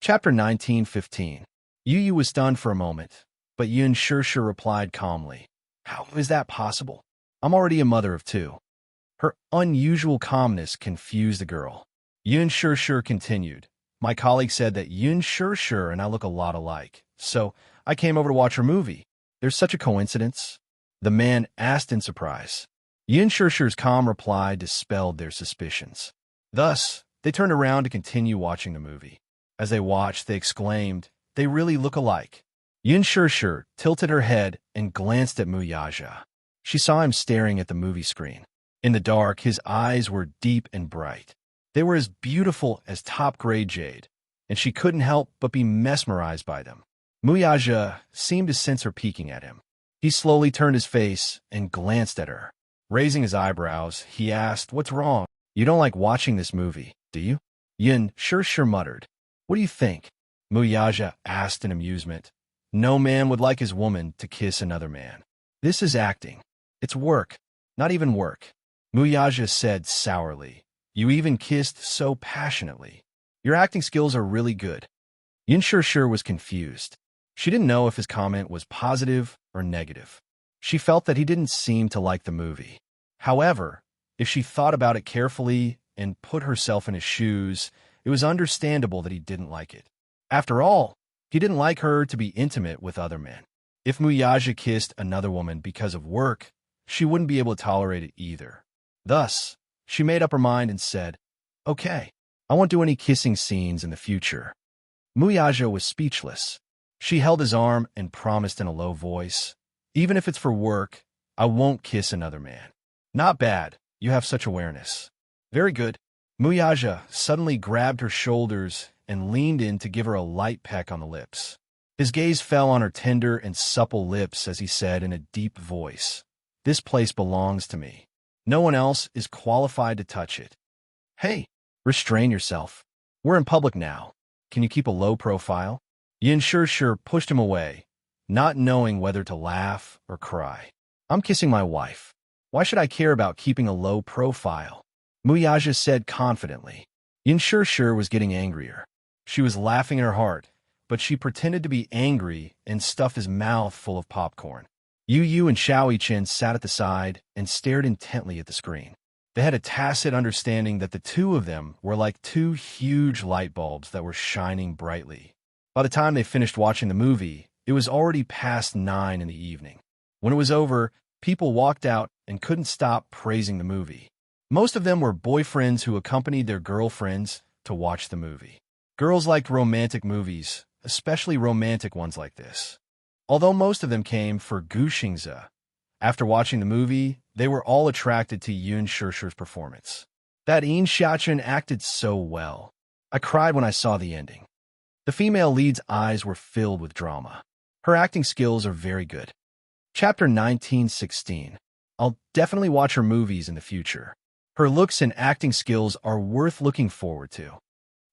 Chapter 19:15. Yu Yu was stunned for a moment, but Yun Shirshir replied calmly, "How is that possible? I'm already a mother of two." Her unusual calmness confused the girl. Yun Shirshir continued, "My colleague said that Yun Shirshir and I look a lot alike, so I came over to watch her movie. There's such a coincidence?" The man asked in surprise. Yun Shirshir's calm reply dispelled their suspicions. Thus, they turned around to continue watching the movie. As they watched, they exclaimed, "They really look alike." Yun Shirshir tilted her head and glanced at Muyaja. She saw him staring at the movie screen. In the dark, his eyes were deep and bright. They were as beautiful as top-grade jade, and she couldn't help but be mesmerized by them. Muyaja seemed to sense her peeking at him. He slowly turned his face and glanced at her. Raising his eyebrows, he asked, "What's wrong? You don't like watching this movie, do you?" Yun Shirshir muttered. "What do you think?" Muyaja asked in amusement. "No man would like his woman to kiss another man. This is acting. It's work, not even work." Muyaja said sourly, "You even kissed so passionately. Your acting skills are really good." Yun Shirshir was confused. She didn't know if his comment was positive or negative. She felt that he didn't seem to like the movie. However, if she thought about it carefully and put herself in his shoes, it was understandable that he didn't like it. After all, he didn't like her to be intimate with other men. If Muyaja kissed another woman because of work, she wouldn't be able to tolerate it either. Thus, she made up her mind and said, "Okay, I won't do any kissing scenes in the future." Muyaja was speechless. She held his arm and promised in a low voice, "Even if it's for work, I won't kiss another man." "Not bad. You have such awareness." "Very good." Muyaja suddenly grabbed her shoulders and leaned in to give her a light peck on the lips. His gaze fell on her tender and supple lips as he said in a deep voice, "This place belongs to me. No one else is qualified to touch it." "Hey, restrain yourself. We're in public now. Can you keep a low profile?" Yun Shirshir pushed him away, not knowing whether to laugh or cry. "I'm kissing my wife. Why should I care about keeping a low profile?" Muyaja said confidently. Yun Shirshir was getting angrier. She was laughing in her heart, but she pretended to be angry and stuffed his mouth full of popcorn. Yu Yu and Xiao Chen sat at the side and stared intently at the screen. They had a tacit understanding that the two of them were like two huge light bulbs that were shining brightly. By the time they finished watching the movie, it was already past 9 in the evening. When it was over, people walked out and couldn't stop praising the movie. Most of them were boyfriends who accompanied their girlfriends to watch the movie. Girls liked romantic movies, especially romantic ones like this. Although most of them came for Guxingzi, after watching the movie, they were all attracted to Yun Shirshir's performance. That enchanting acted so well. I cried when I saw the ending. The female lead's eyes were filled with drama. Her acting skills are very good. Chapter 19:16. I'll definitely watch her movies in the future. Her looks and acting skills are worth looking forward to.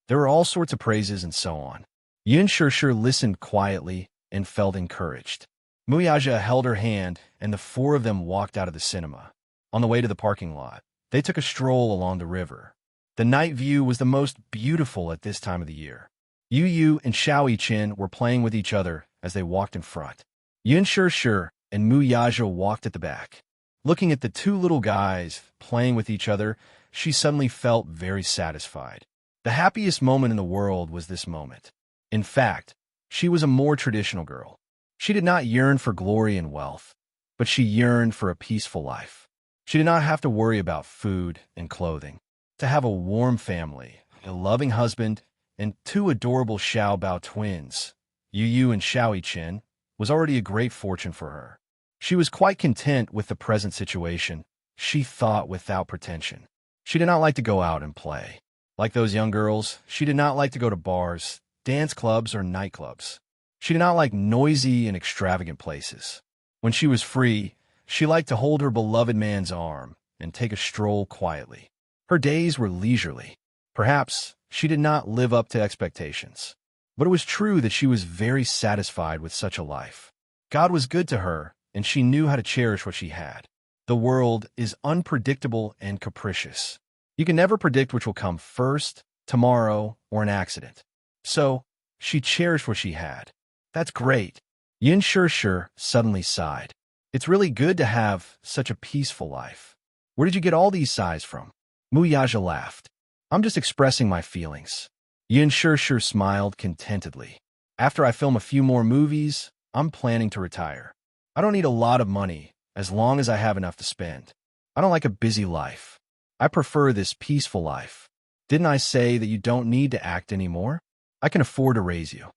There were all sorts of praises and so on. Yun Shirshir listened quietly and felt encouraged. Muyaja held her hand, and the four of them walked out of the cinema. On the way to the parking lot, they took a stroll along the river. The night view was the most beautiful at this time of the year. Yu Yu and Xiao Chen were playing with each other as they walked in front. Yun Shirshir and Muyaja walked at the back. Looking at the two little guys playing with each other, she suddenly felt very satisfied. The happiest moment in the world was this moment. In fact, she was a more traditional girl. She did not yearn for glory and wealth, but she yearned for a peaceful life. She did not have to worry about food and clothing. To have a warm family, a loving husband, and two adorable Xiaobao twins, Yu Yu and Xiao Chen, was already a great fortune for her. She was quite content with the present situation, she thought without pretension. She did not like to go out and play. Like those young girls, she did not like to go to bars, dance clubs, or nightclubs. She did not like noisy and extravagant places. When she was free, she liked to hold her beloved man's arm and take a stroll quietly. Her days were leisurely. Perhaps she did not live up to expectations, but it was true that she was very satisfied with such a life. God was good to her, and she knew how to cherish what she had. The world is unpredictable and capricious. You can never predict which will come first, tomorrow, or an accident. So, She cherished what she had. That's great. Yin Sure suddenly sighed. It's really good to have such a peaceful life. Where did you get all these sighs from? Muyaja laughed. I'm just expressing my feelings. Yin Sure smiled contentedly. After I film a few more movies, I'm planning to retire. I don't need a lot of money, as long as I have enough to spend. I don't like a busy life. I prefer this peaceful life. Didn't I say that you don't need to act anymore? I can afford to raise you.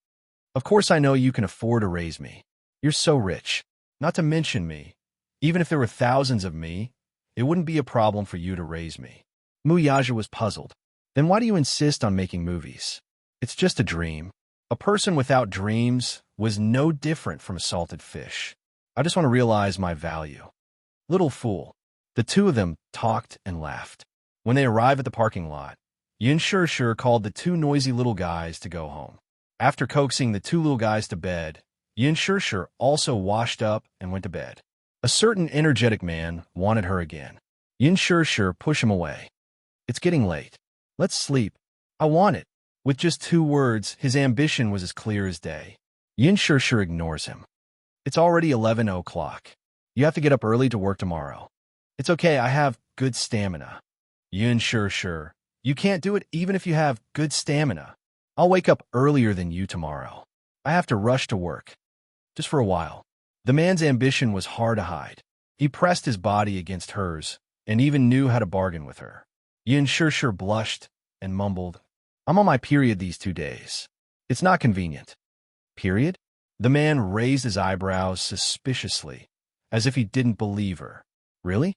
Of course I know you can afford to raise me. You're so rich. Not to mention me. Even if there were thousands of me, it wouldn't be a problem for you to raise me. Muyaja was puzzled. Then why do you insist on making movies? It's just a dream. A person without dreams was no different from a salted fish. I just want to realize my value. Little fool. The two of them talked and laughed. When they arrived at the parking lot, Yin Sure called the two noisy little guys to go home. After coaxing the two little guys to bed, Yin Sure also washed up and went to bed. A certain energetic man wanted her again. Yin Sure pushed him away. It's getting late. Let's sleep. I want it. With just 2 words, his ambition was as clear as day. Yin Sure ignores him. It's already 11 o'clock. You have to get up early to work tomorrow. It's okay, I have good stamina. Yin Sure, you can't do it even if you have good stamina. I'll wake up earlier than you tomorrow. I have to rush to work. Just for a while. The man's ambition was hard to hide. He pressed his body against hers and even knew how to bargain with her. Yin Sure blushed and mumbled, I'm on my period these 2 days. It's not convenient. Period? The man raised his eyebrows suspiciously, as if he didn't believe her. Really?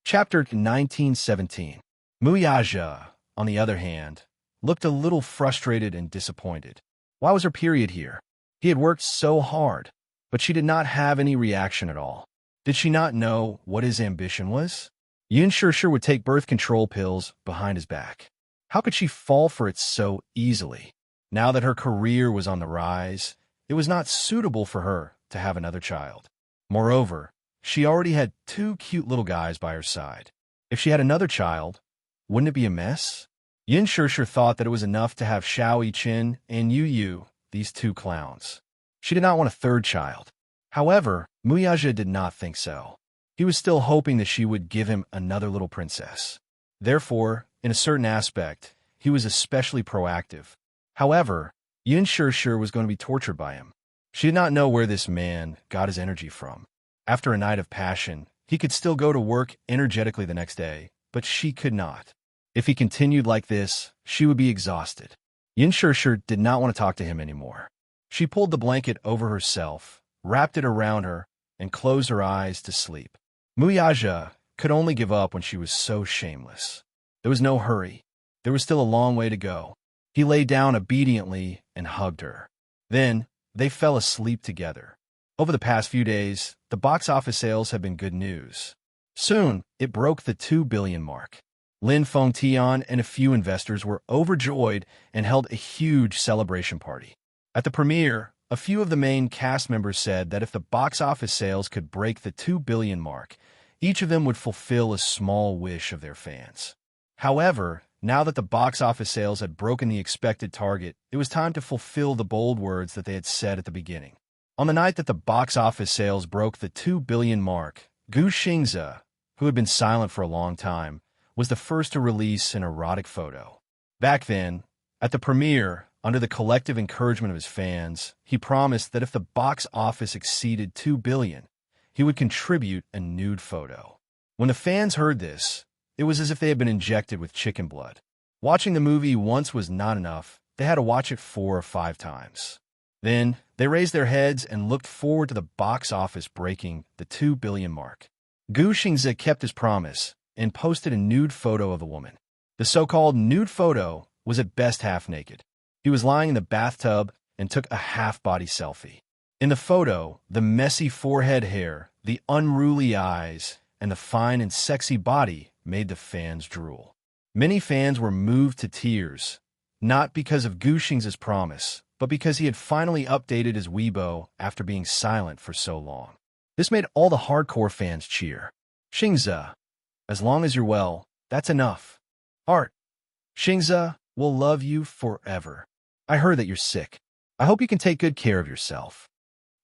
Chapter 1917. Muyaja, on the other hand, looked a little frustrated and disappointed. Why was her period here? He had worked so hard, but she did not have any reaction at all. Did she not know what his ambition was? Yin Sure would take birth control pills behind his back. How could she fall for it so easily? Now that her career was on the rise, it was not suitable for her to have another child. Moreover, she already had 2 cute little guys by her side. If she had another child, wouldn't it be a mess? Yin Sure thought that it was enough to have Xiao Yiqin and Yu, these 2 clowns. She did not want a 3rd child. However, Muyaja did not think so. He was still hoping that she would give him another little princess. Therefore, in a certain aspect, he was especially proactive. However, Yin Sure was going to be tortured by him. She did not know where this man got his energy from. After a night of passion, he could still go to work energetically the next day, but she could not. If he continued like this, she would be exhausted. Yin Sure did not want to talk to him anymore. She pulled the blanket over herself, wrapped it around her, and closed her eyes to sleep. Muyaja could only give up when she was so shameless. There was no hurry. There was still a long way to go. He lay down obediently and hugged her. Then, they fell asleep together. Over the past few days, the box office sales have been good news. Soon, it broke the 2 billion mark. Lin Fengtian and a few investors were overjoyed and held a huge celebration party. At the premiere, a few of the main cast members said that if the box office sales could break the 2 billion mark, each of them would fulfill a small wish of their fans. However, now that the box office sales had broken the expected target, it was time to fulfill the bold words that they had said at the beginning. On the night that the box office sales broke the 2 billion mark, Gu Xingze, who had been silent for a long time, was the first to release an erotic photo. Back then, at the premiere, under the collective encouragement of his fans, he promised that if the box office exceeded 2 billion, he would contribute a nude photo. When the fans heard this, it was as if they had been injected with chicken blood. Watching the movie once was not enough. They had to watch it 4 or 5 times. Then, they raised their heads and looked forward to the box office breaking the 2 billion mark. Gu Xingze kept his promise and posted a nude photo of the woman. The so-called nude photo was at best half naked. He was lying in the bathtub and took a half-body selfie. In the photo, the messy forehead hair, the unruly eyes, and the fine and sexy body made the fans drool. Many fans were moved to tears, not because of Gu Xingze's promise, but because he had finally updated his Weibo after being silent for so long. This made all the hardcore fans cheer. Xingze, as long as you're well, that's enough. Art, Xingze will love you forever. I heard that you're sick. I hope you can take good care of yourself.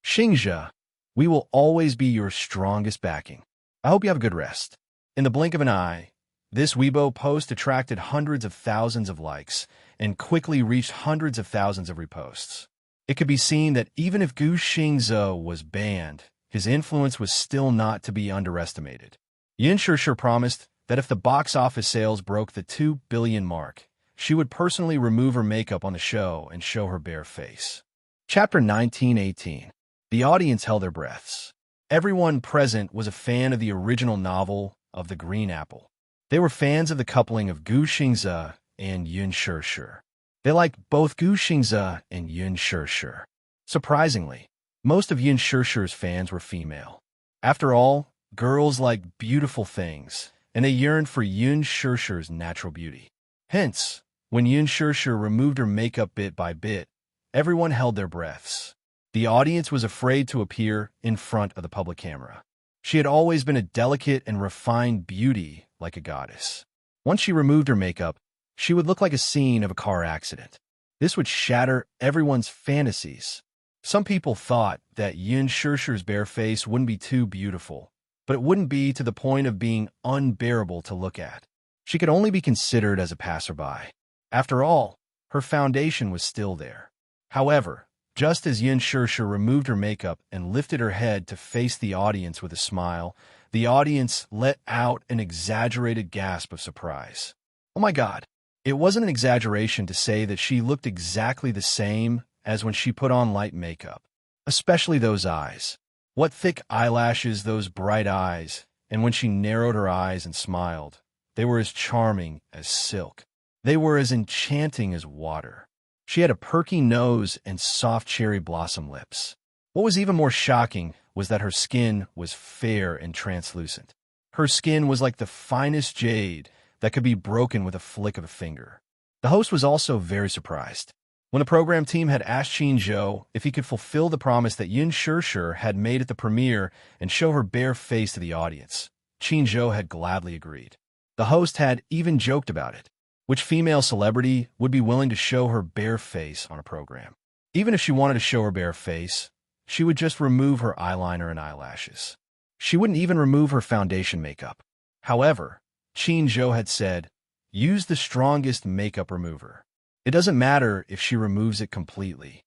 Xingzhe, we will always be your strongest backing. I hope you have a good rest. In the blink of an eye, this Weibo post attracted hundreds of thousands of likes and quickly reached hundreds of thousands of reposts. It could be seen that even if Gu Xingzhe was banned, his influence was still not to be underestimated. Yin Shishir promised that if the box office sales broke the 2 billion mark, she would personally remove her makeup on the show and show her bare face. Chapter 1918. The audience held their breaths. Everyone present was a fan of the original novel of The Green Apple. They were fans of the coupling of Gu Xingzhe and Yin Shishir. They liked both Gu Xingzhe and Yin Shishir. Surprisingly, most of Yin Shishir's fans were female. After all, girls like beautiful things, and they yearned for Yin Shishir's natural beauty. Hence, when Yin Shishir removed her makeup bit by bit, everyone held their breaths. The audience was afraid to appear in front of the public camera. She had always been a delicate and refined beauty like a goddess. Once she removed her makeup, she would look like a scene of a car accident. This would shatter everyone's fantasies. Some people thought that Yin Shishir's bare face wouldn't be too beautiful, but it wouldn't be to the point of being unbearable to look at. She could only be considered as a passerby. After all, her foundation was still there. However, just as Yin Shishir removed her makeup and lifted her head to face the audience with a smile, the audience let out an exaggerated gasp of surprise. Oh my God! It wasn't an exaggeration to say that she looked exactly the same as when she put on light makeup. Especially those eyes. What thick eyelashes, those bright eyes, and when she narrowed her eyes and smiled, they were as charming as silk. They were as enchanting as water. She had a perky nose and soft cherry blossom lips. What was even more shocking was that her skin was fair and translucent. Her skin was like the finest jade that could be broken with a flick of a finger. The host was also very surprised. When the program team had asked Xingzhe if he could fulfill the promise that Yin Shishir had made at the premiere and show her bare face to the audience, Xingzhe had gladly agreed. The host had even joked about it. Which female celebrity would be willing to show her bare face on a program? Even if she wanted to show her bare face, she would just remove her eyeliner and eyelashes. She wouldn't even remove her foundation makeup. However, Xingzhe had said, use the strongest makeup remover. It doesn't matter if she removes it completely.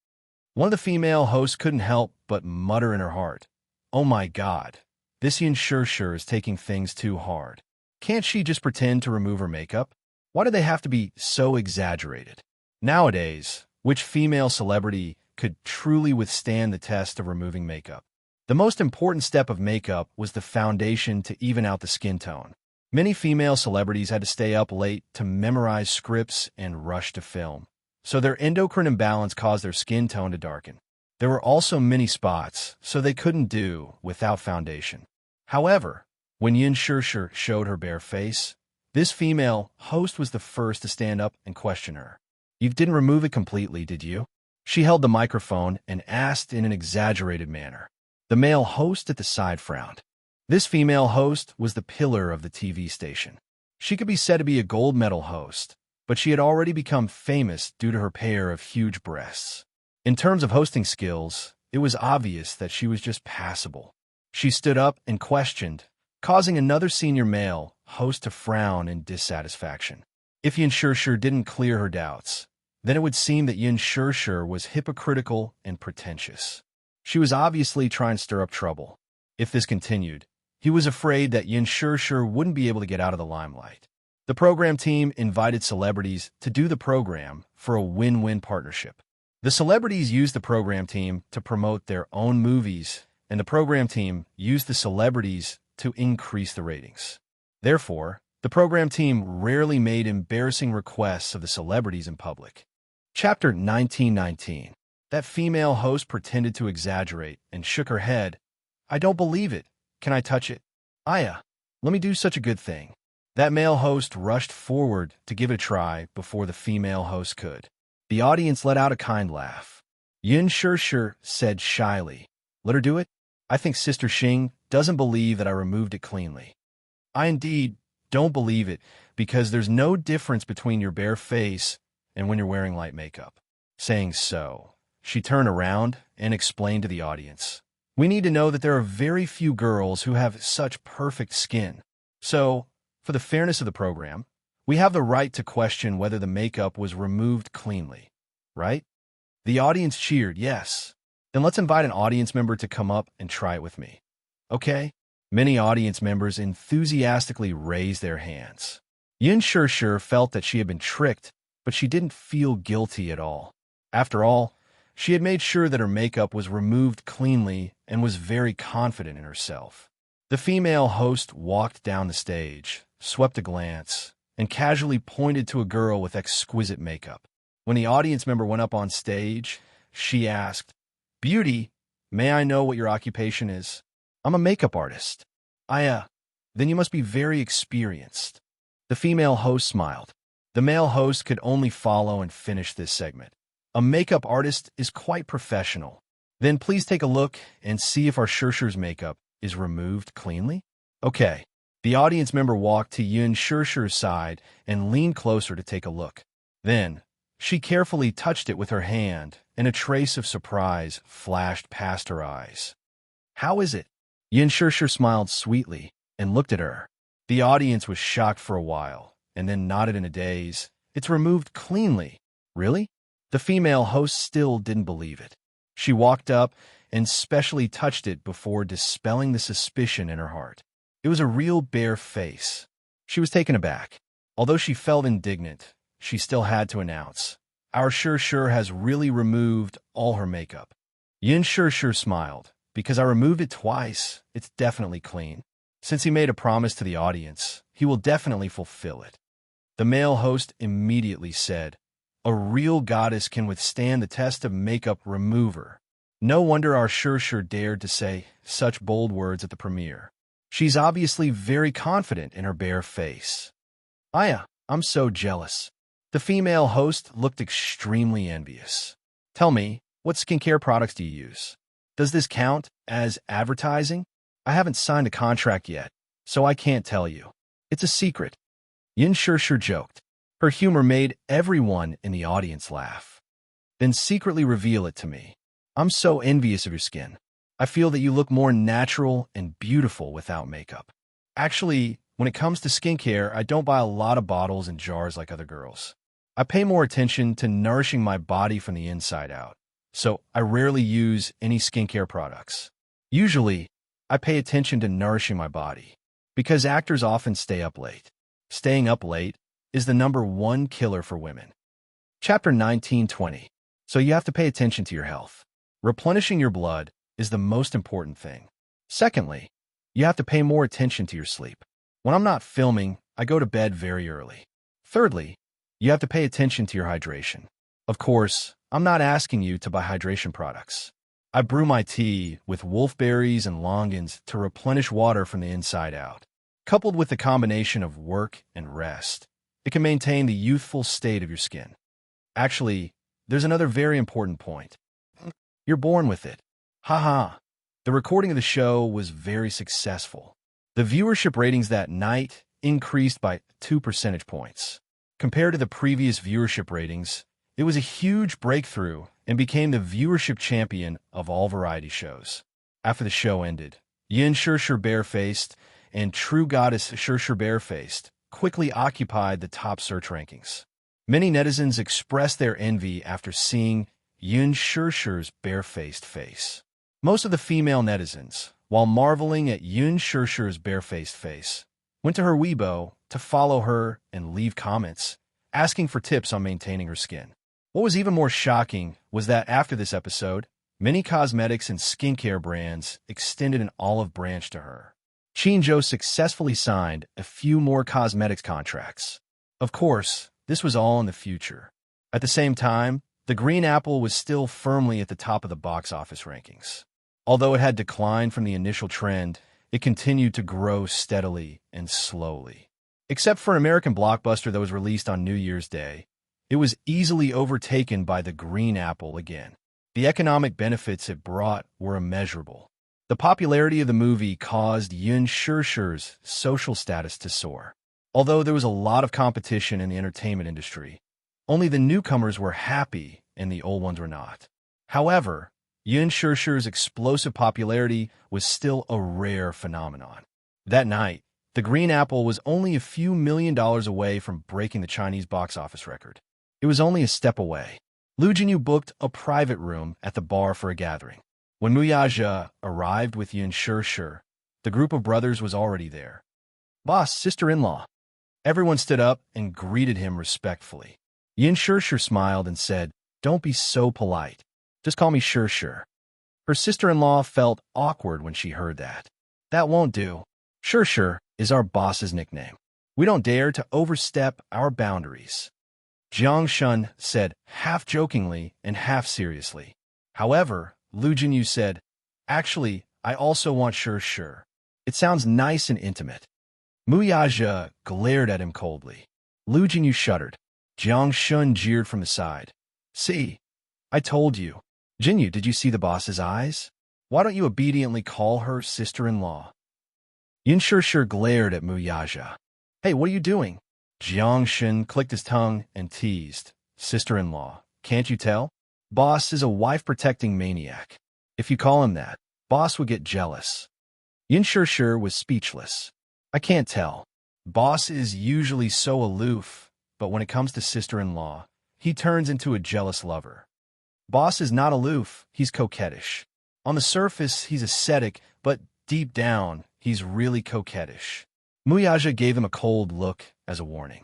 One of the female hosts couldn't help but mutter in her heart, oh my God, this Yin Shishir is taking things too hard. Can't she just pretend to remove her makeup? Why do they have to be so exaggerated? Nowadays, which female celebrity could truly withstand the test of removing makeup? The most important step of makeup was the foundation to even out the skin tone. Many female celebrities had to stay up late to memorize scripts and rush to film, so their endocrine imbalance caused their skin tone to darken. There were also many spots, so they couldn't do without foundation. However, when Yin Shishir showed her bare face, this female host was the first to stand up and question her. You didn't remove it completely, did you? She held the microphone and asked in an exaggerated manner. The male host at the side frowned. This female host was the pillar of the TV station. She could be said to be a gold medal host, but she had already become famous due to her pair of huge breasts. In terms of hosting skills, it was obvious that she was just passable. She stood up and questioned, causing another senior male host to frown in dissatisfaction. If Yin Shishir didn't clear her doubts, then it would seem that Yin Shishir was hypocritical and pretentious. She was obviously trying to stir up trouble. If this continued, he was afraid that Yin Shishir wouldn't be able to get out of the limelight. The program team invited celebrities to do the program for a win-win partnership. The celebrities used the program team to promote their own movies, and the program team used the celebrities to increase the ratings. Therefore, the program team rarely made embarrassing requests of the celebrities in public. Chapter 1919. That female host pretended to exaggerate and shook her head. I don't believe it. Can I touch it? Aya, let me do such a good thing. That male host rushed forward to give it a try before the female host could. The audience let out a kind laugh. Yin Shishir said shyly, let her do it? I think Sister Xing doesn't believe that I removed it cleanly. I indeed don't believe it, because there's no difference between your bare face and when you're wearing light makeup. Saying so, She turned around and explained to the audience. We need to know that there are very few girls who have such perfect skin. So, for the fairness of the program, we have the right to question whether the makeup was removed cleanly, right? The audience cheered, yes. Then let's invite an audience member to come up and try it with me. Okay? Many audience members enthusiastically raised their hands. Yun Shir felt that she had been tricked, but she didn't feel guilty at all. After all, she had made sure that her makeup was removed cleanly and was very confident in herself. The female host walked down the stage, swept a glance, and casually pointed to a girl with exquisite makeup. When the audience member went up on stage, she asked, "Beauty, may I know what your occupation is?" "I'm a makeup artist." Then you must be very experienced." The female host smiled. The male host could only follow and finish this segment. "A makeup artist is quite professional. Then please take a look and see if our Shir's makeup is removed cleanly." Okay. The audience member walked to Yun Shir's side and leaned closer to take a look. Then, she carefully touched it with her hand, and a trace of surprise flashed past her eyes. "How is it?" Yun Shir smiled sweetly and looked at her. The audience was shocked for a while, and then nodded in a daze. "It's removed cleanly." "Really?" The female host still didn't believe it. She walked up and specially touched it before dispelling the suspicion in her heart. It was a real bare face. She was taken aback. Although she felt indignant, she still had to announce, "Our Shir has really removed all her makeup." Yun Shir smiled. "Because I removed it twice, it's definitely clean. Since he made a promise to the audience, he will definitely fulfill it." The male host immediately said, "A real goddess can withstand the test of makeup remover. No wonder our Shir dared to say such bold words at the premiere. She's obviously very confident in her bare face." I'm so jealous." The female host looked extremely envious. "Tell me, what skincare products do you use? Does this count as advertising?" "I haven't signed a contract yet, so I can't tell you. It's a secret." Yun Shir joked. Her humor made everyone in the audience laugh. "Then secretly reveal it to me. I'm so envious of your skin. I feel that you look more natural and beautiful without makeup. Actually, when it comes to skincare, I don't buy a lot of bottles and jars like other girls. I pay more attention to nourishing my body from the inside out, so I rarely use any skincare products. Usually, I pay attention to nourishing my body, because actors often stay up late. Staying up late is the #1 killer for women." Chapter 19:20. So you have to pay attention to your health. Replenishing your blood is the most important thing. Secondly, you have to pay more attention to your sleep. When I'm not filming, I go to bed very early. Thirdly, you have to pay attention to your hydration. Of course, I'm not asking you to buy hydration products. I brew my tea with wolfberries and longans to replenish water from the inside out. Coupled with the combination of work and rest, it can maintain the youthful state of your skin. Actually, there's another very important point. You're born with it. Haha. The recording of the show was very successful. The viewership ratings that night increased by 2 percentage points. Compared to the previous viewership ratings, it was a huge breakthrough and became the viewership champion of all variety shows. After the show ended, Yun Shir barefaced and True Goddess Shir barefaced quickly occupied the top search rankings. Many netizens expressed their envy after seeing Yun Shir's barefaced face. Most of the female netizens, while marveling at Yun Shir's barefaced face, went to her Weibo to follow her and leave comments, asking for tips on maintaining her skin. What was even more shocking was that after this episode, many cosmetics and skincare brands extended an olive branch to her. Shinjo successfully signed a few more cosmetics contracts. Of course, this was all in the future. At the same time, the Green Apple was still firmly at the top of the box office rankings. Although it had declined from the initial trend, it continued to grow steadily and slowly. Except for an American blockbuster that was released on New Year's Day, it was easily overtaken by the Green Apple again. The economic benefits it brought were immeasurable. The popularity of the movie caused Yun Shir's social status to soar. Although there was a lot of competition in the entertainment industry, only the newcomers were happy and the old ones were not. However, Yun Shishir's explosive popularity was still a rare phenomenon. That night, The Green Apple was only a few $1 million away from breaking the Chinese box office record. It was only a step away. Lu Jinyu booked a private room at the bar for a gathering. When Muyaja arrived with Yun Shishir, the group of brothers was already there. "Boss, sister-in-law." Everyone stood up and greeted him respectfully. Yun Shishir smiled and said, "Don't be so polite. Just call me Shishir." Her sister-in-law felt awkward when she heard that. "That won't do. Shishir is our boss's nickname. We don't dare to overstep our boundaries," Jiang Shun said, half jokingly and half seriously. However, Lu Jinyu said, "Actually, I also want Shishir. It sounds nice and intimate." Muyaja glared at him coldly. Lu Jinyu shuddered. Jiang Shun jeered from the side. "See, I told you. Jinyu, did you see the boss's eyes? Why don't you obediently call her sister-in-law?" Yun Shishir glared at Muyaja. "Hey, what are you doing?" Jiang Shun clicked his tongue and teased. "Sister-in-law, can't you tell? Boss is a wife-protecting maniac. If you call him that, boss would get jealous." Yun Shishir was speechless. "I can't tell. Boss is usually so aloof, but when it comes to sister-in-law, he turns into a jealous lover. Boss is not aloof, he's coquettish. On the surface, he's ascetic, but deep down, he's really coquettish." Muyaja gave him a cold look as a warning.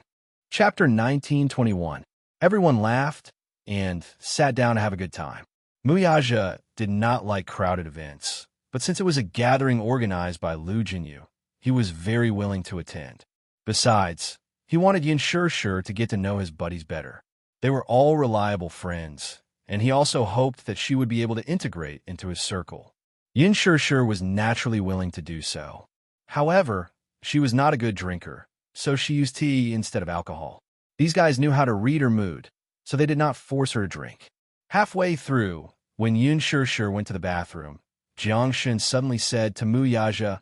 Chapter 1921. Everyone laughed and sat down to have a good time. Muyaja did not like crowded events, but since it was a gathering organized by Lu Jinyu, he was very willing to attend. Besides, he wanted Yun Shishir to get to know his buddies better. They were all reliable friends, and he also hoped that she would be able to integrate into his circle. Yun Shishir was naturally willing to do so. However, she was not a good drinker, so she used tea instead of alcohol. These guys knew how to read her mood, so they did not force her to drink. Halfway through, when Yun Shishir went to the bathroom, Jiang Shun suddenly said to Muyaja,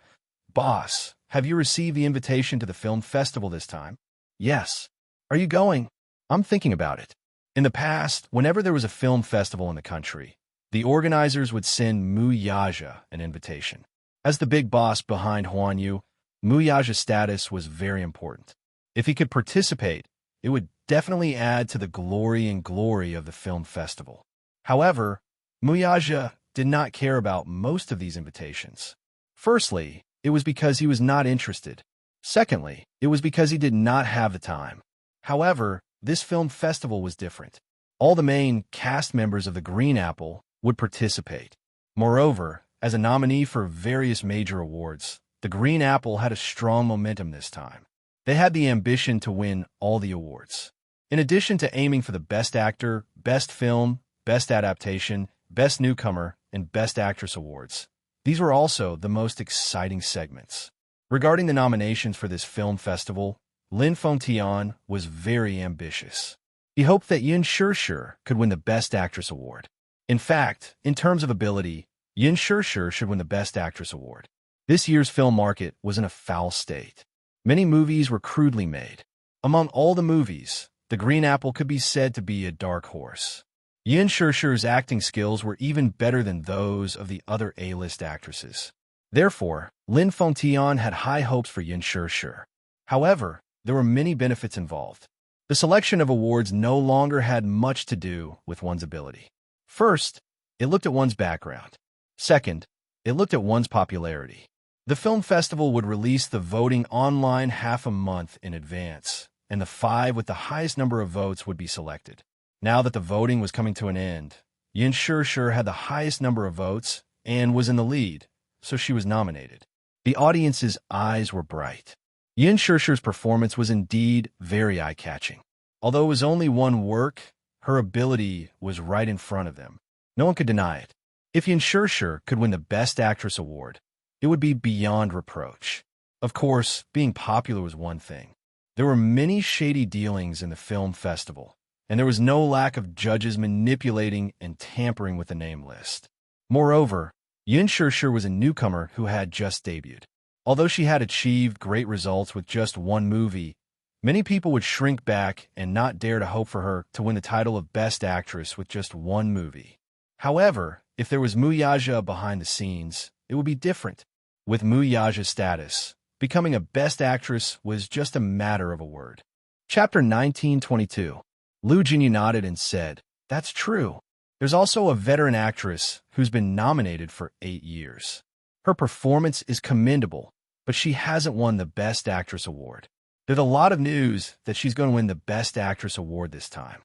"Boss, have you received the invitation to the film festival this time?" "Yes." "Are you going?" "I'm thinking about it." In the past, whenever there was a film festival in the country, the organizers would send Muyaja an invitation. As the big boss behind Huan Yu, Muyaja's status was very important. If he could participate, it would definitely add to the glory of the film festival. However, Muyaja did not care about most of these invitations. Firstly, it was because he was not interested. Secondly, it was because he did not have the time. However, this film festival was different. All the main cast members of the Green Apple would participate. Moreover, as a nominee for various major awards, the Green Apple had a strong momentum this time. They had the ambition to win all the awards. In addition to aiming for the Best Actor, Best Film, Best Adaptation, Best Newcomer, and Best Actress awards, these were also the most exciting segments. Regarding the nominations for this film festival, Lin Fengtian was very ambitious. He hoped that Yun Shishir could win the Best Actress award. In fact, in terms of ability, Yun Shishir should win the Best Actress award. This year's film market was in a foul state. Many movies were crudely made. Among all the movies, The Green Apple could be said to be a dark horse. Yun Shishir's acting skills were even better than those of the other A-list actresses. Therefore, Lin Fengtian had high hopes for Yun Shishir. However, there were many benefits involved. The selection of awards no longer had much to do with one's ability. First, it looked at one's background. Second, it looked at one's popularity. The film festival would release the voting online half a month in advance, and the 5 with the highest number of votes would be selected. Now that the voting was coming to an end, Yun Shishir had the highest number of votes and was in the lead, so she was nominated. The audience's eyes were bright. Yun Shishir's performance was indeed very eye-catching. Although it was only one work, her ability was right in front of them. No one could deny it. If Yun Shishir could win the Best Actress award, it would be beyond reproach. Of course, being popular was one thing. There were many shady dealings in the film festival, and there was no lack of judges manipulating and tampering with the name list. Moreover, Yun Shishir was a newcomer who had just debuted. Although she had achieved great results with just one movie, many people would shrink back and not dare to hope for her to win the title of Best Actress with just one movie. However, if there was Muyaja behind the scenes, it would be different. With Muyaja's status, becoming a Best Actress was just a matter of a word. Chapter 1922. Lu Jinyu nodded and said, "That's true. There's also a veteran actress who's been nominated for 8 years. Her performance is commendable, but she hasn't won the Best Actress award. There's a lot of news that she's going to win the Best Actress award this time."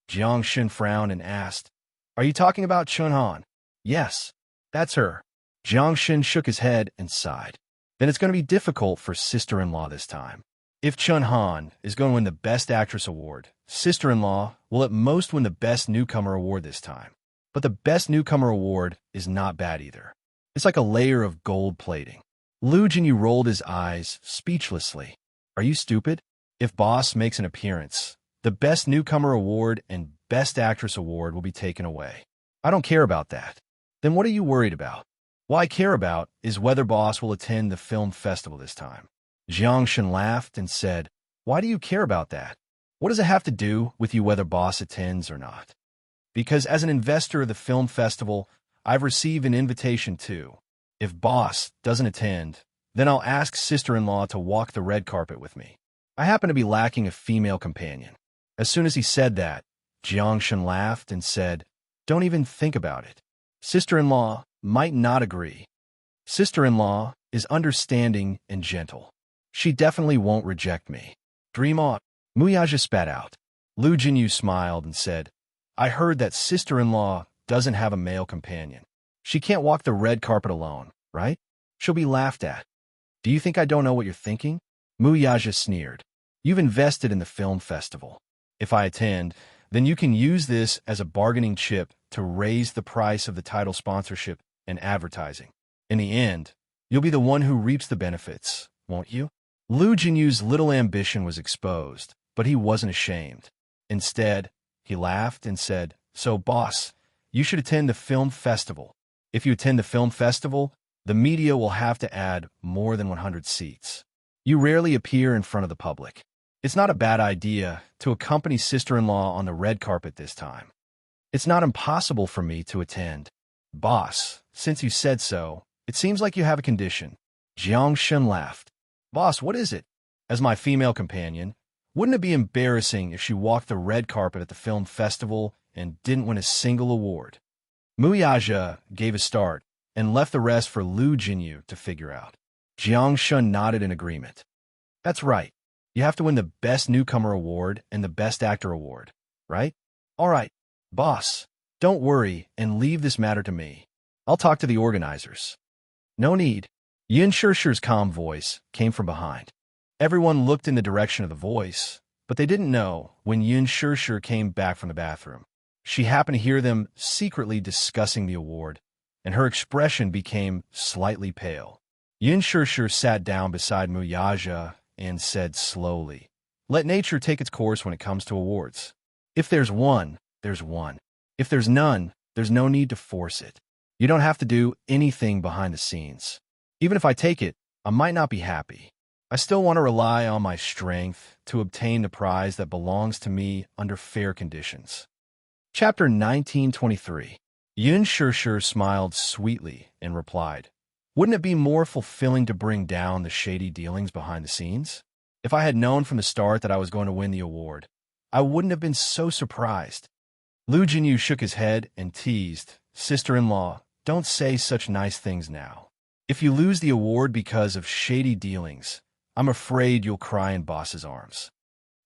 Jiang Shen frowned and asked, "Are you talking about Chun Han?" "Yes, that's her." Jiang Shen shook his head and sighed. "Then it's going to be difficult for sister-in-law this time. If Chun Han is going to win the Best Actress award, sister-in-law will at most win the Best Newcomer award this time. But the Best Newcomer award is not bad either. It's like a layer of gold plating." Lu Jinyu rolled his eyes speechlessly. "Are you stupid? If Boss makes an appearance, the Best Newcomer award and Best Actress award will be taken away. I don't care about that." "Then what are you worried about?" "What I care about is whether Boss will attend the film festival this time." Jiang Shen laughed and said, "Why do you care about that? What does it have to do with you whether Boss attends or not?" "Because as an investor of the film festival, I've received an invitation too. If Boss doesn't attend, then I'll ask sister-in-law to walk the red carpet with me. I happen to be lacking a female companion." As soon as he said that, Jiang Shen laughed and said, "Don't even think about it. Sister-in-law might not agree. Sister-in-law is understanding and gentle. She definitely won't reject me." "Dream on." Muyaja spat out. Lu Jinyu smiled and said, "I heard that sister-in-law doesn't have a male companion. She can't walk the red carpet alone, right? She'll be laughed at." "Do you think I don't know what you're thinking?" Muyaja sneered. "You've invested in the film festival. If I attend, then you can use this as a bargaining chip to raise the price of the title sponsorship and advertising. In the end, you'll be the one who reaps the benefits, won't you?" Lu Jinyu's little ambition was exposed, but he wasn't ashamed. Instead, he laughed and said, "So, Boss, you should attend the film festival. If you attend the film festival, the media will have to add more than 100 seats. You rarely appear in front of the public. It's not a bad idea to accompany sister-in-law on the red carpet this time. It's not impossible for me to attend." "Boss, since you said so, it seems like you have a condition." Jiang Shen laughed. "Boss, what is it?" "As my female companion, wouldn't it be embarrassing if she walked the red carpet at the film festival and didn't win a single award?" Muyaja gave a start and left the rest for Lu Jinyu to figure out. Jiang Shen nodded in agreement. "That's right. You have to win the Best Newcomer award and the Best Actor award, right?" "All right, boss. Don't worry and leave this matter to me. I'll talk to the organizers." "No need." Yin Shishir's calm voice came from behind. Everyone looked in the direction of the voice, but they didn't know when Yin Shishir came back from the bathroom. She happened to hear them secretly discussing the award, and her expression became slightly pale. Yin Shishir sat down beside Muyaja and said slowly, "Let nature take its course when it comes to awards. If there's one, there's one. If there's none, there's no need to force it. You don't have to do anything behind the scenes. Even if I take it, I might not be happy. I still want to rely on my strength to obtain the prize that belongs to me under fair conditions." Chapter 1923. Yin Shishir smiled sweetly and replied, "Wouldn't it be more fulfilling to bring down the shady dealings behind the scenes? If I had known from the start that I was going to win the award, I wouldn't have been so surprised." Lu Jinyu shook his head and teased, "Sister-in-law, don't say such nice things now. If you lose the award because of shady dealings, I'm afraid you'll cry in Boss's arms."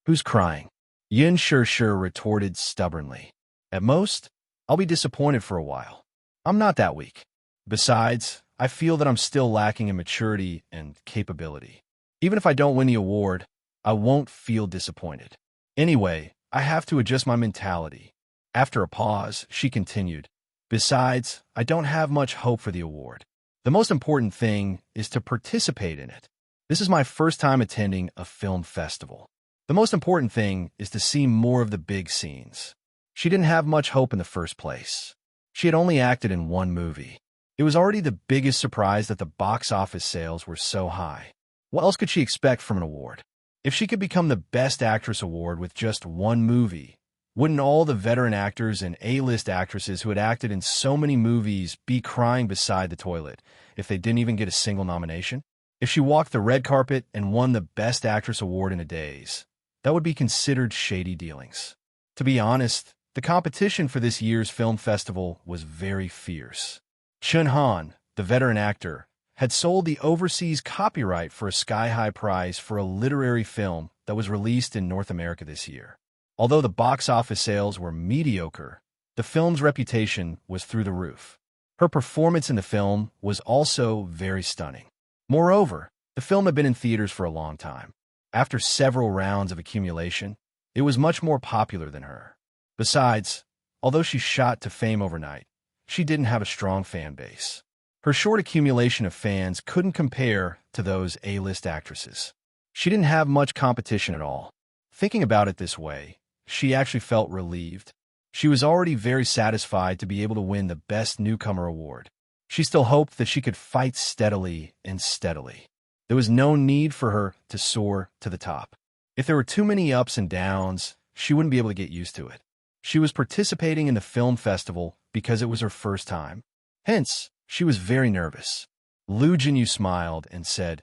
"Who's crying?" Yin Shishir retorted stubbornly. "At most, I'll be disappointed for a while. I'm not that weak. Besides, I feel that I'm still lacking in maturity and capability. Even if I don't win the award, I won't feel disappointed. Anyway, I have to adjust my mentality." After a pause, she continued, "Besides, I don't have much hope for the award. The most important thing is to participate in it. This is my first time attending a film festival. The most important thing is to see more of the big scenes." She didn't have much hope in the first place. She had only acted in one movie. It was already the biggest surprise that the box office sales were so high. What else could she expect from an award? If she could become the Best Actress award with just one movie, Wouldn't all the veteran actors and A-list actresses who had acted in so many movies be crying beside the toilet if they didn't even get a single nomination? If she walked the red carpet and won the Best Actress award in a daze, that would be considered shady dealings. To be honest, the competition for this year's film festival was very fierce. Chun Han, the veteran actor, had sold the overseas copyright for a sky-high prize for a literary film that was released in North America this year. Although the box office sales were mediocre, the film's reputation was through the roof. Her performance in the film was also very stunning. Moreover, the film had been in theaters for a long time. After several rounds of accumulation, it was much more popular than her. Besides, although she shot to fame overnight, she didn't have a strong fan base. Her short accumulation of fans couldn't compare to those A-list actresses. She didn't have much competition at all. Thinking about it this way, she actually felt relieved. She was already very satisfied to be able to win the Best Newcomer award. She still hoped that she could fight steadily and steadily. There was no need for her to soar to the top. If there were too many ups and downs, she wouldn't be able to get used to it. She was participating in the film festival because it was her first time. Hence, she was very nervous. Lu Jinyu smiled and said,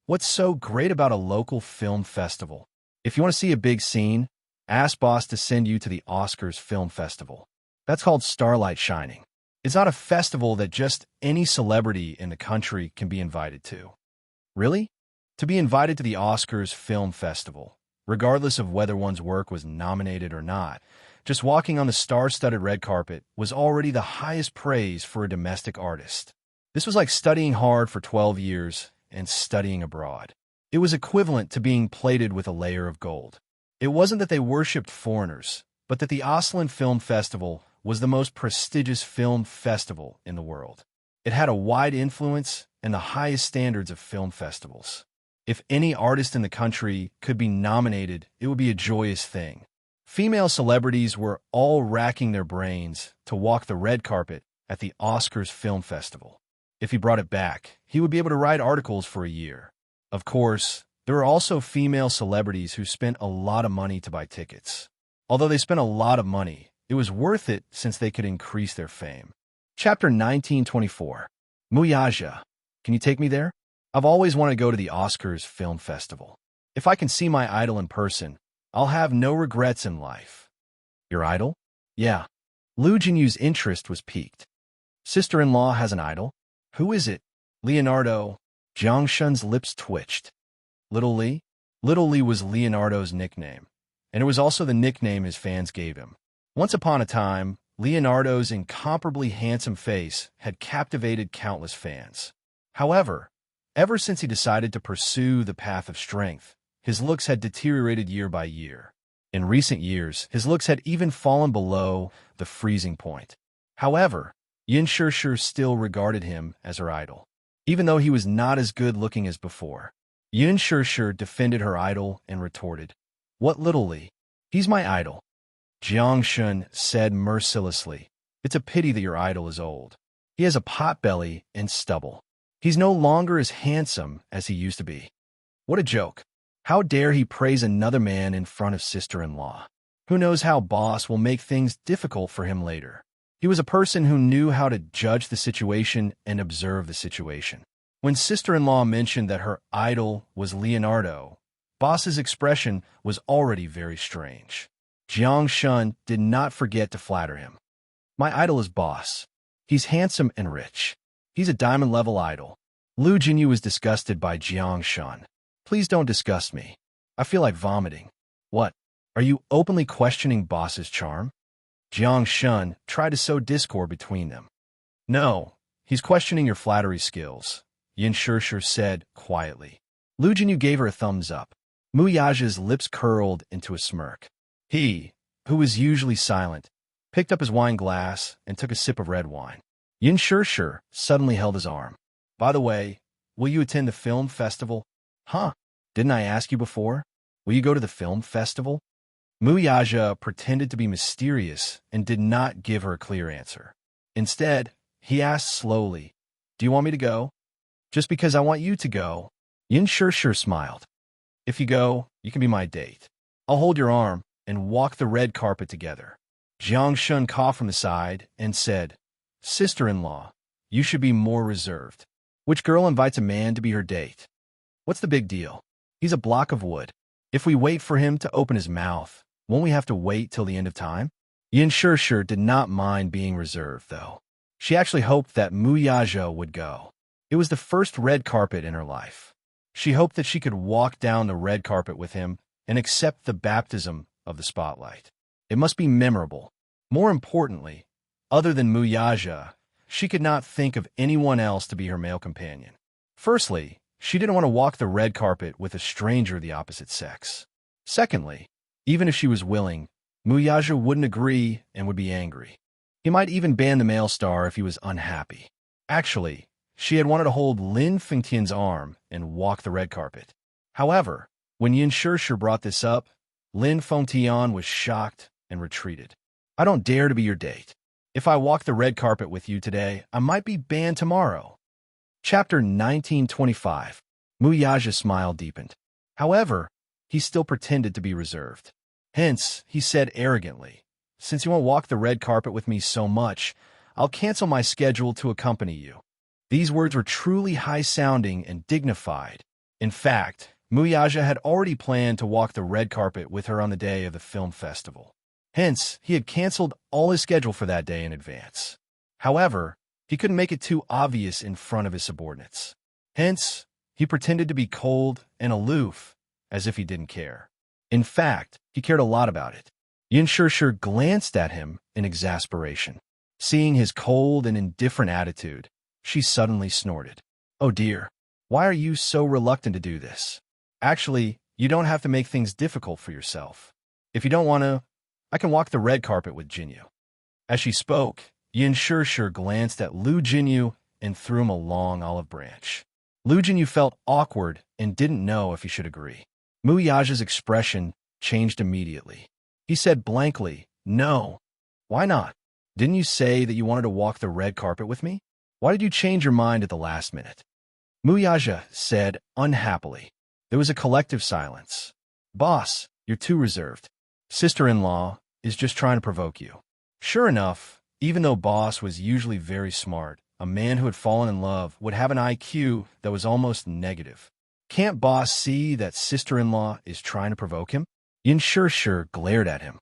"What's so great about a local film festival? If you want to see a big scene, ask boss to send you to the Oscars Film Festival. That's called Starlight Shining. It's not a festival that just any celebrity in the country can be invited to." Really? To be invited to the Oscars Film Festival, regardless of whether one's work was nominated or not, just walking on the star-studded red carpet was already the highest praise for a domestic artist. This was like studying hard for 12 years and studying abroad. It was equivalent to being plated with a layer of gold. It wasn't that they worshipped foreigners, but that the Oslo Film Festival was the most prestigious film festival in the world. It had a wide influence and the highest standards of film festivals. If any artist in the country could be nominated, it would be a joyous thing. Female celebrities were all racking their brains to walk the red carpet at the Oscars Film Festival. If he brought it back, he would be able to write articles for a year. Of course, there were also female celebrities who spent a lot of money to buy tickets. Although they spent a lot of money, it was worth it since they could increase their fame. Chapter 1924. Muyaja. Can you take me there? I've always wanted to go to the Oscars Film Festival. If I can see my idol in person, I'll have no regrets in life. Your idol? Yeah. Lu Jinyu's interest was piqued. Sister-in-law has an idol? Who is it? Leonardo. Jiang Shun's lips twitched. Little Li? Little Li was Leonardo's nickname, and it was also the nickname his fans gave him. Once upon a time, Leonardo's incomparably handsome face had captivated countless fans. However, ever since he decided to pursue the path of strength, his looks had deteriorated year by year. In recent years, his looks had even fallen below the freezing point. However, Yin Shishir still regarded him as her idol. Even though he was not as good-looking as before, Yin Shishir defended her idol and retorted, "What Little Li? He's my idol." Jiang Shun said mercilessly, "It's a pity that your idol is old. He has a pot-belly and stubble. He's no longer as handsome as he used to be." What a joke. How dare he praise another man in front of sister-in-law? Who knows how boss will make things difficult for him later. He was a person who knew how to judge the situation and observe the situation. When sister-in-law mentioned that her idol was Leonardo, boss's expression was already very strange. Jiang Shun did not forget to flatter him. "My idol is boss. He's handsome and rich. He's a diamond-level idol." Lu Jinyu was disgusted by Jiang Shun. "Please don't disgust me. I feel like vomiting." "What? Are you openly questioning boss's charm?" Jiang Shun tried to sow discord between them. "No, he's questioning your flattery skills," Yin Shishir said quietly. Lu Jinyu gave her a thumbs up. Muyaja's lips curled into a smirk. He, who was usually silent, picked up his wine glass and took a sip of red wine. Yin Shishir suddenly held his arm. "By the way, will you attend the film festival?" "Huh? Didn't I ask you before? Will you go to the film festival?" Muyaja pretended to be mysterious and did not give her a clear answer. Instead, he asked slowly, "Do you want me to go?" "Just because I want you to go." Yin Shishir smiled. "If you go, you can be my date. I'll hold your arm, and walked the red carpet together. Jiang Shun coughed from the side and said, "Sister-in-law, you should be more reserved. Which girl invites a man to be her date? What's the big deal? He's a block of wood. If we wait for him to open his mouth, won't we have to wait till the end of time?" Yin Shishir did not mind being reserved, though. She actually hoped that Mu Yazhe would go. It was the first red carpet in her life. She hoped that she could walk down the red carpet with him and accept the baptism of the spotlight. It must be memorable. More importantly, other than Mu Yazhe, she could not think of anyone else to be her male companion. Firstly, she didn't want to walk the red carpet with a stranger of the opposite sex. Secondly, even if she was willing, Mu Yazhe wouldn't agree and would be angry. He might even ban the male star if he was unhappy. Actually, she had wanted to hold Lin Fengtian's arm and walk the red carpet. However, when Yin Shishir brought this up, Lin Fengtian was shocked and retreated. "I don't dare to be your date. If I walk the red carpet with you today, I might be banned tomorrow." Chapter 1925. Mu Yazhe's smile deepened. However, he still pretended to be reserved. Hence, he said arrogantly, "Since you won't walk the red carpet with me so much, I'll cancel my schedule to accompany you." These words were truly high-sounding and dignified. In fact, Mu Yazhe had already planned to walk the red carpet with her on the day of the film festival. Hence, he had canceled all his schedule for that day in advance. However, he couldn't make it too obvious in front of his subordinates. Hence, he pretended to be cold and aloof, as if he didn't care. In fact, he cared a lot about it. Yin Shishir glanced at him in exasperation. Seeing his cold and indifferent attitude, she suddenly snorted. "Oh dear, why are you so reluctant to do this? Actually, you don't have to make things difficult for yourself. If you don't want to, I can walk the red carpet with Jinyu." As she spoke, Yin Shishir glanced at Lu Jinyu and threw him a long olive branch. Lu Jinyu felt awkward and didn't know if he should agree. Mu Yazhe's expression changed immediately. He said blankly, "No. Why not? Didn't you say that you wanted to walk the red carpet with me? Why did you change your mind at the last minute?" Mu Yazhe said unhappily. There was a collective silence. "Boss, you're too reserved. Sister-in-law is just trying to provoke you." Sure enough, even though Boss was usually very smart, a man who had fallen in love would have an IQ that was almost negative. Can't Boss see that sister-in-law is trying to provoke him? Yin Shishir glared at him.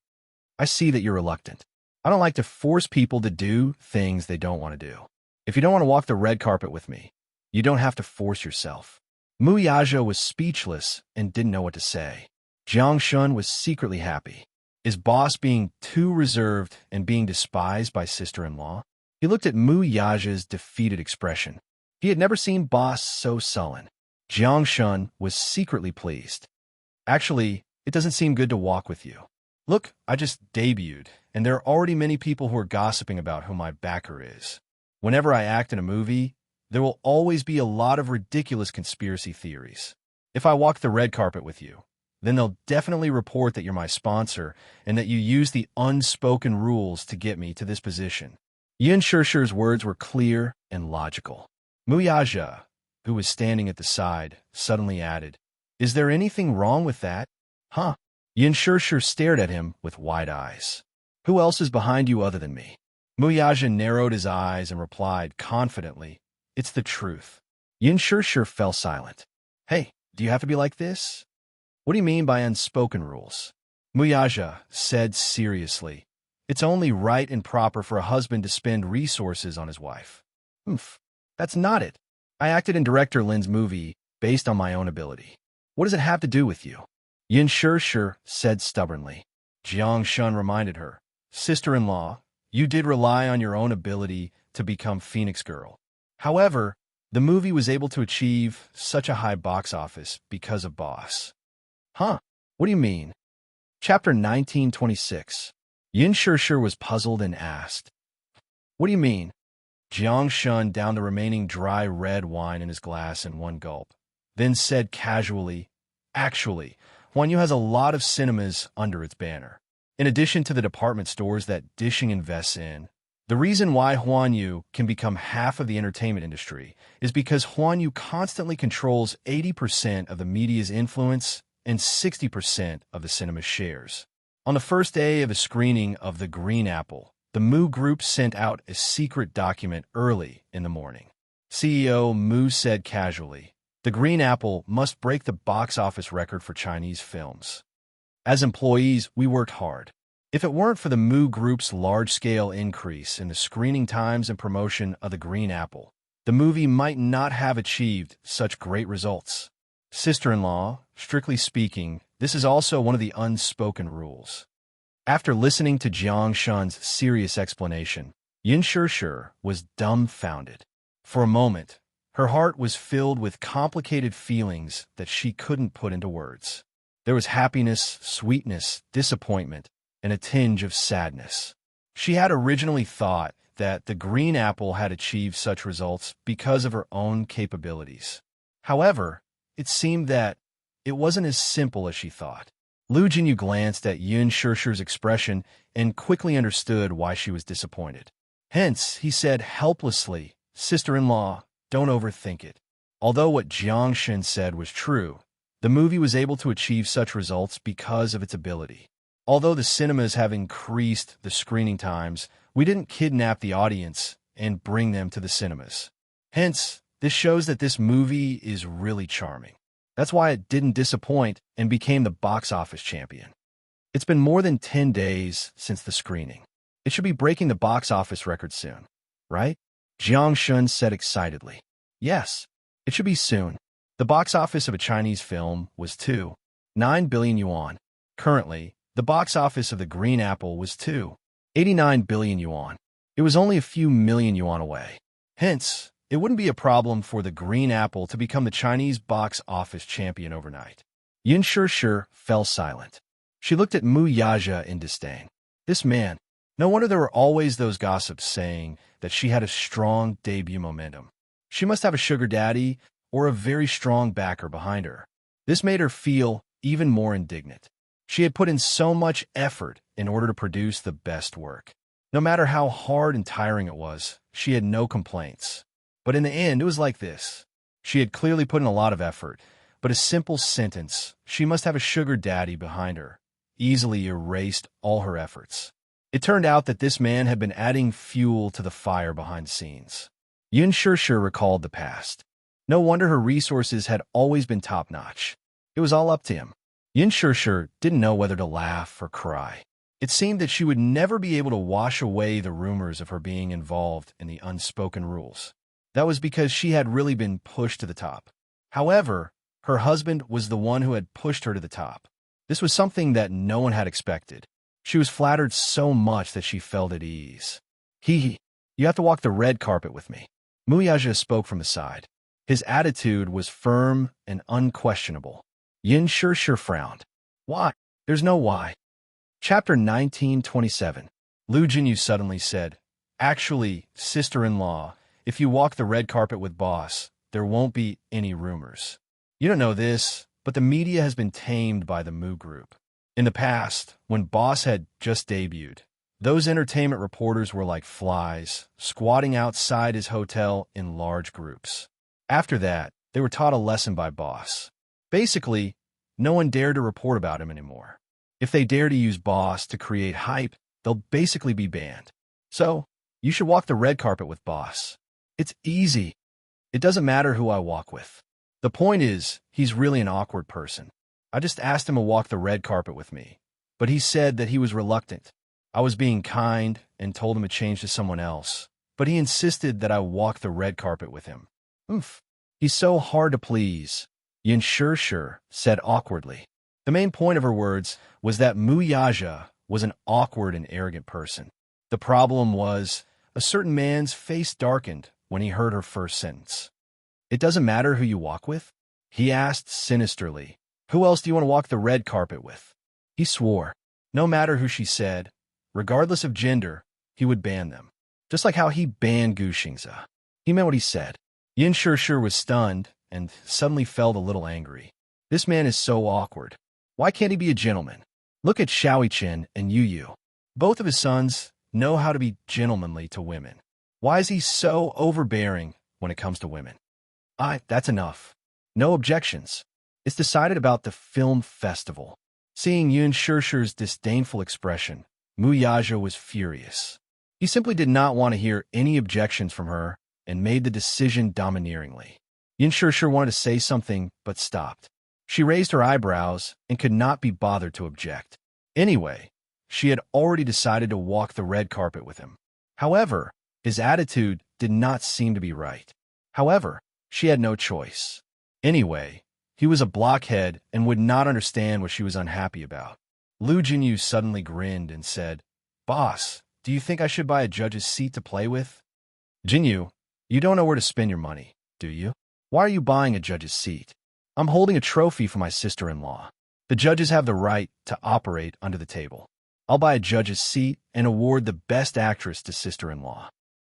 "I see that you're reluctant. I don't like to force people to do things they don't want to do. If you don't want to walk the red carpet with me, you don't have to force yourself." Mu Yazhe was speechless and didn't know what to say. Jiang Shun was secretly happy. Is Boss being too reserved and being despised by sister-in-law? He looked at Mu Yazhe's defeated expression. He had never seen Boss so sullen. Jiang Shun was secretly pleased. "Actually, it doesn't seem good to walk with you. Look, I just debuted, and there are already many people who are gossiping about who my backer is. Whenever I act in a movie, there will always be a lot of ridiculous conspiracy theories. If I walk the red carpet with you, then they'll definitely report that you're my sponsor and that you use the unspoken rules to get me to this position." Yin Shishir's words were clear and logical. Mu Yazhe, who was standing at the side, suddenly added, "Is there anything wrong with that? Huh?" Yin Shishir stared at him with wide eyes. "Who else is behind you other than me?" Mu Yazhe narrowed his eyes and replied confidently, "It's the truth." Yin Shishir fell silent. "Hey, do you have to be like this? What do you mean by unspoken rules?" Mu Yazhe said seriously, "It's only right and proper for a husband to spend resources on his wife." That's not it. I acted in Director Lin's movie based on my own ability. What does it have to do with you?" Yin Shishir said stubbornly. Jiang Shun reminded her, "Sister-in-law, you did rely on your own ability to become Phoenix Girl. However, the movie was able to achieve such a high box office because of Boss." "Huh? What do you mean?" Chapter 1926. Yin Shishir was puzzled and asked, "What do you mean?" Jiang Shun downed the remaining dry red wine in his glass in one gulp, then said casually, "Actually, Huanyu has a lot of cinemas under its banner. In addition to the department stores that Dishing invests in, the reason why Huanyu can become half of the entertainment industry is because Huanyu constantly controls 80% of the media's influence and 60% of the cinema's shares. On the first day of a screening of The Green Apple, the Moo Group sent out a secret document early in the morning. CEO Moo said casually, "The Green Apple must break the box office record for Chinese films. As employees, we worked hard. If it weren't for the Moo Group's large-scale increase in the screening times and promotion of The Green Apple, the movie might not have achieved such great results." Sister-in-law, strictly speaking, this is also one of the unspoken rules. After listening to Jiang Shun's serious explanation, Yin Shishir was dumbfounded. For a moment, her heart was filled with complicated feelings that she couldn't put into words. There was happiness, sweetness, disappointment, and a tinge of sadness. She had originally thought that The Green Apple had achieved such results because of her own capabilities. However, it seemed that it wasn't as simple as she thought. Lu Jinyu glanced at Yin Shishir's expression and quickly understood why she was disappointed. Hence, he said helplessly, "Sister-in-law, don't overthink it." Although what Jiang Shun said was true, the movie was able to achieve such results because of its ability. Although the cinemas have increased the screening times, we didn't kidnap the audience and bring them to the cinemas. Hence, this shows that this movie is really charming. That's why it didn't disappoint and became the box office champion. It's been more than 10 days since the screening. It should be breaking the box office record soon, right? Jiang Shun said excitedly. Yes, it should be soon. The box office of a Chinese film was 2.9 billion yuan. Currently, the box office of The Green Apple was 2.89 billion yuan. It was only a few million yuan away. Hence, it wouldn't be a problem for The Green Apple to become the Chinese box office champion overnight. Yin Shishir fell silent. She looked at Mu Yaja in disdain. This man, no wonder there were always those gossips saying that she had a strong debut momentum. She must have a sugar daddy or a very strong backer behind her. This made her feel even more indignant. She had put in so much effort in order to produce the best work. No matter how hard and tiring it was, she had no complaints. But in the end, it was like this. She had clearly put in a lot of effort, but a simple sentence, "she must have a sugar daddy behind her," easily erased all her efforts. It turned out that this man had been adding fuel to the fire behind the scenes. Yin Shishir recalled the past. No wonder her resources had always been top-notch. It was all up to him. Yin Shishir didn't know whether to laugh or cry. It seemed that she would never be able to wash away the rumors of her being involved in the unspoken rules. That was because she had really been pushed to the top. However, her husband was the one who had pushed her to the top. This was something that no one had expected. She was flattered so much that she felt at ease. "You have to walk the red carpet with me." Muyaja spoke from the side. His attitude was firm and unquestionable. Yin Shishir frowned. "Why? There's no why." Chapter 1927. Lu Jinyu suddenly said, "Actually, sister-in-law, if you walk the red carpet with boss, there won't be any rumors. You don't know this, but the media has been tamed by the Moo Group. In the past, when boss had just debuted, those entertainment reporters were like flies, squatting outside his hotel in large groups. After that, they were taught a lesson by boss. Basically, no one dared to report about him anymore. If they dare to use boss to create hype, they'll basically be banned. So, you should walk the red carpet with boss. It's easy. It doesn't matter who I walk with. The point is, he's really an awkward person. I just asked him to walk the red carpet with me, but he said that he was reluctant. I was being kind and told him to change to someone else, but he insisted that I walk the red carpet with him. He's so hard to please," Yin Shishir said awkwardly. The main point of her words was that Mu Yaja was an awkward and arrogant person. The problem was, a certain man's face darkened when he heard her first sentence. "It doesn't matter who you walk with?" he asked sinisterly. "Who else do you want to walk the red carpet with?" He swore. No matter who she said, regardless of gender, he would ban them. Just like how he banned Gu Xingze. He meant what he said. Yin Shishir was stunned and suddenly felt a little angry. This man is so awkward. Why can't he be a gentleman? Look at Xiaoichen and Yu Yu. Both of his sons know how to be gentlemanly to women. Why is he so overbearing when it comes to women? That's enough. No objections. It's decided about the film festival. Seeing Yun Shirshi's disdainful expression, Mu Yaja was furious. He simply did not want to hear any objections from her and made the decision domineeringly. Yun Shirshir wanted to say something, but stopped. She raised her eyebrows and could not be bothered to object. Anyway, she had already decided to walk the red carpet with him. However, his attitude did not seem to be right. However, she had no choice. Anyway, he was a blockhead and would not understand what she was unhappy about. Lu Jinyu suddenly grinned and said, "Boss, do you think I should buy a judge's seat to play with?" "Jinyu, you don't know where to spend your money, do you? Why are you buying a judge's seat? I'm holding a trophy for my sister-in-law. The judges have the right to operate under the table. I'll buy a judge's seat and award the best actress to sister-in-law."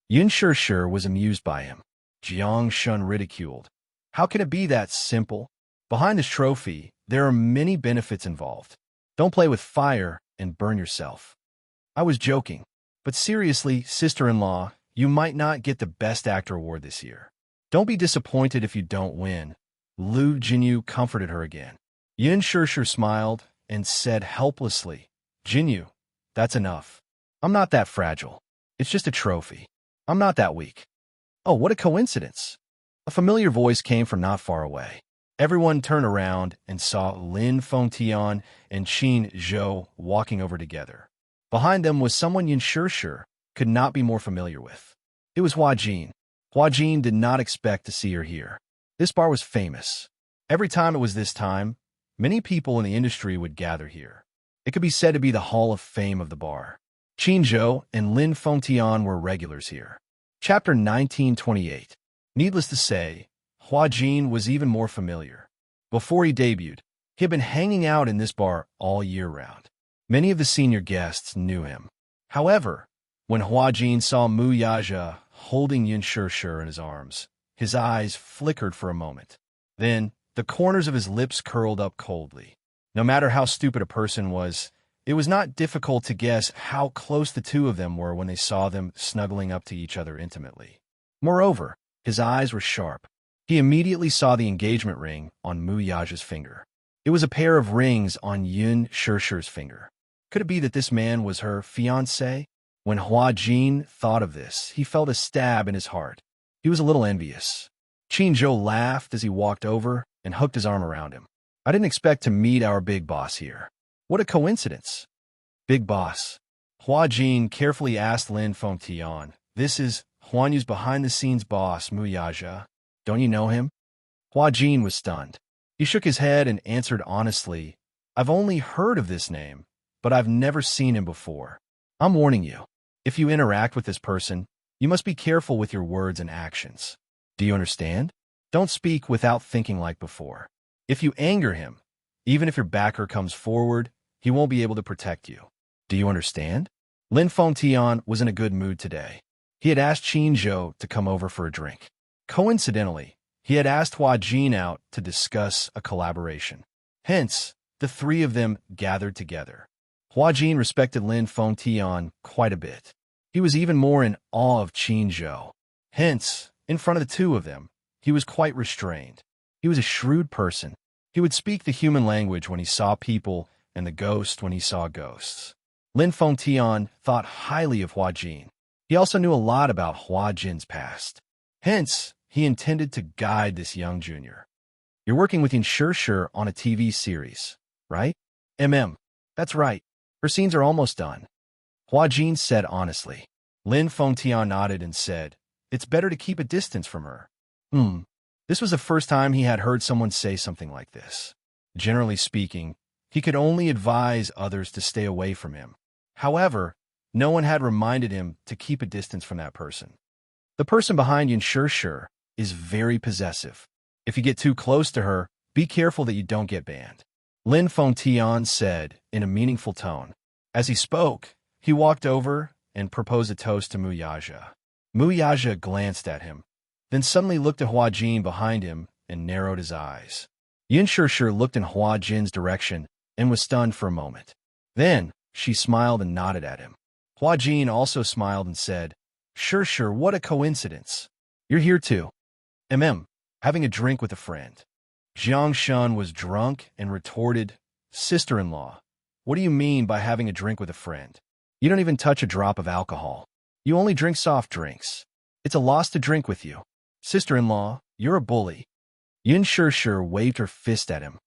Yun Shirshir was amused by him. Jiang Shun ridiculed. "How can it be that simple? Behind this trophy, there are many benefits involved. Don't play with fire and burn yourself." "I was joking. But seriously, sister-in-law, you might not get the Best Actor award this year. Don't be disappointed if you don't win." Lu Jinyu comforted her again. Yun Shirshir smiled and said helplessly, "Jinyu, that's enough. I'm not that fragile. It's just a trophy. I'm not that weak." "Oh, what a coincidence." A familiar voice came from not far away. Everyone turned around and saw Lin Fengtian and Qin Zhou walking over together. Behind them was someone Yun Shirshir could not be more familiar with. It was Hua Jin. Hua Jin did not expect to see her here. This bar was famous. Every time it was this time, many people in the industry would gather here. It could be said to be the Hall of Fame of the bar. Qin Zhou and Lin Fengtian were regulars here. Chapter 1928. Needless to say, Hua Jin was even more familiar. Before he debuted, he had been hanging out in this bar all year round. Many of the senior guests knew him. However, when Hua Jin saw Mu Yaja holding Yun Shirshir in his arms, his eyes flickered for a moment. Then, the corners of his lips curled up coldly. No matter how stupid a person was, it was not difficult to guess how close the two of them were when they saw them snuggling up to each other intimately. Moreover, his eyes were sharp. He immediately saw the engagement ring on Mu Yaja's finger. It was a pair of rings on Yun Shirshir's finger. Could it be that this man was her fiancé? When Hua Jin thought of this, he felt a stab in his heart. He was a little envious. Qin Zhou laughed as he walked over and hooked his arm around him. "I didn't expect to meet our big boss here. What a coincidence." "Big boss?" Hua Jin carefully asked Lin Fengtian. "This is Huan Yu's behind-the-scenes boss, Mu Yaja. Don't you know him?" Hua Jin was stunned. He shook his head and answered honestly, "I've only heard of this name, but I've never seen him before. I'm warning you. If you interact with this person, you must be careful with your words and actions. Do you understand? Don't speak without thinking like before. If you anger him, even if your backer comes forward, he won't be able to protect you. Do you understand?" Lin Fengtian was in a good mood today. He had asked Qin Zhou to come over for a drink. Coincidentally, he had asked Hua Jin out to discuss a collaboration. Hence, the three of them gathered together. Hua Jin respected Lin Fengtian quite a bit. He was even more in awe of Qin Zhou. Hence, in front of the two of them, he was quite restrained. He was a shrewd person. He would speak the human language when he saw people and the ghost when he saw ghosts. Lin Fengtian thought highly of Hua Jin. He also knew a lot about Hua Jin's past. Hence, he intended to guide this young junior. "You're working with Yun Shirshir on a TV series, right?" That's right. Her scenes are almost done." Hua Jin said honestly. Lin Fengtian nodded and said, "It's better to keep a distance from her." This was the first time he had heard someone say something like this. Generally speaking, he could only advise others to stay away from him. However, no one had reminded him to keep a distance from that person. The person behind Yun Shirshir is very possessive. If you get too close to her, be careful that you don't get banned. Lin Fengtian said in a meaningful tone. As he spoke, he walked over and proposed a toast to Mu Yaja. Mu Yaja glanced at him, then suddenly looked at Hua Jin behind him and narrowed his eyes. Yun Shirshir looked in Hua Jin's direction and was stunned for a moment. Then, she smiled and nodded at him. Hua Jin also smiled and said, Shirshir, what a coincidence. You're here too. Having a drink with a friend. Jiang Shun was drunk and retorted, Sister-in-law, what do you mean by having a drink with a friend? You don't even touch a drop of alcohol. You only drink soft drinks. It's a loss to drink with you. Sister-in-law, you're a bully. Yin Shishir waved her fist at him.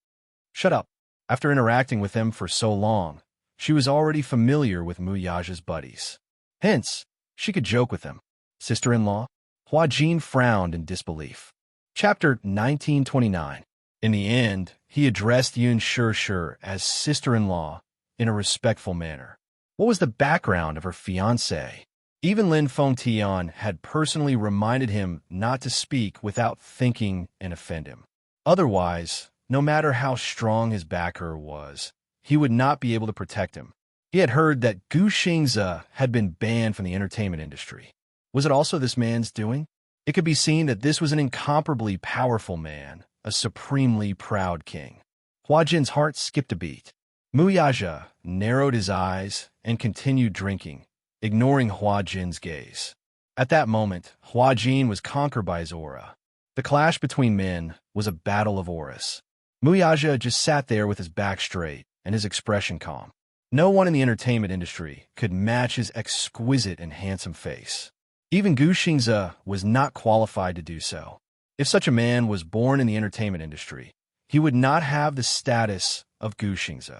Shut up. After interacting with them for so long, she was already familiar with Muyaja's buddies. Hence, she could joke with them. Sister-in-law? Hua Jin frowned in disbelief. Chapter 1929. In the end, he addressed Yin Shishir as sister-in-law in a respectful manner. What was the background of her fiancé? Even Lin Fengtian had personally reminded him not to speak without thinking and offend him. Otherwise, no matter how strong his backer was, he would not be able to protect him. He had heard that Gu Xingze had been banned from the entertainment industry. Was it also this man's doing? It could be seen that this was an incomparably powerful man, a supremely proud king. Hua Jin's heart skipped a beat. Muyaja narrowed his eyes and continued drinking, ignoring Hua Jin's gaze. At that moment, Hua Jin was conquered by his aura. The clash between men was a battle of auras. Muyaja just sat there with his back straight and his expression calm. No one in the entertainment industry could match his exquisite and handsome face. Even Gu Xingze was not qualified to do so. If such a man was born in the entertainment industry, he would not have the status of Gu Xingze.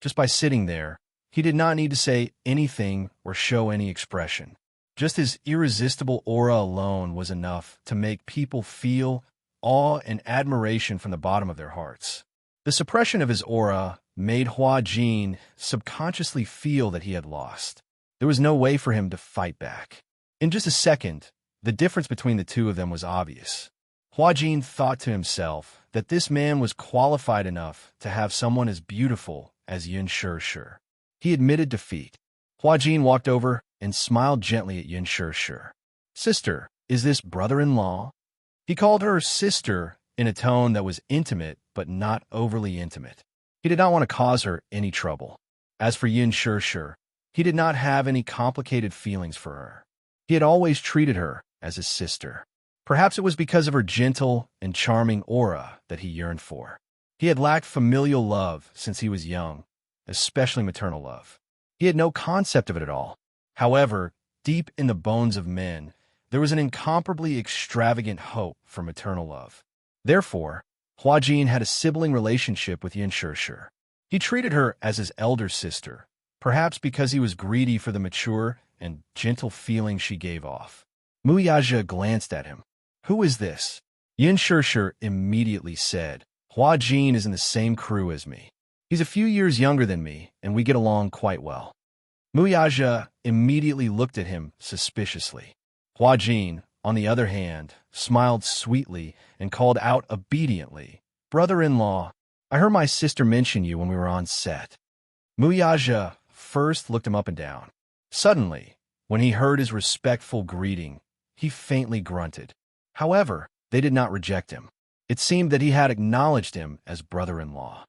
Just by sitting there, he did not need to say anything or show any expression. Just his irresistible aura alone was enough to make people feel awe and admiration from the bottom of their hearts. The suppression of his aura made Hua Jin subconsciously feel that he had lost. There was no way for him to fight back. In just a second, the difference between the two of them was obvious. Hua Jin thought to himself that this man was qualified enough to have someone as beautiful as Yin Shishir. He admitted defeat. Hua Jin walked over and smiled gently at Yin Shishir. Sister, is this brother-in-law? He called her sister in a tone that was intimate but not overly intimate. He did not want to cause her any trouble. As for Yin Shishir, he did not have any complicated feelings for her. He had always treated her as his sister. Perhaps it was because of her gentle and charming aura that he yearned for. He had lacked familial love since he was young, especially maternal love. He had no concept of it at all. However, deep in the bones of men, there was an incomparably extravagant hope for maternal love. Therefore, Hua Jin had a sibling relationship with Yin Shishir. He treated her as his elder sister, perhaps because he was greedy for the mature and gentle feeling she gave off. Muyaja glanced at him. Who is this? Yin Shishir immediately said, Hua Jin is in the same crew as me. He's a few years younger than me, and we get along quite well. Muyaja immediately looked at him suspiciously. Hua Jin, on the other hand, smiled sweetly and called out obediently, Brother-in-law, I heard my sister mention you when we were on set. Muyaja first looked him up and down. Suddenly, when he heard his respectful greeting, he faintly grunted. However, they did not reject him. It seemed that he had acknowledged him as brother-in-law.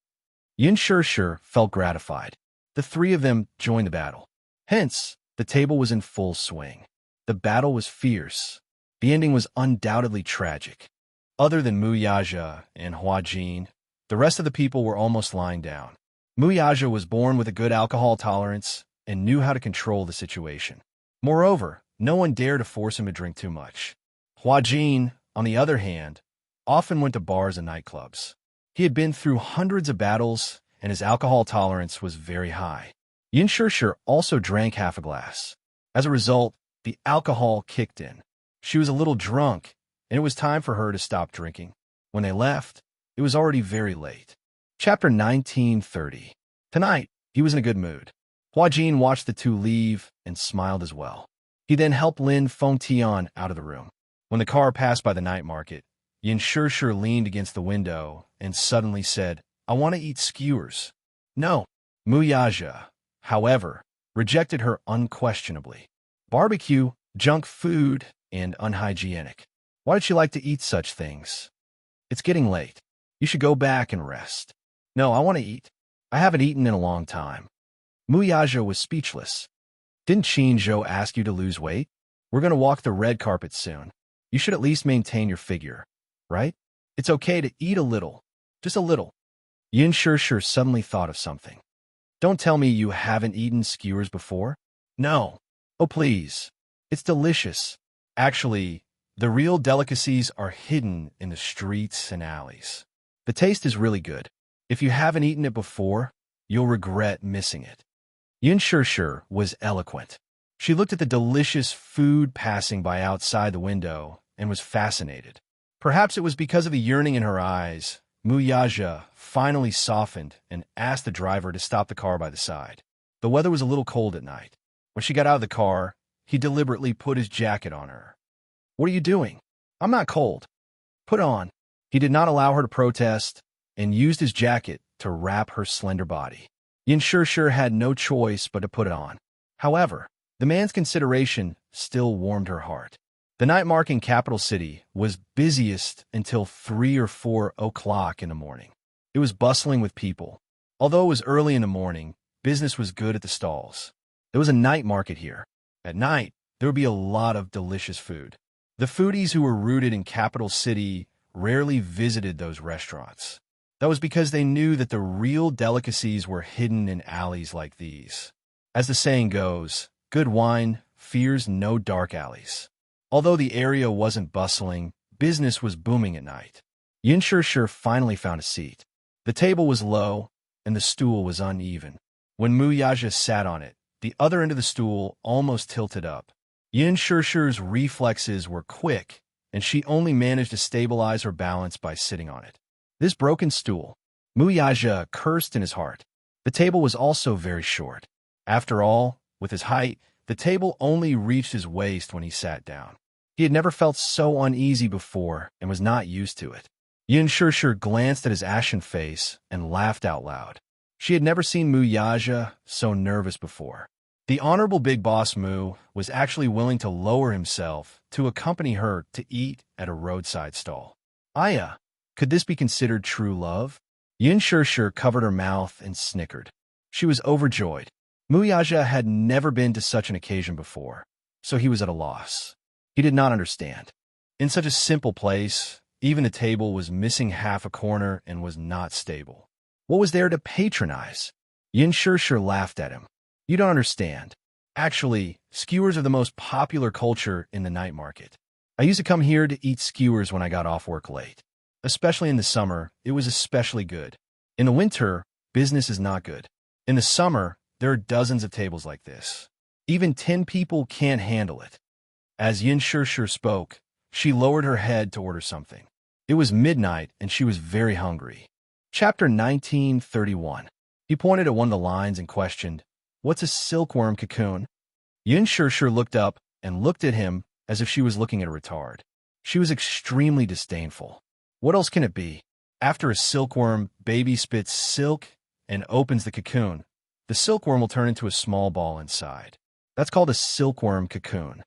Yin Shishir felt gratified. The three of them joined the battle. Hence, the table was in full swing. The battle was fierce. The ending was undoubtedly tragic. Other than Muyaja and Hua Jin, the rest of the people were almost lying down. Muyaja was born with a good alcohol tolerance and knew how to control the situation. Moreover, no one dared to force him to drink too much. Hua Jin, on the other hand, often went to bars and nightclubs. He had been through hundreds of battles, and his alcohol tolerance was very high. Yin Shishir also drank half a glass. As a result, the alcohol kicked in. She was a little drunk, and it was time for her to stop drinking. When they left, it was already very late. Chapter 1930. Tonight, he was in a good mood. Hua Jin watched the two leave and smiled as well. He then helped Lin Fengtian out of the room. When the car passed by the night market, Yin Shishir leaned against the window and suddenly said, I want to eat skewers. No. Muyaja, however, rejected her unquestionably. Barbecue, junk food, and unhygienic. Why did she like to eat such things? It's getting late. You should go back and rest. No, I want to eat. I haven't eaten in a long time. Muyaja was speechless. Didn't Qingzhou ask you to lose weight? We're going to walk the red carpet soon. You should at least maintain your figure, right? It's okay to eat a little, just a little. Yin Shirshir suddenly thought of something. Don't tell me you haven't eaten skewers before? No. Oh, please. It's delicious. Actually, the real delicacies are hidden in the streets and alleys. The taste is really good. If you haven't eaten it before, you'll regret missing it. Yin Shirshir was eloquent. She looked at the delicious food passing by outside the window and was fascinated. Perhaps it was because of the yearning in her eyes. Muyaja finally softened and asked the driver to stop the car by the side. The weather was a little cold at night. When she got out of the car, he deliberately put his jacket on her. What are you doing? I'm not cold. Put on. He did not allow her to protest and used his jacket to wrap her slender body. Yin Shirshir had no choice but to put it on. However, the man's consideration still warmed her heart. The night market in capital city was busiest until 3 or 4 o'clock in the morning. It was bustling with people. Although it was early in the morning, business was good at the stalls. There was a night market here. At night, there would be a lot of delicious food. The foodies who were rooted in capital city rarely visited those restaurants. That was because they knew that the real delicacies were hidden in alleys like these. As the saying goes, good wine fears no dark alleys. Although the area wasn't bustling, business was booming at night. Yin Shirshir finally found a seat. The table was low, and the stool was uneven. When Muyaja sat on it, the other end of the stool almost tilted up. Yin Shirshir's reflexes were quick, and she only managed to stabilize her balance by sitting on it. This broken stool. Muyaja cursed in his heart. The table was also very short. After all, with his height, the table only reached his waist when he sat down. He had never felt so uneasy before and was not used to it. Yin Shirshir glanced at his ashen face and laughed out loud. She had never seen Muyaja so nervous before. The Honorable Big Boss Mu was actually willing to lower himself to accompany her to eat at a roadside stall. Aya, could this be considered true love? Yin Shirshir covered her mouth and snickered. She was overjoyed. Muyaja had never been to such an occasion before, so he was at a loss. He did not understand. In such a simple place, even the table was missing half a corner and was not stable. What was there to patronize? Yin Shirshir laughed at him. You don't understand. Actually, skewers are the most popular culture in the night market. I used to come here to eat skewers when I got off work late. Especially in the summer, it was especially good. In the winter, business is not good. In the summer, there are dozens of tables like this. Even 10 people can't handle it. As Yin Shirshir spoke, she lowered her head to order something. It was midnight, and she was very hungry. Chapter 1931. He pointed at one of the lines and questioned, "What's a silkworm cocoon?" Yin Shirshir looked up and looked at him as if she was looking at a retard. She was extremely disdainful. What else can it be? After a silkworm baby spits silk and opens the cocoon, the silkworm will turn into a small ball inside. That's called a silkworm cocoon.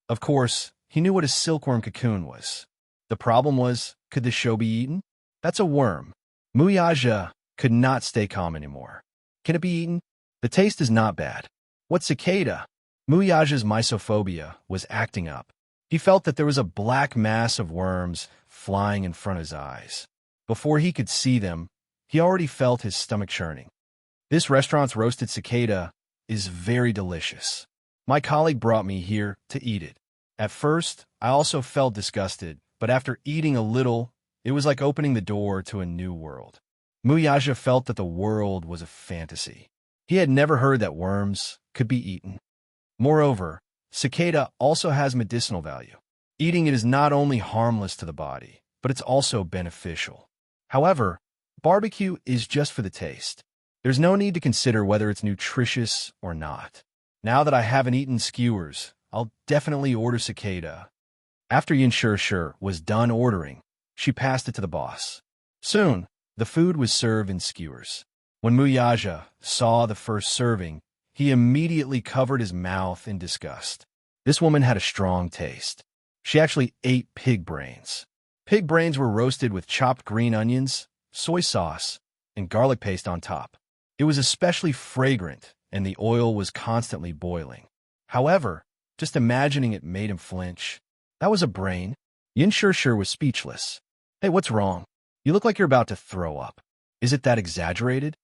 Of course, he knew what a silkworm cocoon was. The problem was, could the show be eaten? That's a worm. Muyaja could not stay calm anymore. Can it be eaten? The taste is not bad. What cicada? Muyaja's mysophobia was acting up. He felt that there was a black mass of worms flying in front of his eyes. Before he could see them, he already felt his stomach churning. This restaurant's roasted cicada is very delicious. My colleague brought me here to eat it. At first, I also felt disgusted, but after eating a little, it was like opening the door to a new world. Muyaja felt that the world was a fantasy. He had never heard that worms could be eaten. Moreover, cicada also has medicinal value. Eating it is not only harmless to the body, but it's also beneficial. However, barbecue is just for the taste. There's no need to consider whether it's nutritious or not. Now that I haven't eaten skewers, I'll definitely order cicada. After Yin Shirshir was done ordering, she passed it to the boss. Soon, the food was served in skewers. When Muyaja saw the first serving, he immediately covered his mouth in disgust. This woman had a strong taste. She actually ate pig brains. Pig brains were roasted with chopped green onions, soy sauce, and garlic paste on top. It was especially fragrant, and the oil was constantly boiling. However, just imagining it made him flinch. That was a brain. Yin Shirshir was speechless. Hey, what's wrong? You look like you're about to throw up. Is it that exaggerated?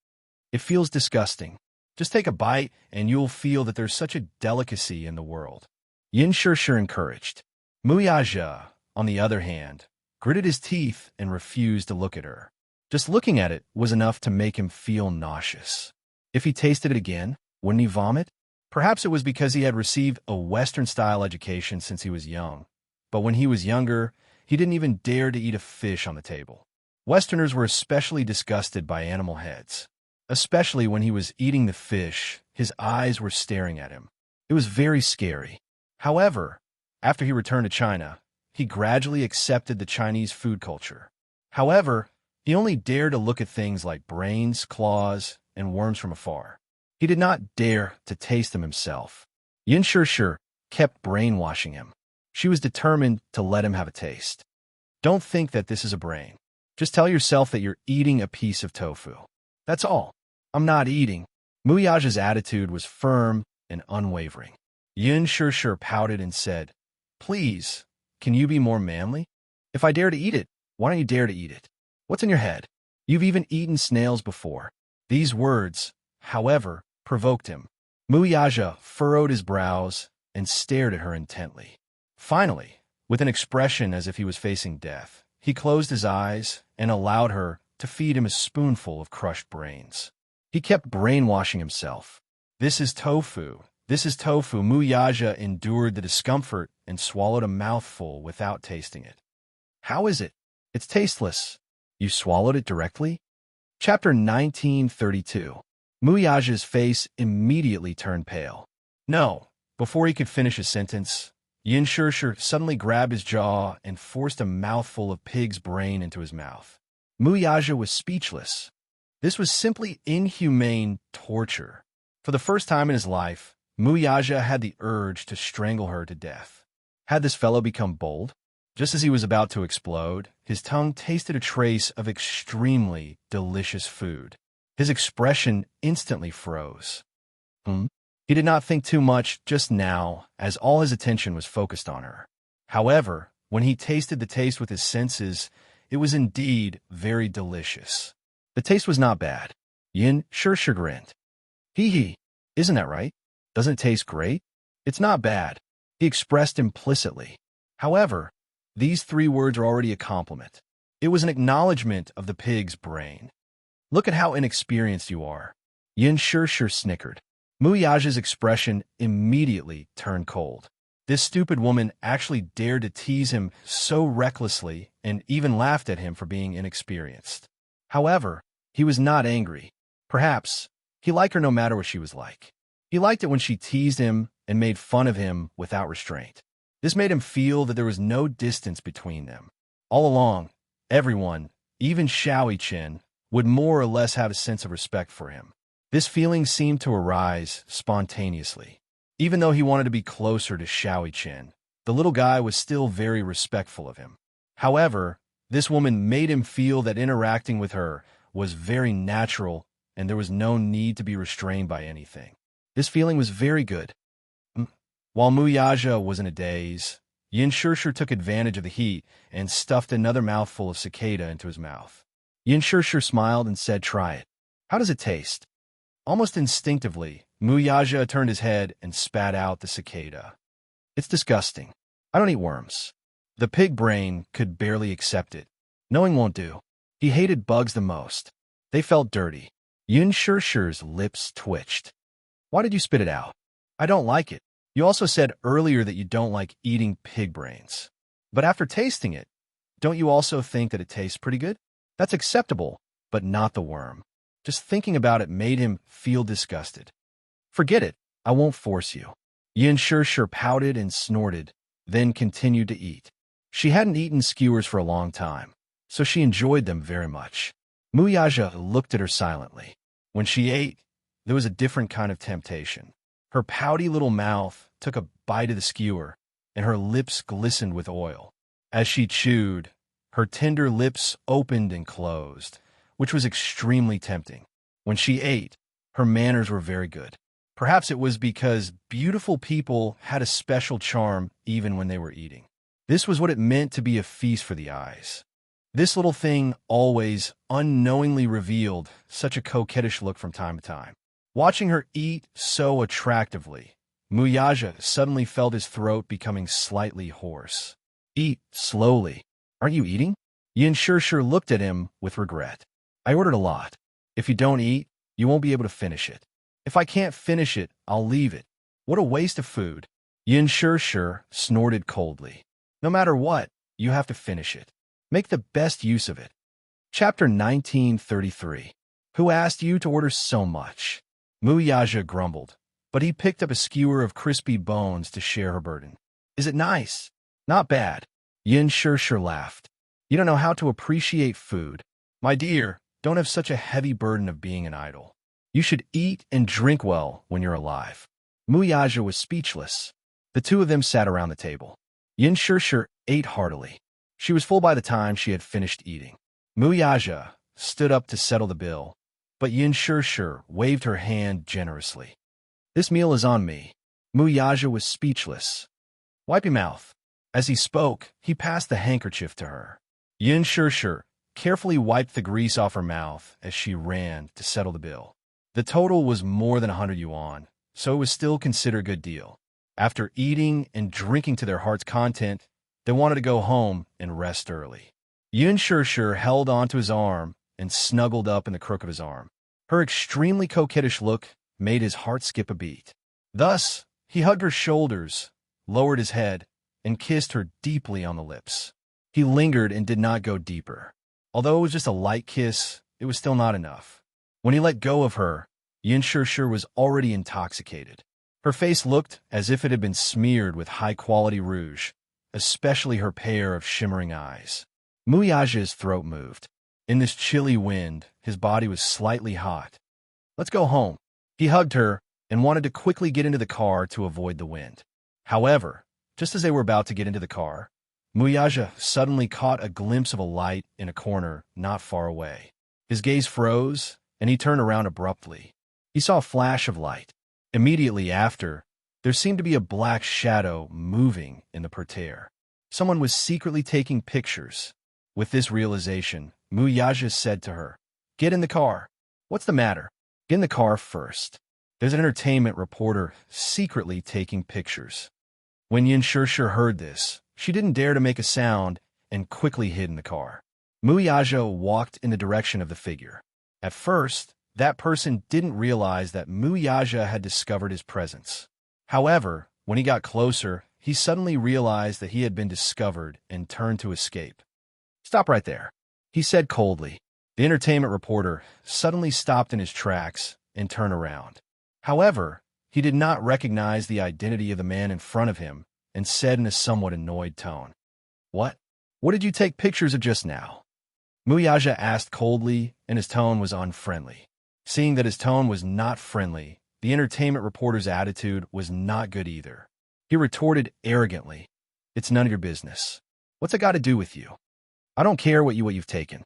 It feels disgusting. Just take a bite and you'll feel that there's such a delicacy in the world. Yin Shishir encouraged. Muyaja, on the other hand, gritted his teeth and refused to look at her. Just looking at it was enough to make him feel nauseous. If he tasted it again, wouldn't he vomit? Perhaps it was because he had received a Western-style education since he was young. But when he was younger, he didn't even dare to eat a fish on the table. Westerners were especially disgusted by animal heads. Especially when he was eating the fish, his eyes were staring at him. It was very scary. However, after he returned to China, he gradually accepted the Chinese food culture. However, he only dared to look at things like brains, claws, and worms from afar. He did not dare to taste them himself. Yin Shishir kept brainwashing him. She was determined to let him have a taste. Don't think that this is a brain. Just tell yourself that you're eating a piece of tofu. That's all. I'm not eating. Muyaja's attitude was firm and unwavering. Yin Shishir pouted and said, "Please, can you be more manly? If I dare to eat it, why don't you dare to eat it? What's in your head? You've even eaten snails before." These words, however, provoked him. Muyaja furrowed his brows and stared at her intently. Finally, with an expression as if he was facing death, he closed his eyes and allowed her to feed him a spoonful of crushed brains. He kept brainwashing himself. This is tofu. This is tofu. Muyaja endured the discomfort and swallowed a mouthful without tasting it. How is it? It's tasteless. You swallowed it directly? Chapter 1932. Muyaja's face immediately turned pale. No. Before he could finish his sentence, Yin Shishir suddenly grabbed his jaw and forced a mouthful of pig's brain into his mouth. Muyaja was speechless. This was simply inhumane torture. For the first time in his life, Muyaja had the urge to strangle her to death. Had this fellow become bold? Just as he was about to explode, his tongue tasted a trace of extremely delicious food. His expression instantly froze. He did not think too much just now, as all his attention was focused on her. However, when he tasted the taste with his senses, it was indeed very delicious. The taste was not bad. Yin Shishir grinned. Hee, isn't that right? Doesn't it taste great? It's not bad, he expressed implicitly. However, these three words are already a compliment. It was an acknowledgement of the pig's brain. Look at how inexperienced you are. Yin Shishir snickered. Muyaja's expression immediately turned cold. This stupid woman actually dared to tease him so recklessly and even laughed at him for being inexperienced. However, he was not angry. Perhaps he liked her no matter what she was like. He liked it when she teased him and made fun of him without restraint. This made him feel that there was no distance between them. All along, everyone, even Xiao Chen, would more or less have a sense of respect for him. This feeling seemed to arise spontaneously. Even though he wanted to be closer to Xiao Chen, the little guy was still very respectful of him. However, this woman made him feel that interacting with her was very natural and there was no need to be restrained by anything. This feeling was very good. While Muyaja was in a daze, Yin Shishir took advantage of the heat and stuffed another mouthful of cicada into his mouth. Yin Shishir smiled and said, "Try it. How does it taste?" Almost instinctively, Muyaja turned his head and spat out the cicada. "It's disgusting. I don't eat worms." The pig brain could barely accept it. Knowing won't do. He hated bugs the most. They felt dirty. Yin Shishir's lips twitched. "Why did you spit it out?" "I don't like it. You also said earlier that you don't like eating pig brains. But after tasting it, don't you also think that it tastes pretty good? That's acceptable, but not the worm." Just thinking about it made him feel disgusted. "Forget it. I won't force you." Yin Shishir pouted and snorted, then continued to eat. She hadn't eaten skewers for a long time, so she enjoyed them very much. Muyaja looked at her silently. When she ate, there was a different kind of temptation. Her pouty little mouth took a bite of the skewer, and her lips glistened with oil. As she chewed, her tender lips opened and closed, which was extremely tempting. When she ate, her manners were very good. Perhaps it was because beautiful people had a special charm even when they were eating. This was what it meant to be a feast for the eyes. This little thing always unknowingly revealed such a coquettish look from time to time. Watching her eat so attractively, Muyaja suddenly felt his throat becoming slightly hoarse. Eat slowly. Aren't you eating? Yin Shirshir looked at him with regret. I ordered a lot. If you don't eat, you won't be able to finish it. If I can't finish it, I'll leave it. What a waste of food. Yin Shirshir snorted coldly. No matter what, you have to finish it. Make the best use of it. Chapter 1933. Who asked you to order so much? Muyaja grumbled, but he picked up a skewer of crispy bones to share her burden. Is it nice? Not bad. Yin Shirshir laughed. You don't know how to appreciate food. My dear, don't have such a heavy burden of being an idol. You should eat and drink well when you're alive. Muyaja was speechless. The two of them sat around the table. Yin Shirshir ate heartily. She was full by the time she had finished eating. Muyaja stood up to settle the bill, but Yin Shirshir waved her hand generously. This meal is on me. Muyaja was speechless. Wipe your mouth. As he spoke, he passed the handkerchief to her. Yin Shirshir carefully wiped the grease off her mouth as she ran to settle the bill. The total was more than 100 yuan, so it was still considered a good deal. After eating and drinking to their heart's content, they wanted to go home and rest early. Yin Shirshir held onto his arm and snuggled up in the crook of his arm. Her extremely coquettish look made his heart skip a beat. Thus, he hugged her shoulders, lowered his head, and kissed her deeply on the lips. He lingered and did not go deeper. Although it was just a light kiss, it was still not enough. When he let go of her, Yin Shirshir was already intoxicated. Her face looked as if it had been smeared with high-quality rouge, especially her pair of shimmering eyes. Muyaja's throat moved. In this chilly wind, his body was slightly hot. Let's go home. He hugged her and wanted to quickly get into the car to avoid the wind. However, just as they were about to get into the car, Muyaja suddenly caught a glimpse of a light in a corner not far away. His gaze froze, and he turned around abruptly. He saw a flash of light. Immediately after, there seemed to be a black shadow moving in the parterre. Someone was secretly taking pictures. With this realization, Muyaja said to her, "Get in the car." "What's the matter?" "Get in the car first. There's an entertainment reporter secretly taking pictures." When Yin Shirshir heard this, she didn't dare to make a sound and quickly hid in the car. Muyaja walked in the direction of the figure. At first, that person didn't realize that Muyaja had discovered his presence. However, when he got closer, he suddenly realized that he had been discovered and turned to escape. "Stop right there," he said coldly. The entertainment reporter suddenly stopped in his tracks and turned around. However, he did not recognize the identity of the man in front of him and said in a somewhat annoyed tone, "What? What did you take pictures of just now?" Muyaja asked coldly, and his tone was unfriendly. Seeing that his tone was not friendly, the entertainment reporter's attitude was not good either. He retorted arrogantly, "It's none of your business. What's it got to do with you? I don't care what you've taken."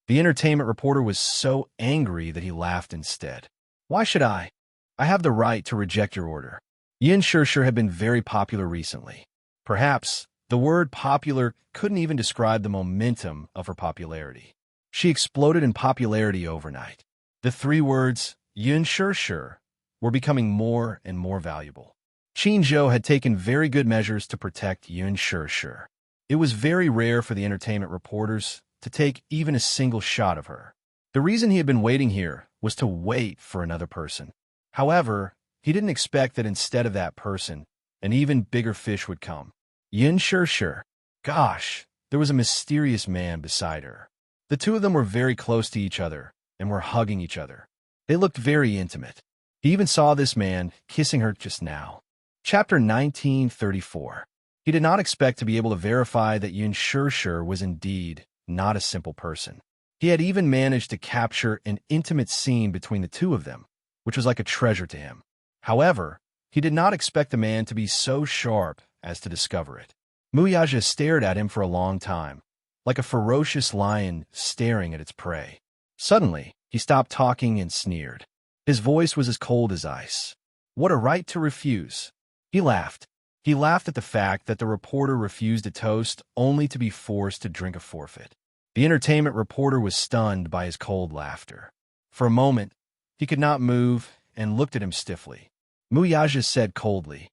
The entertainment reporter was so angry that he laughed instead. "Why should I? I have the right to reject your order." Yin Shirshir had been very popular recently. Perhaps the word popular couldn't even describe the momentum of her popularity. She exploded in popularity overnight. The three words, Yin Shirshir, were becoming more and more valuable. Qin Zhou had taken very good measures to protect Yin Shirshir. It was very rare for the entertainment reporters to take even a single shot of her. The reason he had been waiting here was to wait for another person. However, he didn't expect that instead of that person, an even bigger fish would come. Yin Shirshir. Gosh, there was a mysterious man beside her. The two of them were very close to each other and were hugging each other. They looked very intimate. He even saw this man kissing her just now. Chapter 1934. He did not expect to be able to verify that Yin Shirshir was indeed not a simple person. He had even managed to capture an intimate scene between the two of them, which was like a treasure to him. However, he did not expect the man to be so sharp as to discover it. Muyaja stared at him for a long time, like a ferocious lion staring at its prey. Suddenly, he stopped talking and sneered. His voice was as cold as ice. What a right to refuse. He laughed. He laughed at the fact that the reporter refused a toast only to be forced to drink a forfeit. The entertainment reporter was stunned by his cold laughter. For a moment, he could not move and looked at him stiffly. Muyaja said coldly,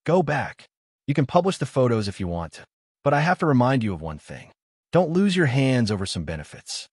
"Go back. You can publish the photos if you want to, but I have to remind you of one thing. Don't lose your hands over some benefits."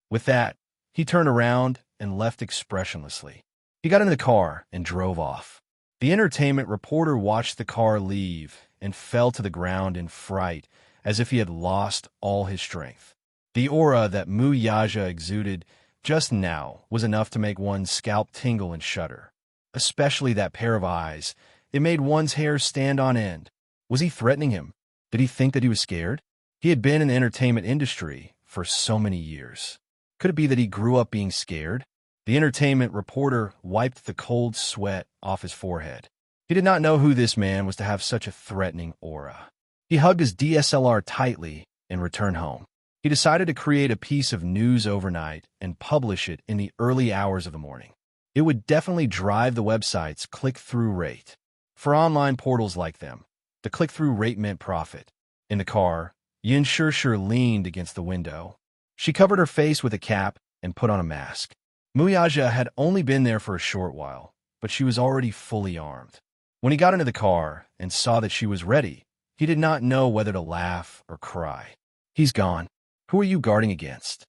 With that, he turned around and left expressionlessly. He got into the car and drove off. The entertainment reporter watched the car leave and fell to the ground in fright, as if he had lost all his strength. The aura that Muyaja exuded just now was enough to make one's scalp tingle and shudder. Especially that pair of eyes. It made one's hair stand on end. Was he threatening him? Did he think that he was scared? He had been in the entertainment industry for so many years. Could it be that he grew up being scared? The entertainment reporter wiped the cold sweat off his forehead. He did not know who this man was to have such a threatening aura. He hugged his DSLR tightly and returned home. He decided to create a piece of news overnight and publish it in the early hours of the morning. It would definitely drive the website's click-through rate. For online portals like them, the click-through rate meant profit. In the car, Yin Shishir leaned against the window. She covered her face with a cap and put on a mask. Muyaja had only been there for a short while, but she was already fully armed. When he got into the car and saw that she was ready, he did not know whether to laugh or cry. "He's gone. Who are you guarding against?"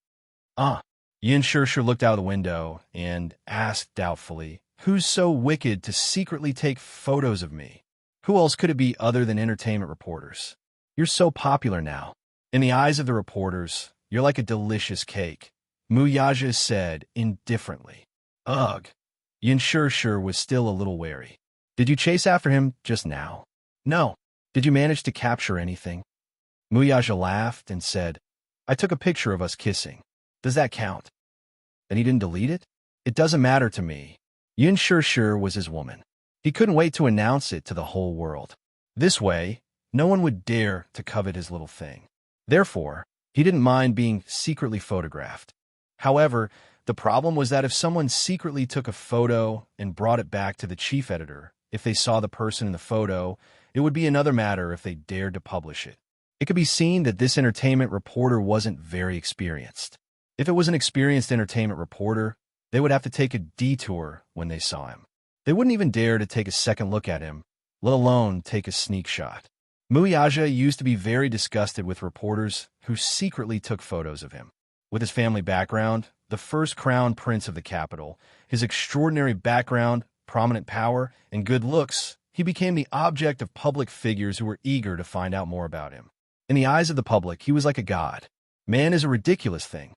Yin Shishir looked out of the window and asked doubtfully, "Who's so wicked to secretly take photos of me? Who else could it be other than entertainment reporters? You're so popular now. In the eyes of the reporters, you're like a delicious cake," Muyaja said indifferently. Ugh. Yin Shishir was still a little wary. "Did you chase after him just now?" "No." "Did you manage to capture anything?" Muyaja laughed and said, "I took a picture of us kissing. Does that count?" "Then he didn't delete it?" "It doesn't matter to me." Yin Shishir was his woman. He couldn't wait to announce it to the whole world. This way, no one would dare to covet his little thing. Therefore, he didn't mind being secretly photographed. However, the problem was that if someone secretly took a photo and brought it back to the chief editor, if they saw the person in the photo, it would be another matter if they dared to publish it. It could be seen that this entertainment reporter wasn't very experienced. If it was an experienced entertainment reporter, they would have to take a detour when they saw him. They wouldn't even dare to take a second look at him, let alone take a sneak shot. Muyaja used to be very disgusted with reporters who secretly took photos of him. With his family background, the first crown prince of the capital, his extraordinary background, prominent power, and good looks, he became the object of public figures who were eager to find out more about him. In the eyes of the public, he was like a god. Man is a ridiculous thing.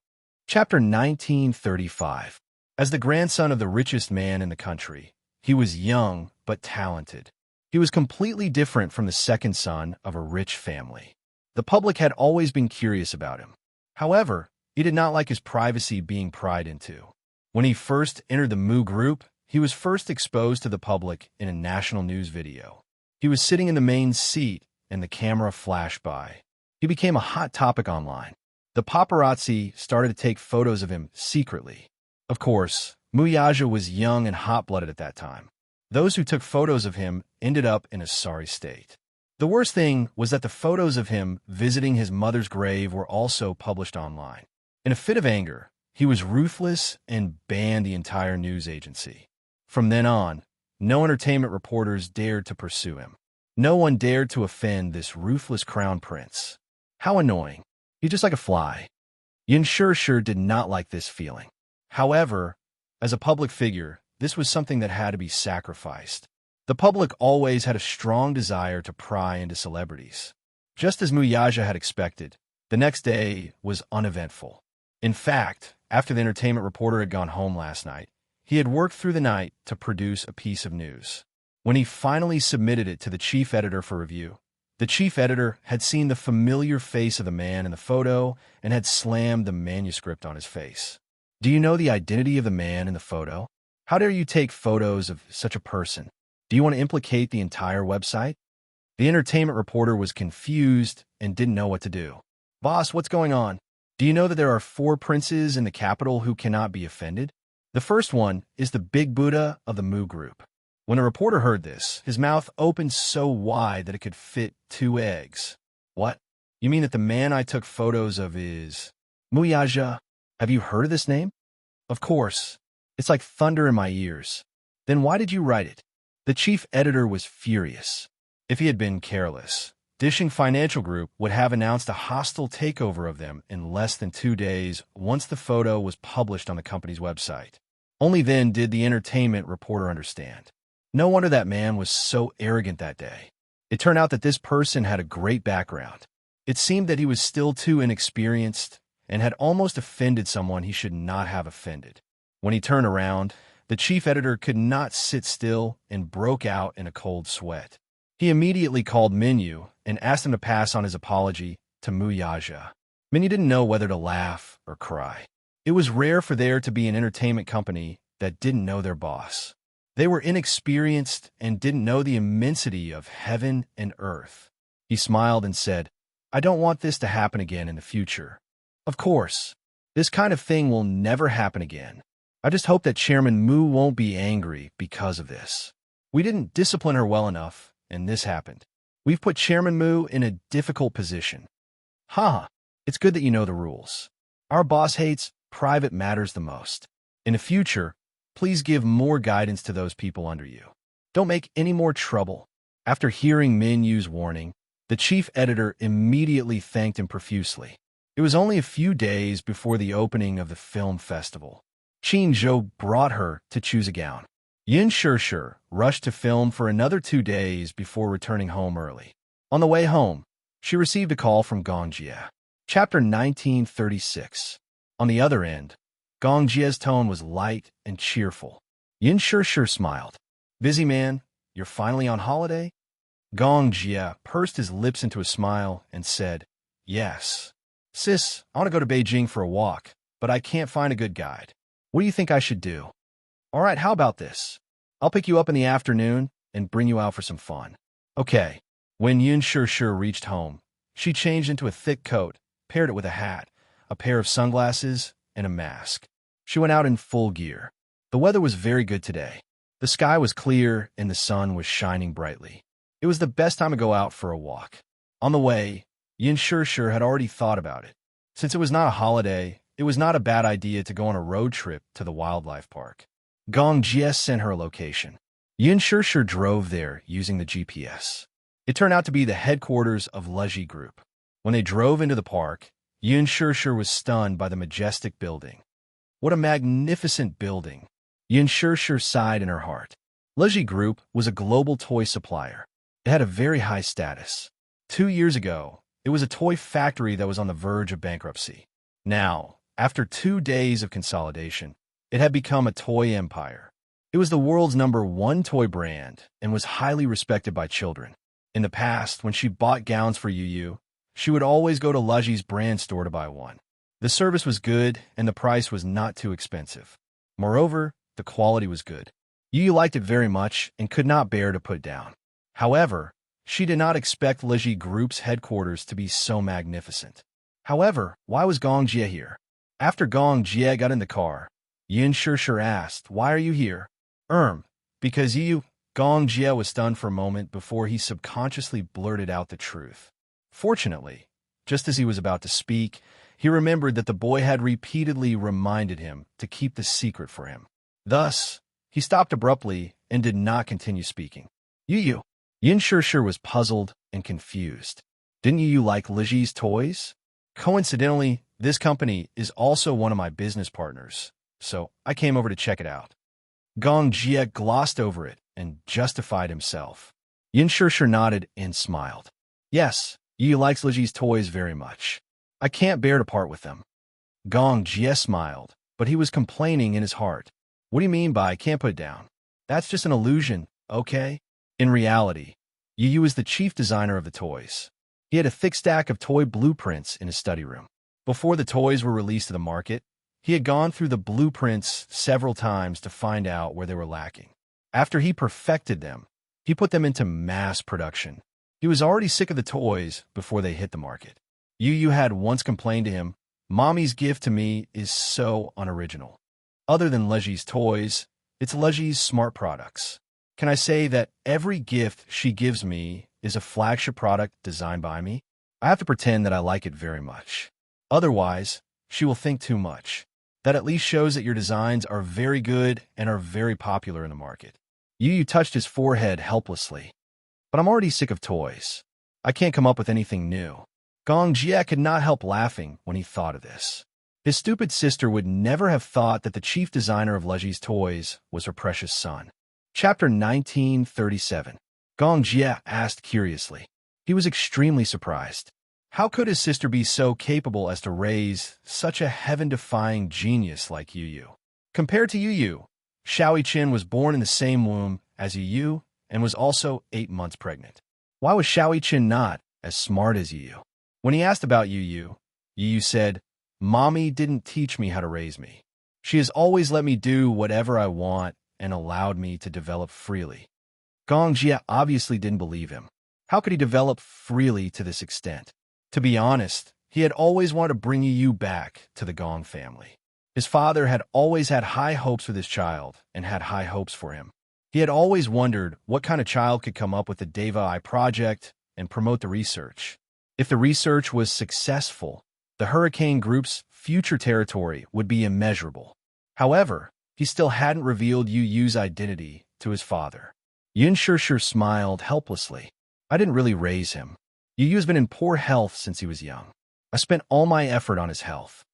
Chapter 1935. As the grandson of the richest man in the country, he was young but talented. He was completely different from the second son of a rich family. The public had always been curious about him. However, he did not like his privacy being pried into. When he first entered the Mu group, he was first exposed to the public in a national news video. He was sitting in the main seat and the camera flashed by. He became a hot topic online. The paparazzi started to take photos of him secretly. Of course, Muyaja was young and hot-blooded at that time. Those who took photos of him ended up in a sorry state. The worst thing was that the photos of him visiting his mother's grave were also published online. In a fit of anger, he was ruthless and banned the entire news agency. From then on, no entertainment reporters dared to pursue him. No one dared to offend this ruthless crown prince. How annoying. He's just like a fly. Yin Shishir did not like this feeling. However, as a public figure, this was something that had to be sacrificed. The public always had a strong desire to pry into celebrities. Just as Muyaja had expected, the next day was uneventful. In fact, after the entertainment reporter had gone home last night, he had worked through the night to produce a piece of news. When he finally submitted it to the chief editor for review, the chief editor had seen the familiar face of the man in the photo and had slammed the manuscript on his face. "Do you know the identity of the man in the photo? How dare you take photos of such a person? Do you want to implicate the entire website?" The entertainment reporter was confused and didn't know what to do. "Boss, what's going on? Do you know that there are 4 princes in the capital who cannot be offended? The first one is the big Buddha of the Mu group." When the reporter heard this, his mouth opened so wide that it could fit 2 eggs. "What? You mean that the man I took photos of is..." Muyaja, have you heard of this name? Of course. It's like thunder in my ears. Then why did you write it? The chief editor was furious. If he had been careless, Dishing Financial Group would have announced a hostile takeover of them in less than 2 days once the photo was published on the company's website. Only then did the entertainment reporter understand. No wonder that man was so arrogant that day. It turned out that this person had a great background. It seemed that he was still too inexperienced and had almost offended someone he should not have offended. When he turned around, the chief editor could not sit still and broke out in a cold sweat. He immediately called Minyu and asked him to pass on his apology to Muyaja. Minyu didn't know whether to laugh or cry. It was rare for there to be an entertainment company that didn't know their boss. They were inexperienced and didn't know the immensity of heaven and earth. He smiled and said, "I don't want this to happen again in the future. Of course, this kind of thing will never happen again. I just hope that Chairman Mu won't be angry because of this. We didn't discipline her well enough, and this happened. We've put Chairman Mu in a difficult position. Haha, it's good that you know the rules. Our boss hates private matters the most. In the future, please give more guidance to those people under you. Don't make any more trouble." After hearing Minyu's warning, the chief editor immediately thanked him profusely. It was only a few days before the opening of the film festival. Qin Zhou brought her to choose a gown. Yin Shishir rushed to film for another 2 days before returning home early. On the way home, she received a call from Gong Jie. Chapter 1936. On the other end, Gong Jie's tone was light and cheerful. Yin Shishir smiled. "Busy man, you're finally on holiday?" Gong Jie pursed his lips into a smile and said, "Yes. Sis, I want to go to Beijing for a walk, but I can't find a good guide. What do you think I should do?" "All right, how about this? I'll pick you up in the afternoon and bring you out for some fun." "Okay." When Yin Shishir reached home, she changed into a thick coat, paired it with a hat, a pair of sunglasses, and a mask. She went out in full gear. The weather was very good today. The sky was clear and the sun was shining brightly. It was the best time to go out for a walk. On the way, Yin Shishir had already thought about it. Since it was not a holiday, it was not a bad idea to go on a road trip to the wildlife park. Gong Jie sent her a location. Yin Shishir drove there using the GPS. It turned out to be the headquarters of Leji Group. When they drove into the park, Yin Shishir was stunned by the majestic building. What a magnificent building! Yin Shishir sighed in her heart. Leji Group was a global toy supplier. It had a very high status. 2 years ago, it was a toy factory that was on the verge of bankruptcy. Now, after 2 days of consolidation, it had become a toy empire. It was the world's #1 toy brand and was highly respected by children. In the past, when she bought gowns for Yu, she would always go to Leji's brand store to buy one. The service was good and the price was not too expensive. Moreover, the quality was good. Yu liked it very much and could not bear to put down. However, she did not expect Leji Group's headquarters to be so magnificent. However, why was Gong Jie here? After Gong Jie got in the car, Yin Shishir asked, "Why are you here?" Because you..." Gong Jie was stunned for a moment before he subconsciously blurted out the truth. Fortunately, just as he was about to speak, he remembered that the boy had repeatedly reminded him to keep the secret for him. Thus, he stopped abruptly and did not continue speaking. Yu. Yin Shishir was puzzled and confused. Didn't you like Leji's toys? Coincidentally, this company is also one of my business partners, so I came over to check it out. Gong Jie glossed over it and justified himself. Yin Shishir nodded and smiled. Yes, Yu likes Leji's toys very much. I can't bear to part with them. Gong Jie smiled, but he was complaining in his heart. What do you mean by can't put it down? That's just an illusion, okay? In reality, Yu is the chief designer of the toys. He had a thick stack of toy blueprints in his study room. Before the toys were released to the market, he had gone through the blueprints several times to find out where they were lacking. After he perfected them, he put them into mass production. He was already sick of the toys before they hit the market. Yu had once complained to him, "Mommy's gift to me is so unoriginal. Other than Leji's toys, it's Leji's smart products. Can I say that every gift she gives me is a flagship product designed by me? I have to pretend that I like it very much. Otherwise, she will think too much. That at least shows that your designs are very good and are very popular in the market. Yu touched his forehead helplessly. But I'm already sick of toys. I can't come up with anything new. Gong Jie could not help laughing when he thought of this. His stupid sister would never have thought that the chief designer of Leji's toys was her precious son. Chapter 1937. Gong Jie asked curiously. He was extremely surprised. How could his sister be so capable as to raise such a heaven-defying genius like Yu? Compared to Yu, Xiaoyi was born in the same womb as Yu and was also 8 months pregnant. Why was Xiaoyi not as smart as Yu? When he asked about Yu said, "Mommy didn't teach me how to raise me. She has always let me do whatever I want and allowed me to develop freely." Gong Jie obviously didn't believe him. How could he develop freely to this extent? To be honest, he had always wanted to bring Yu back to the Gong family. His father had always had high hopes for this child and had high hopes for him. He had always wondered what kind of child could come up with the Deva Eye project and promote the research. If the research was successful, the Hurricane Group's future territory would be immeasurable. However, he still hadn't revealed Yu's identity to his father. Yin Shishir smiled helplessly. I didn't really raise him. Yu's been in poor health since he was young. I spent all my effort on his health.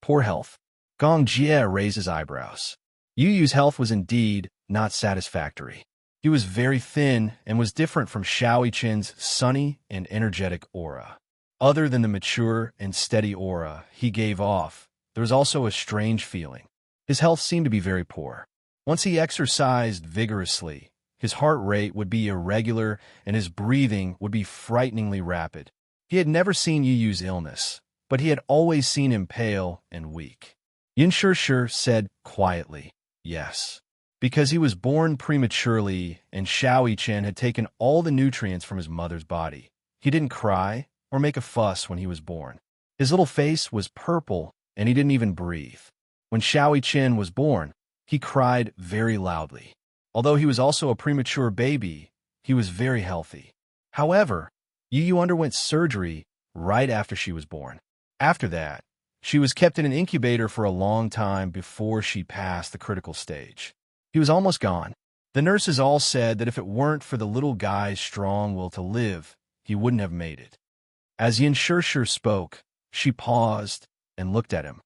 Poor health. Gong Jie raised his eyebrows. Yu's health was indeed not satisfactory. He was very thin and was different from Xiaoyi's sunny and energetic aura. Other than the mature and steady aura he gave off, there was also a strange feeling. His health seemed to be very poor. Once he exercised vigorously, his heart rate would be irregular and his breathing would be frighteningly rapid. He had never seen Yu's illness, but he had always seen him pale and weak. Yin Shishir said quietly, "Yes." Because he was born prematurely and Xiaoyi had taken all the nutrients from his mother's body. He didn't cry or make a fuss when he was born. His little face was purple and he didn't even breathe. When Xiaoyi was born, he cried very loudly. Although he was also a premature baby, he was very healthy. However, Yu underwent surgery right after she was born. After that, she was kept in an incubator for a long time before she passed the critical stage. He was almost gone. The nurses all said that if it weren't for the little guy's strong will to live, he wouldn't have made it. As Yin Shishir spoke, she paused and looked at him.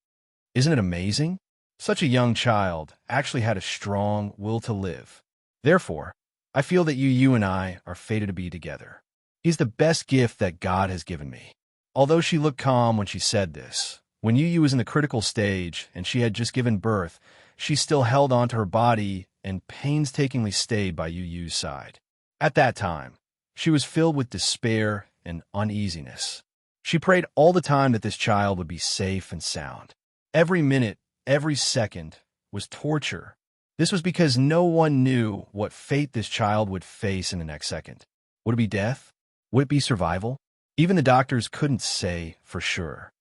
Isn't it amazing? Such a young child actually had a strong will to live. Therefore, I feel that Yu and I are fated to be together. He's the best gift that God has given me. Although she looked calm when she said this, when Yu was in the critical stage and she had just given birth, she still held on to her body and painstakingly stayed by Yu's side. At that time, she was filled with despair and uneasiness. She prayed all the time that this child would be safe and sound. Every minute, every second was torture. This was because no one knew what fate this child would face in the next second. Would it be death? Would it be survival? Even the doctors couldn't say for sure.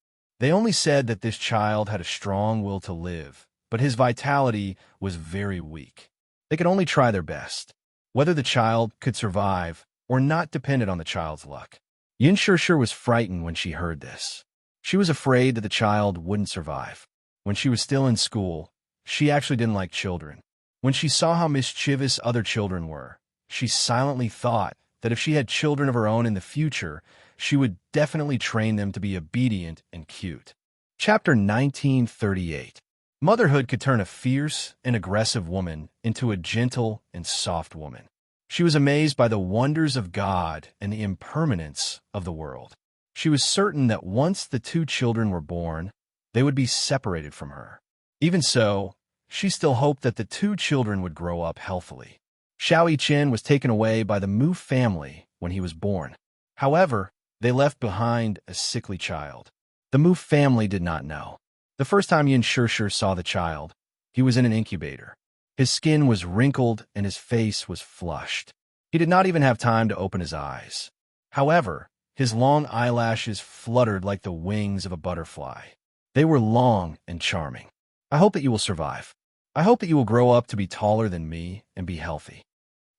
They only said that this child had a strong will to live, but his vitality was very weak. They could only try their best. Whether the child could survive or not depended on the child's luck. Yin Shishir was frightened when she heard this. She was afraid that the child wouldn't survive. When she was still in school, she actually didn't like children. When she saw how mischievous other children were, she silently thought that if she had children of her own in the future, she would definitely train them to be obedient and cute. Chapter 1938. Motherhood could turn a fierce and aggressive woman into a gentle and soft woman. She was amazed by the wonders of God and the impermanence of the world. She was certain that once the 2 children were born, they would be separated from her. Even so, she still hoped that the 2 children would grow up healthily. Xiaoyi was taken away by the Mu family when he was born. However, they left behind a sickly child. The Mu family did not know. The first time Yin Shishir saw the child, he was in an incubator. His skin was wrinkled and his face was flushed. He did not even have time to open his eyes. However, his long eyelashes fluttered like the wings of a butterfly. They were long and charming. I hope that you will survive. I hope that you will grow up to be taller than me and be healthy.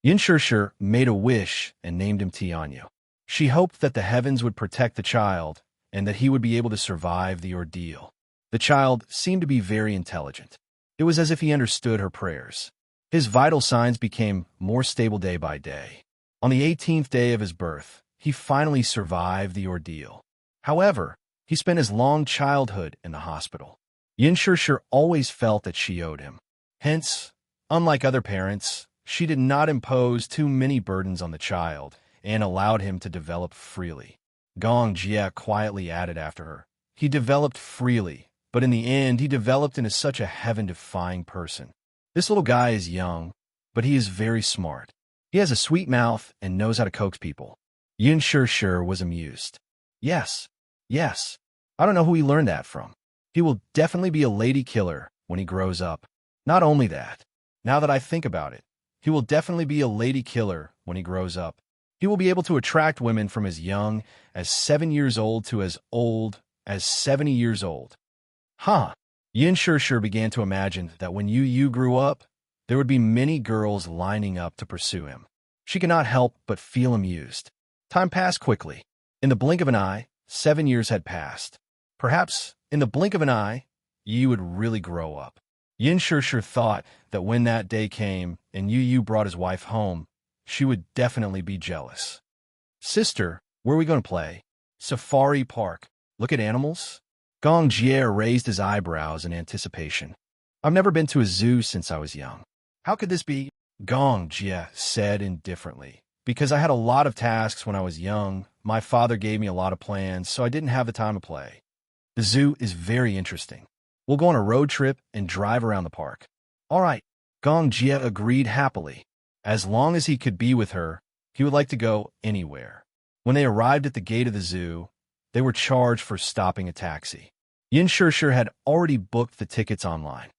Yin Shishir made a wish and named him Tianyu. She hoped that the heavens would protect the child and that he would be able to survive the ordeal. The child seemed to be very intelligent. It was as if he understood her prayers. His vital signs became more stable day by day. On the 18th day of his birth, he finally survived the ordeal. However, he spent his long childhood in the hospital. Yin Shishir always felt that she owed him. Hence, unlike other parents, she did not impose too many burdens on the child and allowed him to develop freely. Gong Jie quietly added after her. He developed freely, but in the end he developed into such a heaven-defying person. This little guy is young, but he is very smart. He has a sweet mouth and knows how to coax people. Yin Shishir was amused. Yes, I don't know who he learned that from. He will definitely be a lady killer when he grows up. Not only that, now that I think about it, he will definitely be a lady killer when he grows up. He will be able to attract women from as young as 7 years old to as old as 70 years old. Yin Shishir began to imagine that when Yu grew up, there would be many girls lining up to pursue him. She could not help but feel amused. Time passed quickly. In the blink of an eye, 7 years had passed. Perhaps, in the blink of an eye, Yu would really grow up. Yin Shishir thought that when that day came and Yu brought his wife home, she would definitely be jealous. Sister, where are we going to play? Safari Park. Look at animals? Gong Jie raised his eyebrows in anticipation. I've never been to a zoo since I was young. How could this be? Gong Jie said indifferently. Because I had a lot of tasks when I was young, my father gave me a lot of plans, so I didn't have the time to play. The zoo is very interesting. We'll go on a road trip and drive around the park. All right, Gong Jie agreed happily. As long as he could be with her, he would like to go anywhere. When they arrived at the gate of the zoo, they were charged for stopping a taxi. Yin Shishir had already booked the tickets online.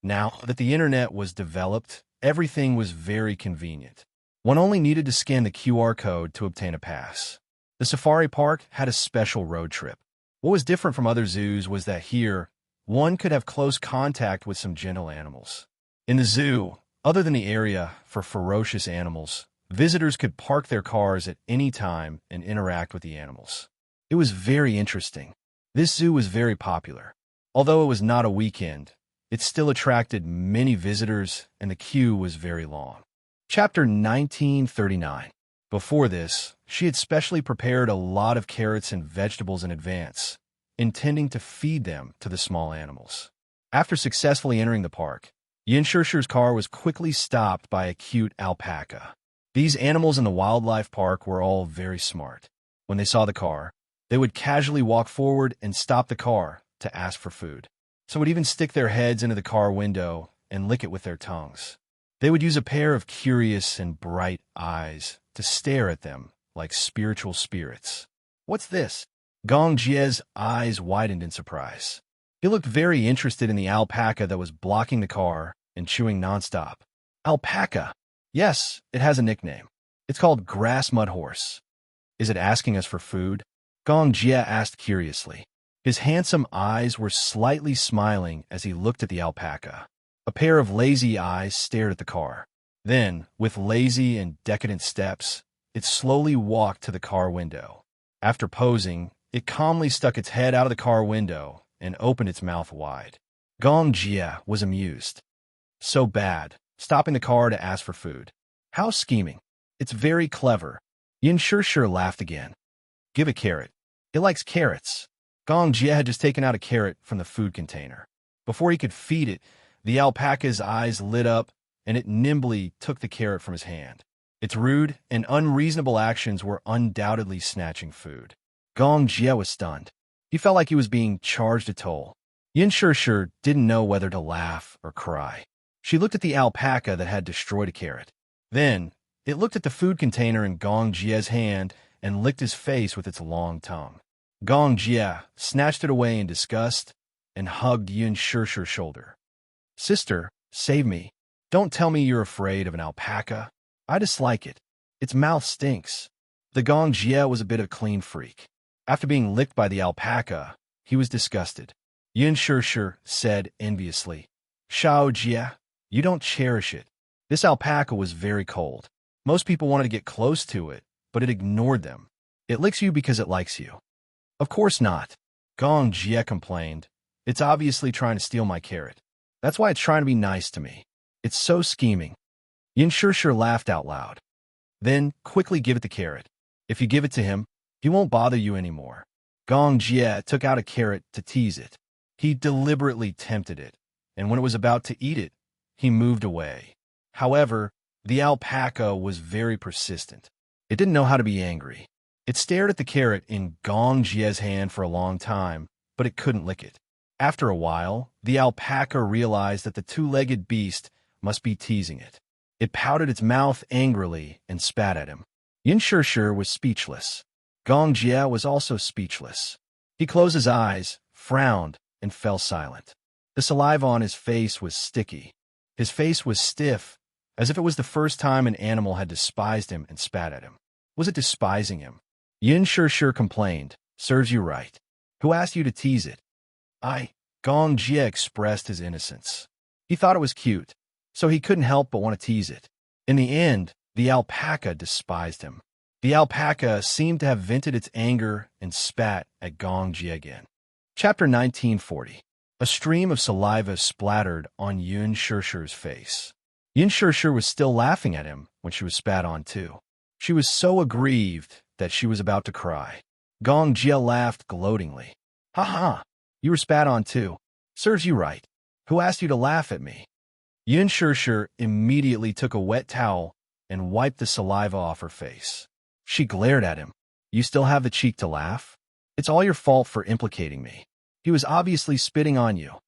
Now that the internet was developed, everything was very convenient. One only needed to scan the QR code to obtain a pass. The safari park had a special road trip. What was different from other zoos was that here, one could have close contact with some gentle animals. In the zoo, other than the area for ferocious animals, visitors could park their cars at any time and interact with the animals. It was very interesting. This zoo was very popular. Although it was not a weekend, it still attracted many visitors and the queue was very long. Chapter 1939. Before this, she had specially prepared a lot of carrots and vegetables in advance, intending to feed them to the small animals. After successfully entering the park, Yin Shishir's car was quickly stopped by a cute alpaca. These animals in the wildlife park were all very smart. When they saw the car, they would casually walk forward and stop the car to ask for food. Some would even stick their heads into the car window and lick it with their tongues. They would use a pair of curious and bright eyes to stare at them like spiritual spirits. What's this? Gong Jie's eyes widened in surprise. He looked very interested in the alpaca that was blocking the car and chewing nonstop. Alpaca? Yes, it has a nickname. It's called Grass Mud Horse. Is it asking us for food? Gong Jie asked curiously. His handsome eyes were slightly smiling as he looked at the alpaca. A pair of lazy eyes stared at the car. Then, with lazy and decadent steps, it slowly walked to the car window. After posing, it calmly stuck its head out of the car window and opened its mouth wide. Gong Jie was amused. So bad, stopping the car to ask for food. How scheming. It's very clever. Yin Shishir laughed again. Give a carrot. It likes carrots. Gong Jie had just taken out a carrot from the food container. Before he could feed it, the alpaca's eyes lit up, and it nimbly took the carrot from his hand. Its rude and unreasonable actions were undoubtedly snatching food. Gong Jie was stunned. He felt like he was being charged a toll. Yin Shishir didn't know whether to laugh or cry. She looked at the alpaca that had destroyed a carrot. Then, it looked at the food container in Gong Jie's hand and licked his face with its long tongue. Gong Jie snatched it away in disgust and hugged Yin Shishir's shoulder. Sister, save me. Don't tell me you're afraid of an alpaca. I dislike it. Its mouth stinks. The Gong Jie was a bit of a clean freak. After being licked by the alpaca, he was disgusted. Yin Shishir said enviously, Shao Jie, you don't cherish it. This alpaca was very cold. Most people wanted to get close to it, but it ignored them. It licks you because it likes you. Of course not. Gong Jie complained. It's obviously trying to steal my carrot. That's why it's trying to be nice to me. It's so scheming. Yin Shishir laughed out loud. Then, quickly give it the carrot. If you give it to him, he won't bother you anymore. Gong Jie took out a carrot to tease it. He deliberately tempted it, and when it was about to eat it, he moved away. However, the alpaca was very persistent. It didn't know how to be angry. It stared at the carrot in Gong Jie's hand for a long time, but it couldn't lick it. After a while, the alpaca realized that the two-legged beast must be teasing it. It pouted its mouth angrily and spat at him. Yin Shishir was speechless. Gong Jie was also speechless. He closed his eyes, frowned, and fell silent. The saliva on his face was sticky. His face was stiff, as if it was the first time an animal had despised him and spat at him. Was it despising him? Yin Shishir complained, "Serves you right. Who asked you to tease it?" Gong Jie expressed his innocence. He thought it was cute, so he couldn't help but want to tease it. In the end, the alpaca despised him. The alpaca seemed to have vented its anger and spat at Gong Jie again. Chapter 1940. A stream of saliva splattered on Yin Shishir's face. Yin Shishir was still laughing at him when she was spat on too. She was so aggrieved that she was about to cry. Gong Jie laughed gloatingly. "Ha ha! You were spat on too. Serves you right. Who asked you to laugh at me?" Yin Shishir immediately took a wet towel and wiped the saliva off her face. She glared at him. "You still have the cheek to laugh? It's all your fault for implicating me. He was obviously spitting on you.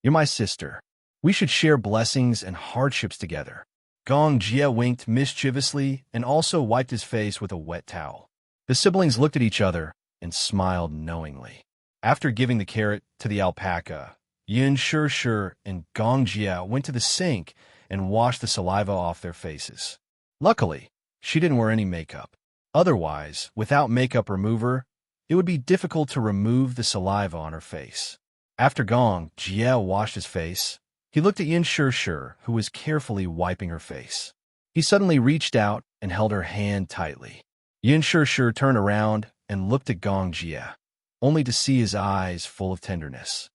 You're my sister. We should share blessings and hardships together." Gong Jie winked mischievously and also wiped his face with a wet towel. The siblings looked at each other and smiled knowingly. After giving the carrot to the alpaca, Yin Shishir and Gong Jie went to the sink and washed the saliva off their faces. Luckily, she didn't wear any makeup. Otherwise, without makeup remover, it would be difficult to remove the saliva on her face. After Gong Jie washed his face, he looked at Yin Shishir, who was carefully wiping her face. He suddenly reached out and held her hand tightly. Yin Shishir turned around and looked at Gong Jie, only to see his eyes full of tenderness.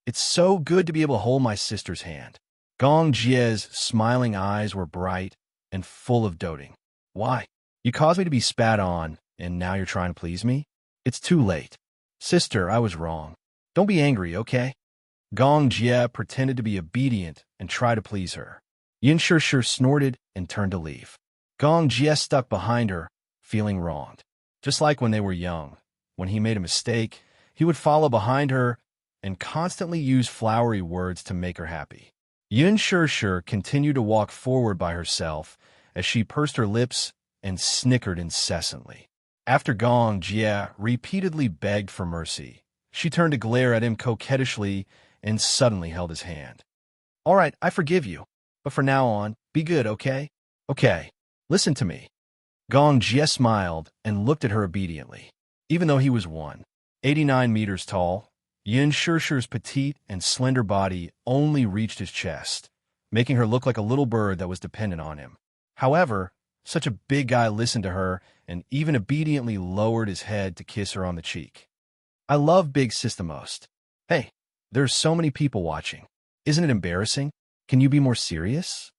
"It's so good to be able to hold my sister's hand." Gong Jie's smiling eyes were bright and full of doting. "Why? You caused me to be spat on, and now you're trying to please me? It's too late. Sister, I was wrong. Don't be angry, okay?" Gong Jie pretended to be obedient and tried to please her. Yin Shishir snorted and turned to leave. Gong Jie stuck behind her, feeling wronged. Just like when they were young, when he made a mistake, he would follow behind her and constantly use flowery words to make her happy. Yin Shishir continued to walk forward by herself as she pursed her lips and snickered incessantly. After Gong Jie repeatedly begged for mercy, she turned to glare at him coquettishly and suddenly held his hand. "All right, I forgive you, but for now on, be good, okay? Okay, listen to me." Gong Jie smiled and looked at her obediently. Even though he was 189 meters tall, Yin Shishir's petite and slender body only reached his chest, making her look like a little bird that was dependent on him. However, such a big guy listened to her and even obediently lowered his head to kiss her on the cheek. "I love Big Sis the most. Hey, there's so many people watching. Isn't it embarrassing? Can you be more serious?"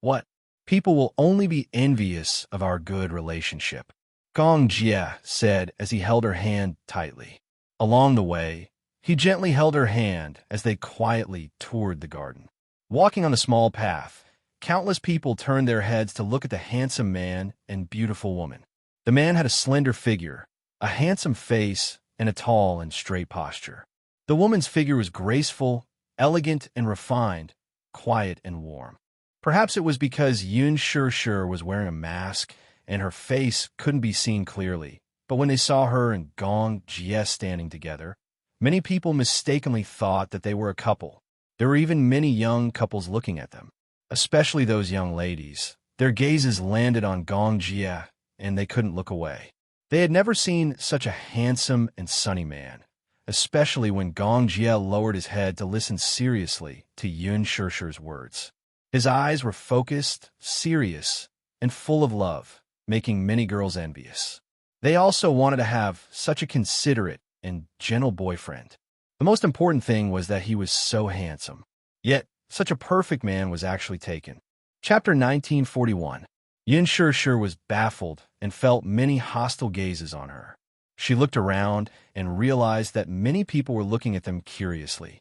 "What? People will only be envious of our good relationship," Gong Jie said as he held her hand tightly. Along the way, he gently held her hand as they quietly toured the garden. Walking on the small path, countless people turned their heads to look at the handsome man and beautiful woman. The man had a slender figure, a handsome face, and a tall and straight posture. The woman's figure was graceful, elegant, and refined, quiet and warm. Perhaps it was because Yin Shishir was wearing a mask and her face couldn't be seen clearly, but when they saw her and Gong Jie standing together, many people mistakenly thought that they were a couple. There were even many young couples looking at them, especially those young ladies. Their gazes landed on Gong Jie, and they couldn't look away. They had never seen such a handsome and sunny man, especially when Gong Jie lowered his head to listen seriously to Yin Shishir's words. His eyes were focused, serious, and full of love, making many girls envious. They also wanted to have such a considerate and gentle boyfriend. The most important thing was that he was so handsome. Yet, such a perfect man was actually taken. Chapter 1941. Yin Shishir was baffled and felt many hostile gazes on her. She looked around and realized that many people were looking at them curiously.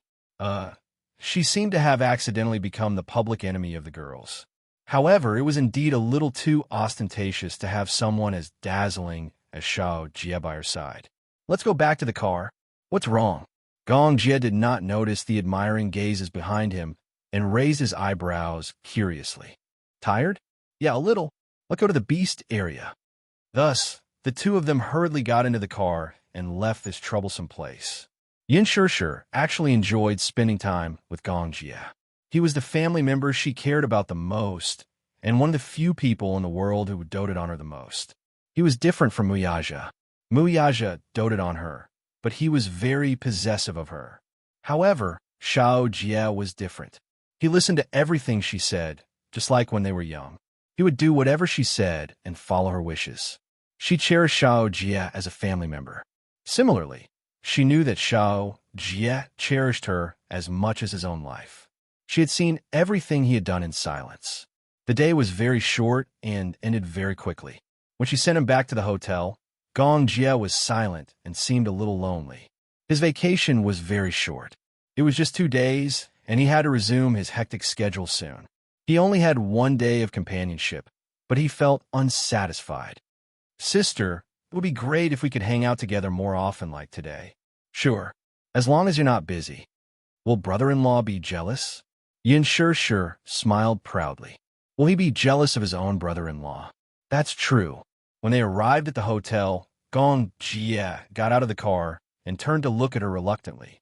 She seemed to have accidentally become the public enemy of the girls. However, it was indeed a little too ostentatious to have someone as dazzling as Xiao Jie by her side. Let's go back to the car. What's wrong? Gong Jie did not notice the admiring gazes behind him and raised his eyebrows curiously. Tired? Yeah, a little. Let's go to the beast area. Thus, the two of them hurriedly got into the car and left this troublesome place. Yin Shishir actually enjoyed spending time with Gong Jie. He was the family member she cared about the most, and one of the few people in the world who doted on her the most. He was different from Muyaja. Muyaja doted on her, but he was very possessive of her. However, Xiao Jie was different. He listened to everything she said, just like when they were young. He would do whatever she said and follow her wishes. She cherished Xiao Jie as a family member. Similarly, she knew that Xiao Jie cherished her as much as his own life. She had seen everything he had done in silence. The day was very short and ended very quickly. When she sent him back to the hotel, Gong Jie was silent and seemed a little lonely. His vacation was very short. It was just 2 days, and he had to resume his hectic schedule soon. He only had 1 day of companionship, but he felt unsatisfied. Sister, it would be great if we could hang out together more often like today. Sure, as long as you're not busy. Will brother-in-law be jealous? Yin Shishir smiled proudly. Will he be jealous of his own brother-in-law? That's true. When they arrived at the hotel, Gong Jie got out of the car and turned to look at her reluctantly.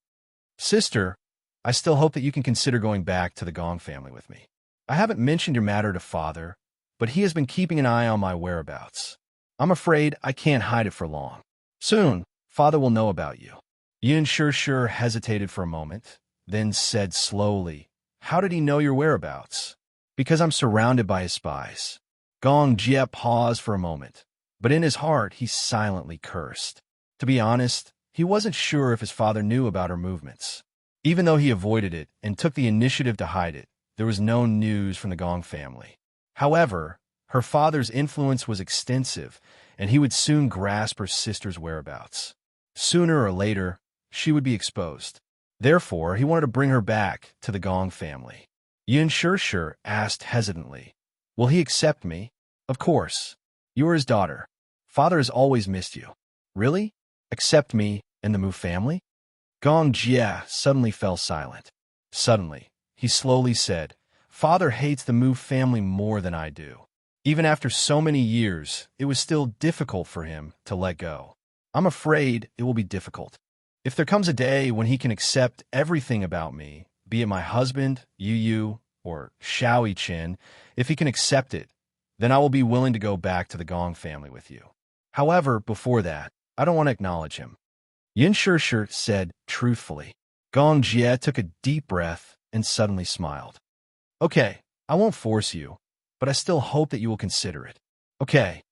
Sister, I still hope that you can consider going back to the Gong family with me. I haven't mentioned your matter to father, but he has been keeping an eye on my whereabouts. I'm afraid I can't hide it for long. Soon, father will know about you. Yin Shishir hesitated for a moment, then said slowly, How did he know your whereabouts? Because I'm surrounded by his spies. Gong Jie paused for a moment, but in his heart he silently cursed. To be honest, he wasn't sure if his father knew about her movements. Even though he avoided it and took the initiative to hide it, there was no news from the Gong family. However, her father's influence was extensive, and he would soon grasp her sister's whereabouts. Sooner or later, she would be exposed. Therefore, he wanted to bring her back to the Gong family. Yin Shishir asked hesitantly, Will he accept me? Of course. You are his daughter. Father has always missed you. Really? Accept me and the Mu family? Gong Jie suddenly fell silent. Suddenly, he slowly said, Father hates the Mu family more than I do. Even after so many years, it was still difficult for him to let go. I'm afraid it will be difficult. If there comes a day when he can accept everything about me, be it my husband, Yu, or Xiao Chen, if he can accept it, then I will be willing to go back to the Gong family with you. However, before that, I don't want to acknowledge him. Yin Shishir said truthfully. Gong Jie took a deep breath and suddenly smiled. Okay, I won't force you, but I still hope that you will consider it. Okay.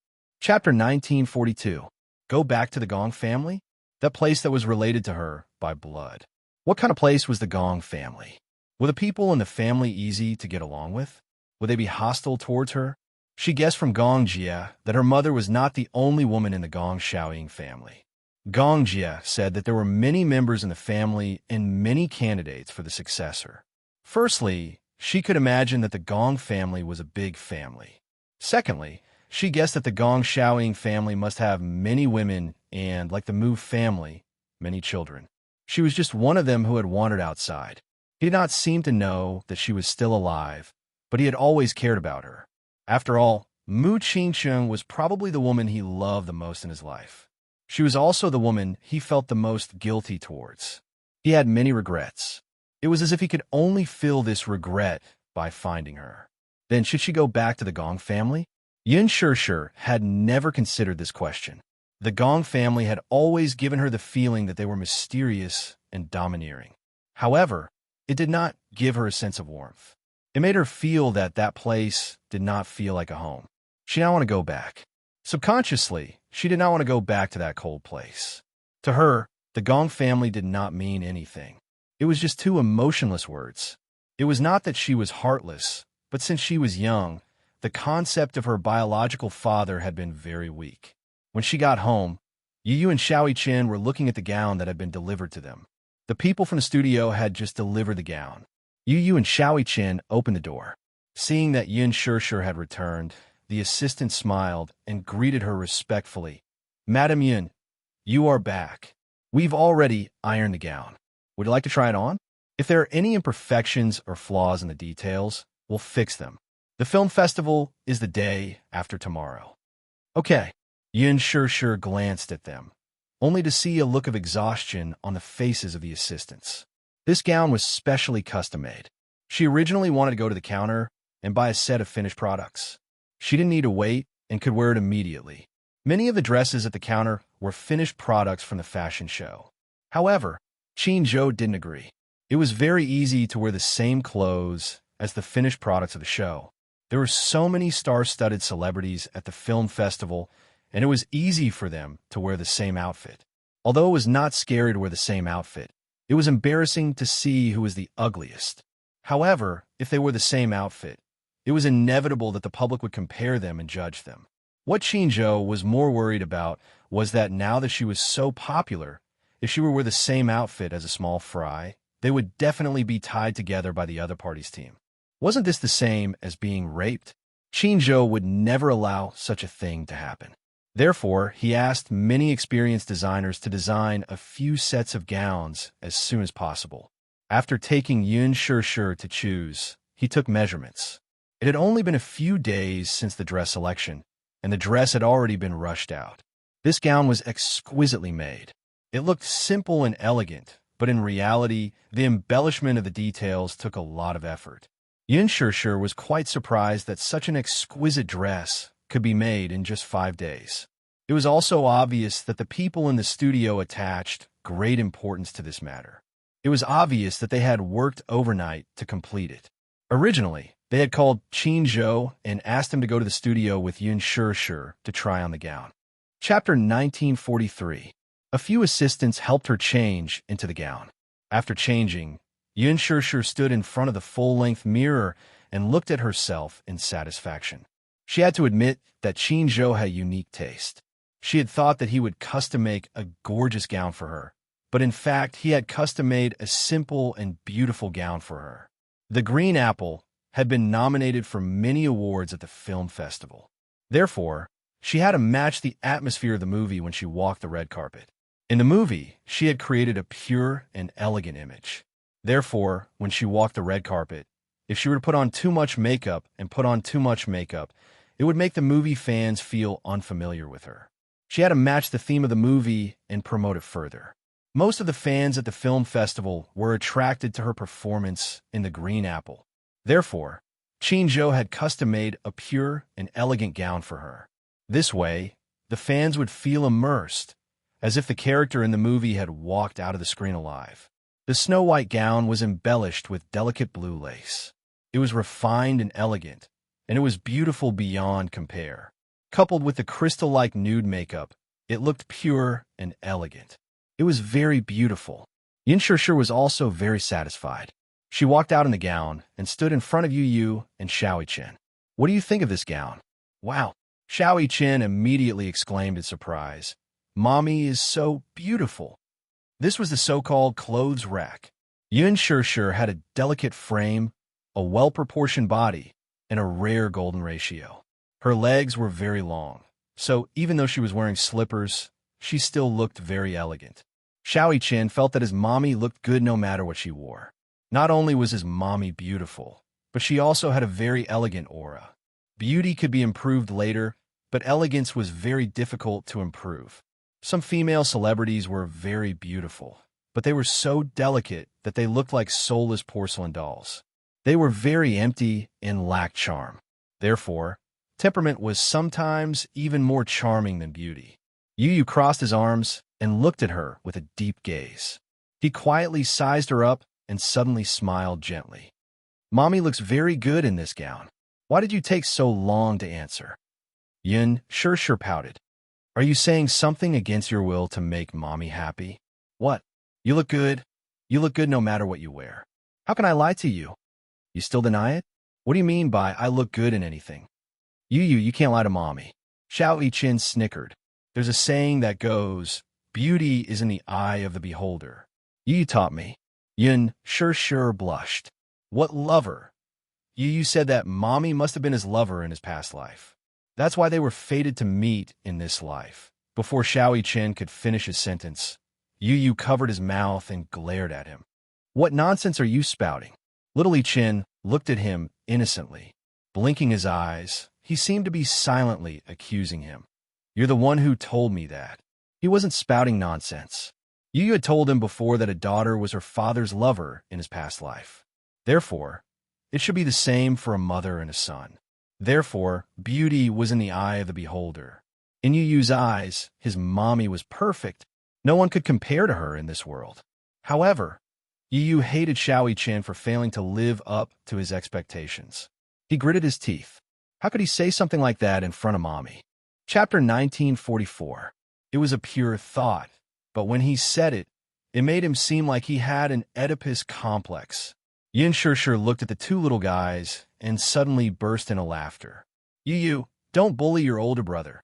Chapter 1942. Go back to the Gong family? That place that was related to her by blood. What kind of place was the Gong family? Were the people in the family easy to get along with? Would they be hostile towards her? She guessed from Gong Jie that her mother was not the only woman in the Gong Shaoying family. Gong Jie said that there were many members in the family and many candidates for the successor. Firstly, she could imagine that the Gong family was a big family. Secondly, she guessed that the Gong Shaoying family must have many women and, like the Mu family, many children. She was just one of them who had wandered outside. He did not seem to know that she was still alive, but he had always cared about her. After all, Mu Qingcheng was probably the woman he loved the most in his life. She was also the woman he felt the most guilty towards. He had many regrets. It was as if he could only fill this regret by finding her. Then should she go back to the Gong family? Yin Shishir had never considered this question. The Gong family had always given her the feeling that they were mysterious and domineering. However, it did not give her a sense of warmth. It made her feel that that place did not feel like a home. She did not want to go back. Subconsciously, she did not want to go back to that cold place. To her, The Gong family did not mean anything. It was just two emotionless words. It was not that she was heartless, but since she was young, the concept of her biological father had been very weak. When she got home, Yu and Xiaoi Chen were looking at the gown that had been delivered to them. The people from the studio had just delivered the gown. Yu and Xiaoi Chen opened the door. Seeing that Yin Shishir had returned, the assistant smiled and greeted her respectfully. Madam Yin, you are back. We've already ironed the gown. Would you like to try it on? If there are any imperfections or flaws in the details, we'll fix them. The film festival is the day after tomorrow. Okay. Yin Shishir glanced at them, only to see a look of exhaustion on the faces of the assistants. This gown was specially custom-made. She originally wanted to go to the counter and buy a set of finished products. She didn't need to wait and could wear it immediately. Many of the dresses at the counter were finished products from the fashion show. However, Qin Zhou didn't agree. It was very easy to wear the same clothes as the finished products of the show. There were so many star-studded celebrities at the film festival, and it was easy for them to wear the same outfit. Although it was not scary to wear the same outfit, it was embarrassing to see who was the ugliest. However, if they wore the same outfit, it was inevitable that the public would compare them and judge them. What Qin Zhou was more worried about was that now that she was so popular, if she were to wear the same outfit as a small fry, they would definitely be tied together by the other party's team. Wasn't this the same as being raped? Qin Zhou would never allow such a thing to happen. Therefore, he asked many experienced designers to design a few sets of gowns as soon as possible. After taking Yin Shishir to choose, he took measurements. It had only been a few days since the dress selection, and the dress had already been rushed out. This gown was exquisitely made. It looked simple and elegant, but in reality, the embellishment of the details took a lot of effort. Yin Shishir was quite surprised that such an exquisite dress could be made in just 5 days. It was also obvious that the people in the studio attached great importance to this matter. It was obvious that they had worked overnight to complete it. Originally, they had called Qin Zhou and asked him to go to the studio with Yin Shishir to try on the gown. Chapter 1943. A few assistants helped her change into the gown. After changing, Yin Shishir stood in front of the full-length mirror and looked at herself in satisfaction. She had to admit that Qin Zhou had unique taste. She had thought that he would custom-make a gorgeous gown for her, but in fact, he had custom-made a simple and beautiful gown for her. The Green Apple had been nominated for many awards at the film festival. Therefore, she had to match the atmosphere of the movie when she walked the red carpet. In the movie, she had created a pure and elegant image. Therefore, when she walked the red carpet, if she were to put on too much makeup, it would make the movie fans feel unfamiliar with her. She had to match the theme of the movie and promote it further. Most of the fans at the film festival were attracted to her performance in The Green Apple. Therefore, Qin Zhou had custom-made a pure and elegant gown for her. This way, the fans would feel immersed, as if the character in the movie had walked out of the screen alive. The snow-white gown was embellished with delicate blue lace. It was refined and elegant, and it was beautiful beyond compare. Coupled with the crystal-like nude makeup, it looked pure and elegant. It was very beautiful. Yin Shishir was also very satisfied. She walked out in the gown and stood in front of Yu and Xiaoi Chen. What do you think of this gown? Wow! Xiaoi Chen immediately exclaimed in surprise. Mommy is so beautiful. This was the so-called clothes rack. Yin Shishir had a delicate frame, a well-proportioned body, and a rare golden ratio. Her legs were very long, so even though she was wearing slippers, she still looked very elegant. Xiaoi Chen felt that his mommy looked good no matter what she wore. Not only was his mommy beautiful, but she also had a very elegant aura. Beauty could be improved later, but elegance was very difficult to improve. Some female celebrities were very beautiful, but they were so delicate that they looked like soulless porcelain dolls. They were very empty and lacked charm. Therefore, temperament was sometimes even more charming than beauty. Yu crossed his arms and looked at her with a deep gaze. He quietly sized her up and suddenly smiled gently. Mommy looks very good in this gown. Why did you take so long to answer? Yin Shishir pouted. Are you saying something against your will to make Mommy happy? What? You look good. You look good no matter what you wear. How can I lie to you? You still deny it? What do you mean by I look good in anything? You can't lie to mommy. Xiao Yiqin snickered. There's a saying that goes, beauty is in the eye of the beholder. You taught me. Yun sure blushed. What lover? You said that mommy must have been his lover in his past life. That's why they were fated to meet in this life. Before Xiao Yiqin could finish his sentence, Yu covered his mouth and glared at him. What nonsense are you spouting? Little Yiqin looked at him innocently. Blinking his eyes, he seemed to be silently accusing him. You're the one who told me that. He wasn't spouting nonsense. Yu had told him before that a daughter was her father's lover in his past life. Therefore, it should be the same for a mother and a son. Therefore, beauty was in the eye of the beholder. In Yu's eyes, his mommy was perfect. No one could compare to her in this world. However, Yu hated Xiao Yiqin for failing to live up to his expectations. He gritted his teeth. How could he say something like that in front of mommy? Chapter 1944. It was a pure thought, but when he said it, it made him seem like he had an Oedipus complex. Yin Sure looked at the two little guys and suddenly burst into laughter. Yu, don't bully your older brother.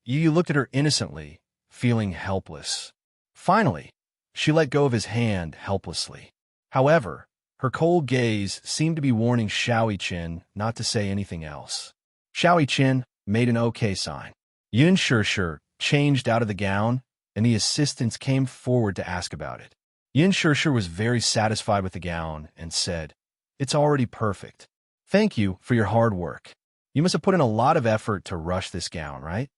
Yu looked at her innocently, feeling helpless. Finally, she let go of his hand helplessly. However, her cold gaze seemed to be warning Xiao Yiqin not to say anything else. Xiao Yiqin made an okay sign. Yun Sure changed out of the gown, and the assistants came forward to ask about it. Yun Sure was very satisfied with the gown and said, It's already perfect. Thank you for your hard work. You must have put in a lot of effort to rush this gown, right?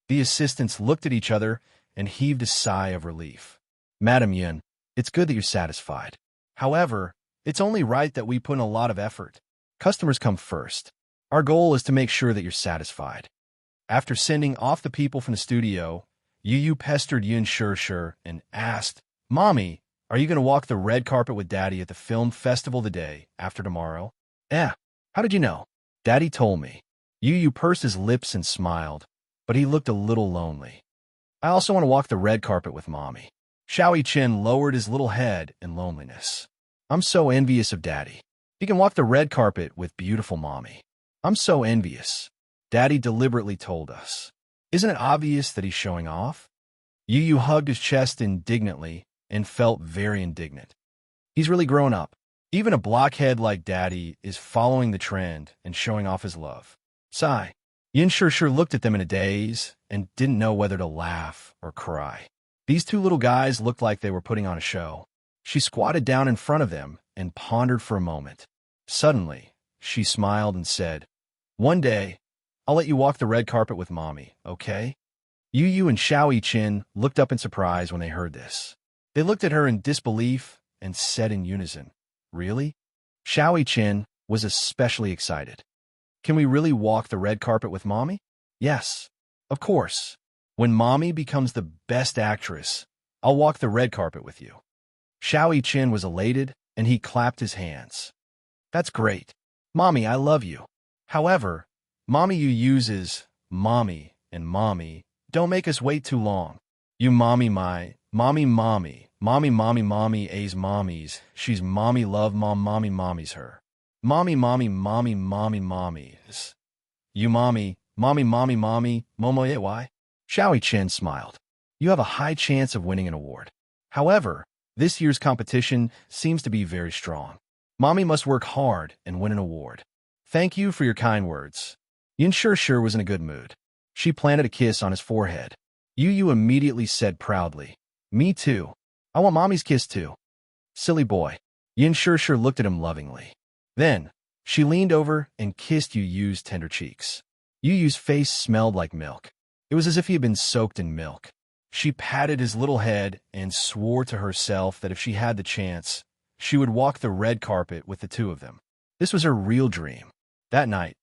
The assistants looked at each other and heaved a sigh of relief. Madam Yun, it's good that you're satisfied. However, it's only right that we put in a lot of effort. Customers come first. Our goal is to make sure that you're satisfied. After sending off the people from the studio, Yu pestered Yun Sure and asked, Mommy, are you going to walk the red carpet with Daddy at the film festival the day after tomorrow? How did you know? Daddy told me. Yu pursed his lips and smiled, but he looked a little lonely. I also want to walk the red carpet with Mommy. Xiao Yiqin lowered his little head in loneliness. I'm so envious of Daddy. He can walk the red carpet with beautiful Mommy. I'm so envious. Daddy deliberately told us. Isn't it obvious that he's showing off? Yu hugged his chest indignantly and felt very indignant. He's really grown up. Even a blockhead like Daddy is following the trend and showing off his love. Sigh. Yin Sure looked at them in a daze and didn't know whether to laugh or cry. These two little guys looked like they were putting on a show. She squatted down in front of them and pondered for a moment. Suddenly, she smiled and said, One day, I'll let you walk the red carpet with Mommy, okay? Yu and Xiao Yiqin looked up in surprise when they heard this. They looked at her in disbelief and said in unison, Really? Xiao Yiqin was especially excited. Can we really walk the red carpet with Mommy? Yes, of course. When Mommy becomes the best actress, I'll walk the red carpet with you. Xiao Yiqin was elated, and he clapped his hands. That's great. Mommy, I love you. However, Mommy you uses Mommy and Mommy. Don't make us wait too long. You Mommy my, Mommy A's mommies. She's Mommy love mom mommy's her. Mommy is. You Mommy Momo why? Xiao Yiqin smiled. You have a high chance of winning an award. However, this year's competition seems to be very strong. Mommy must work hard and win an award. Thank you for your kind words. Yin Sure was in a good mood. She planted a kiss on his forehead. Yu immediately said proudly, Me too. I want Mommy's kiss too. Silly boy. Yin Sure looked at him lovingly. Then, she leaned over and kissed Yu's tender cheeks. Yu's face smelled like milk. It was as if he had been soaked in milk. She patted his little head and swore to herself that if she had the chance, she would walk the red carpet with the two of them. This was her real dream. That night,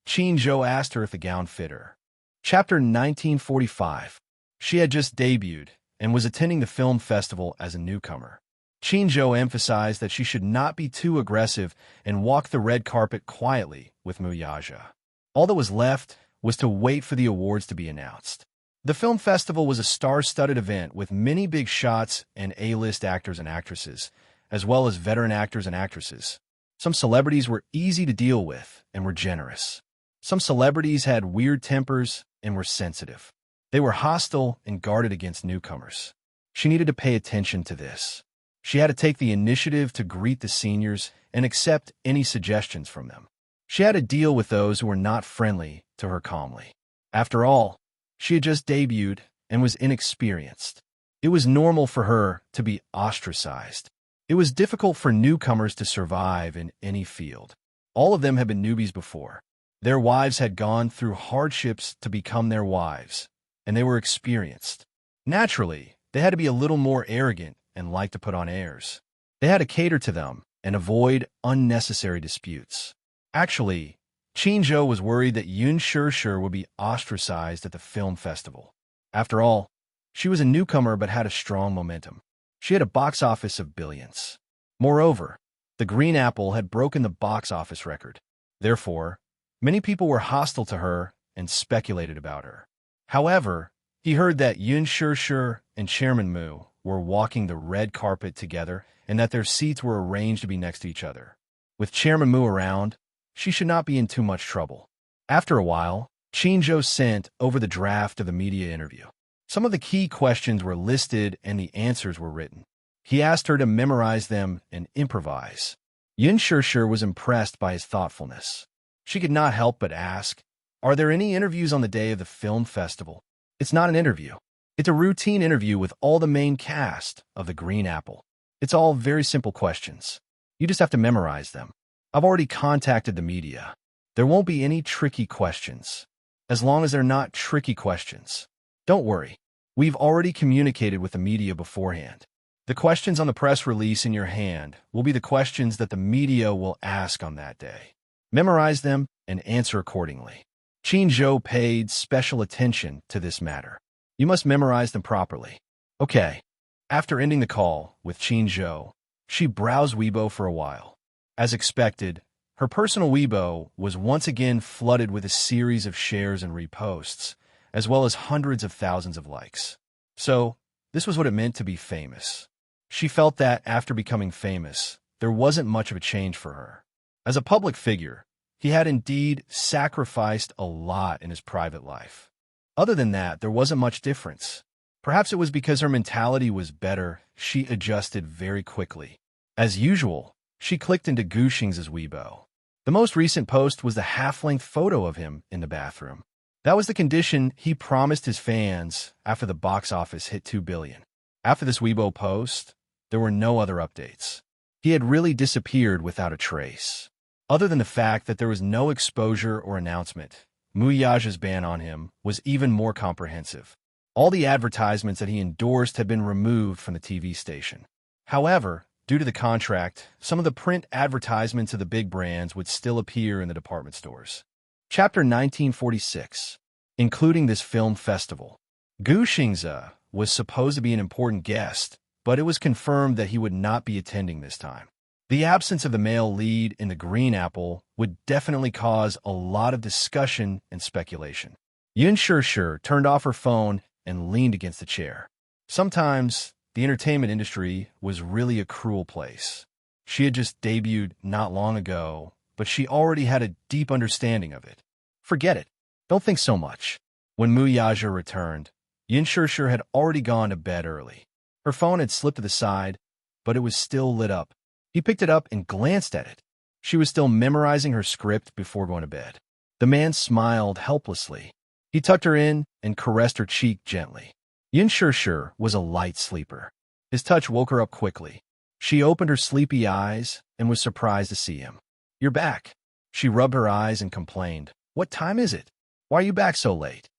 Qin Zhou asked her if the gown fit her. Chapter 1945. She had just debuted and was attending the film festival as a newcomer. Qin Zhou emphasized that she should not be too aggressive and walk the red carpet quietly with Muyaja. All that was left was to wait for the awards to be announced. The film festival was a star-studded event with many big shots and A-list actors and actresses, as well as veteran actors and actresses. Some celebrities were easy to deal with and were generous. Some celebrities had weird tempers and were sensitive. They were hostile and guarded against newcomers. She needed to pay attention to this. She had to take the initiative to greet the seniors and accept any suggestions from them. She had to deal with those who were not friendly to her calmly. After all, she had just debuted and was inexperienced. It was normal for her to be ostracized. It was difficult for newcomers to survive in any field. All of them had been newbies before. Their wives had gone through hardships to become their wives, and they were experienced. Naturally, they had to be a little more arrogant and like to put on airs. They had to cater to them and avoid unnecessary disputes. Actually, Qin was worried that Yun Shishir would be ostracized at the film festival. After all, she was a newcomer but had a strong momentum. She had a box office of billions. Moreover, The Green Apple had broken the box office record. Therefore, many people were hostile to her and speculated about her. However, he heard that Yun Shishir and Chairman Mu were walking the red carpet together and that their seats were arranged to be next to each other. With Chairman Mu around, she should not be in too much trouble. After a while, Qin sent over the draft of the media interview. Some of the key questions were listed and the answers were written. He asked her to memorize them and improvise. Yun Shishir was impressed by his thoughtfulness. She could not help but ask, "Are there any interviews on the day of the film festival?" "It's not an interview. It's a routine interview with all the main cast of The Green Apple. It's all very simple questions. You just have to memorize them. I've already contacted the media. There won't be any tricky questions. As long as they're not tricky questions. Don't worry. We've already communicated with the media beforehand. The questions on the press release in your hand will be the questions that the media will ask on that day. Memorize them and answer accordingly." Qin paid special attention to this matter. You must memorize them properly. Okay. After ending the call with Qin, she browsed Weibo for a while. As expected, her personal Weibo was once again flooded with a series of shares and reposts, as well as hundreds of thousands of likes. So, this was what it meant to be famous. She felt that after becoming famous, there wasn't much of a change for her. As a public figure, he had indeed sacrificed a lot in his private life. Other than that, there wasn't much difference. Perhaps it was because her mentality was better, she adjusted very quickly. As usual, she clicked into Gu Xing's Weibo. The most recent post was the half-length photo of him in the bathroom. That was the condition he promised his fans after the box office hit 2 billion. After this Weibo post, there were no other updates. He had really disappeared without a trace. Other than the fact that there was no exposure or announcement, Mu Yaja's ban on him was even more comprehensive. All the advertisements that he endorsed had been removed from the TV station. However, due to the contract, some of the print advertisements of the big brands would still appear in the department stores. Chapter 1946, including this film festival. Gu Xingze was supposed to be an important guest, but it was confirmed that he would not be attending this time. The absence of the male lead in The Green Apple would definitely cause a lot of discussion and speculation. Yun Shishir turned off her phone and leaned against the chair. Sometimes, the entertainment industry was really a cruel place. She had just debuted not long ago, but she already had a deep understanding of it. Forget it. Don't think so much. When Mu Yaja returned, Yun Shishir had already gone to bed early. Her phone had slipped to the side, but it was still lit up. He picked it up and glanced at it. She was still memorizing her script before going to bed. The man smiled helplessly. He tucked her in and caressed her cheek gently. Yun Shishir was a light sleeper. His touch woke her up quickly. She opened her sleepy eyes and was surprised to see him. "You're back." She rubbed her eyes and complained. "What time is it? Why are you back so late?"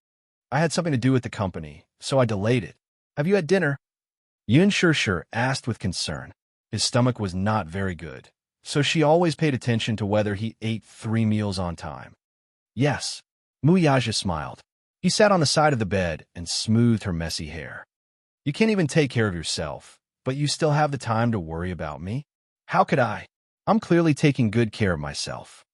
"I had something to do with the company, so I delayed it. Have you had dinner?" Yun Shishir asked with concern. His stomach was not very good, so she always paid attention to whether he ate 3 meals on time. "Yes." Mu Yaja smiled. He sat on the side of the bed and smoothed her messy hair. "You can't even take care of yourself, but you still have the time to worry about me? How could I? I'm clearly taking good care of myself."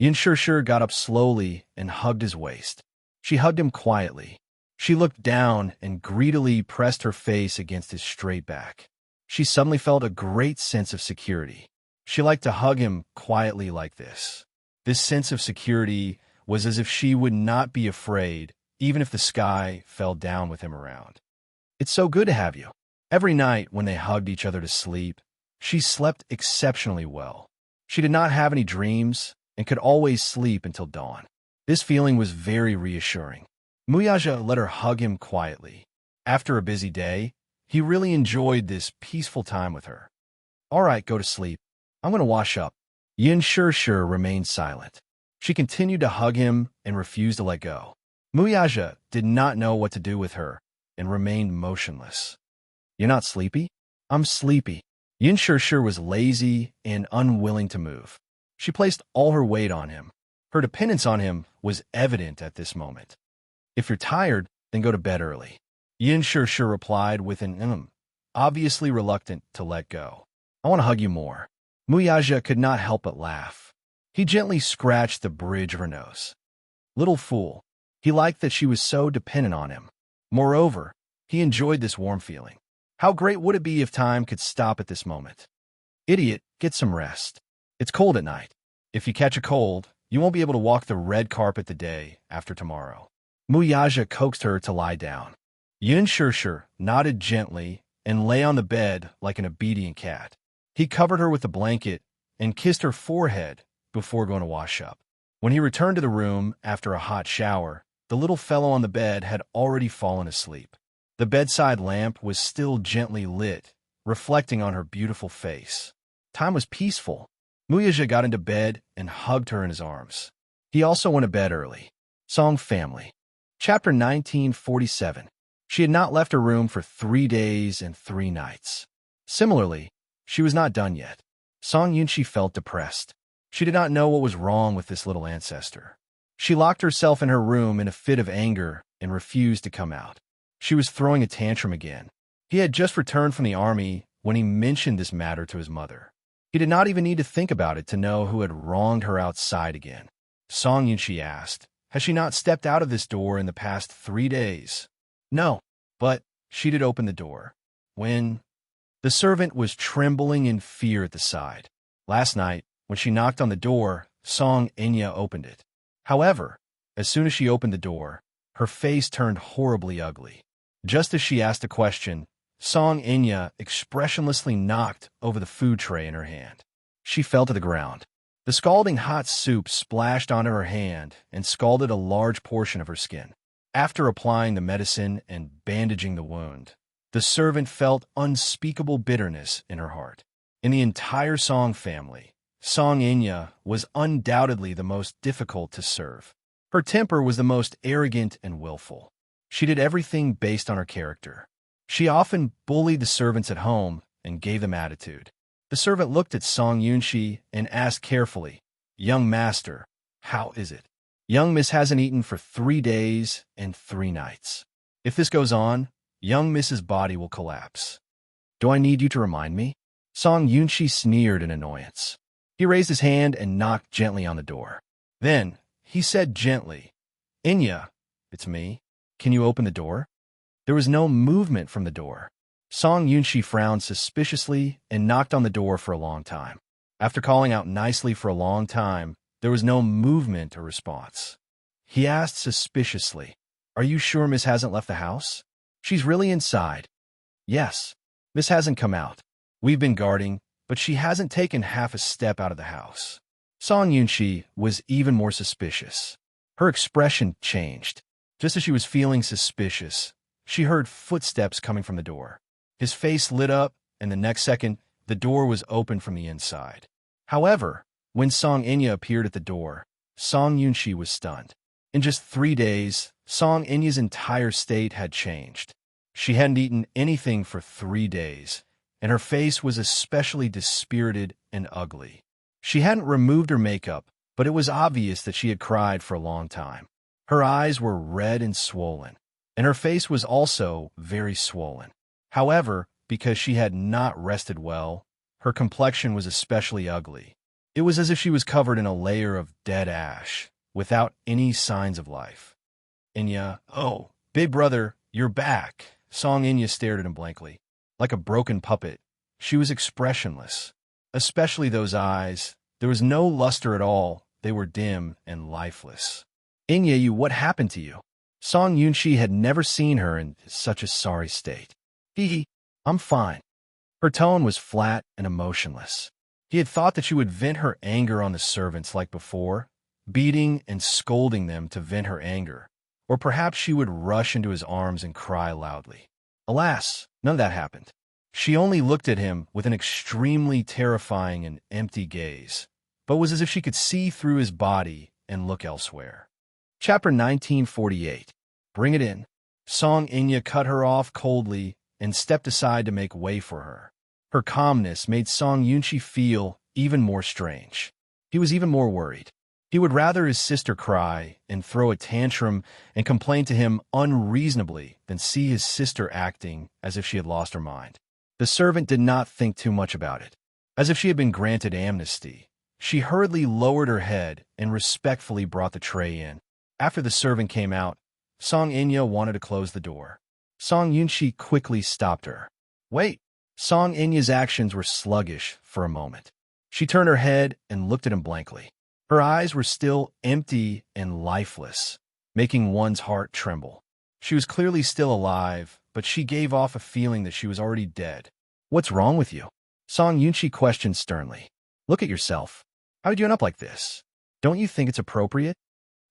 Yun Shishir got up slowly and hugged his waist. She hugged him quietly. She looked down and greedily pressed her face against his straight back. She suddenly felt a great sense of security. She liked to hug him quietly like this. This sense of security was as if she would not be afraid, even if the sky fell down with him around. "It's so good to have you." Every night when they hugged each other to sleep, she slept exceptionally well. She did not have any dreams and could always sleep until dawn. This feeling was very reassuring. Muyaja let her hug him quietly. After a busy day, he really enjoyed this peaceful time with her. "All right, go to sleep. I'm going to wash up." Yin Shir remained silent. She continued to hug him and refused to let go. Muyaja did not know what to do with her and remained motionless. "You're not sleepy?" "I'm sleepy." Yin Shir was lazy and unwilling to move. She placed all her weight on him. Her dependence on him was evident at this moment. "If you're tired, then go to bed early." Yin Shir replied with an obviously reluctant to let go. "I want to hug you more." Muyaja could not help but laugh. He gently scratched the bridge of her nose. Little fool. He liked that she was so dependent on him. Moreover, he enjoyed this warm feeling. How great would it be if time could stop at this moment? "Idiot, get some rest. It's cold at night. If you catch a cold, you won't be able to walk the red carpet the day after tomorrow." Muyaja coaxed her to lie down. Yin Shir nodded gently and lay on the bed like an obedient cat. He covered her with a blanket and kissed her forehead before going to wash up. When he returned to the room after a hot shower, the little fellow on the bed had already fallen asleep. The bedside lamp was still gently lit, reflecting on her beautiful face. Time was peaceful. Muyaja got into bed and hugged her in his arms. He also went to bed early. Song Family. Chapter 1947. She had not left her room for 3 days and 3 nights. Similarly, she was not done yet. Song Yunchi felt depressed. She did not know what was wrong with this little ancestor. She locked herself in her room in a fit of anger and refused to come out. She was throwing a tantrum again. He had just returned from the army when he mentioned this matter to his mother. He did not even need to think about it to know who had wronged her outside again. Song Yunchi asked, "Has she not stepped out of this door in the past 3 days?" "No, but she did open the door." When the servant was trembling in fear at the side. Last night, when she knocked on the door, Song Enya opened it. However, as soon as she opened the door, her face turned horribly ugly. Just as she asked a question, Song Enya expressionlessly knocked over the food tray in her hand. She fell to the ground. The scalding hot soup splashed onto her hand and scalded a large portion of her skin. After applying the medicine and bandaging the wound, the servant felt unspeakable bitterness in her heart. In the entire Song family, Song Enya was undoubtedly the most difficult to serve. Her temper was the most arrogant and willful. She did everything based on her character. She often bullied the servants at home and gave them attitude. The servant looked at Song Yunchi and asked carefully, "Young master, how is it?" "Young miss hasn't eaten for 3 days and 3 nights. If this goes on, young miss's body will collapse." "Do I need you to remind me?" Song Yunchi sneered in annoyance. He raised his hand and knocked gently on the door. Then he said gently, "Enya, it's me. Can you open the door?" There was no movement from the door. Song Yunchi frowned suspiciously and knocked on the door for a long time. After calling out nicely for a long time, there was no movement or response. He asked suspiciously, "Are you sure Miss hasn't left the house?" "She's really inside." "Yes. Miss hasn't come out. We've been guarding, but she hasn't taken half a step out of the house." Song Yunchi was even more suspicious. Her expression changed. Just as she was feeling suspicious, she heard footsteps coming from the door. His face lit up, and the next second, the door was open from the inside. However, when Song Enya appeared at the door, Song Yunchi was stunned. In just 3 days, Song Enya's entire state had changed. She hadn't eaten anything for 3 days, and her face was especially dispirited and ugly. She hadn't removed her makeup, but it was obvious that she had cried for a long time. Her eyes were red and swollen, and her face was also very swollen. However, because she had not rested well, her complexion was especially ugly. It was as if she was covered in a layer of dead ash, without any signs of life. "Enya, oh, Big brother, you're back. Song Inya stared at him blankly. Like a broken puppet, she was expressionless. Especially those eyes. There was no luster at all. They were dim and lifeless. Inya, what happened to you? Song Yunshi had never seen her in such a sorry state. Hee, I'm fine. Her tone was flat and emotionless. He had thought that she would vent her anger on the servants like before, beating and scolding them to vent her anger. Or perhaps she would rush into his arms and cry loudly. Alas, none of that happened. She only looked at him with an extremely terrifying and empty gaze, but was as if she could see through his body and look elsewhere. Chapter 1948. Bring it in. Song Inya cut her off coldly and stepped aside to make way for her. Her calmness made Song Yunshi feel even more strange. He was even more worried. He would rather his sister cry and throw a tantrum and complain to him unreasonably than see his sister acting as if she had lost her mind. The servant did not think too much about it. As if she had been granted amnesty, she hurriedly lowered her head and respectfully brought the tray in. After the servant came out, Song Inya wanted to close the door. Song Yunshi quickly stopped her. Wait! Song Inya's actions were sluggish for a moment. She turned her head and looked at him blankly. Her eyes were still empty and lifeless, making one's heart tremble. She was clearly still alive, but she gave off a feeling that she was already dead. What's wrong with you? Song Yunshi questioned sternly. Look at yourself. How did you end up like this? Don't you think it's appropriate?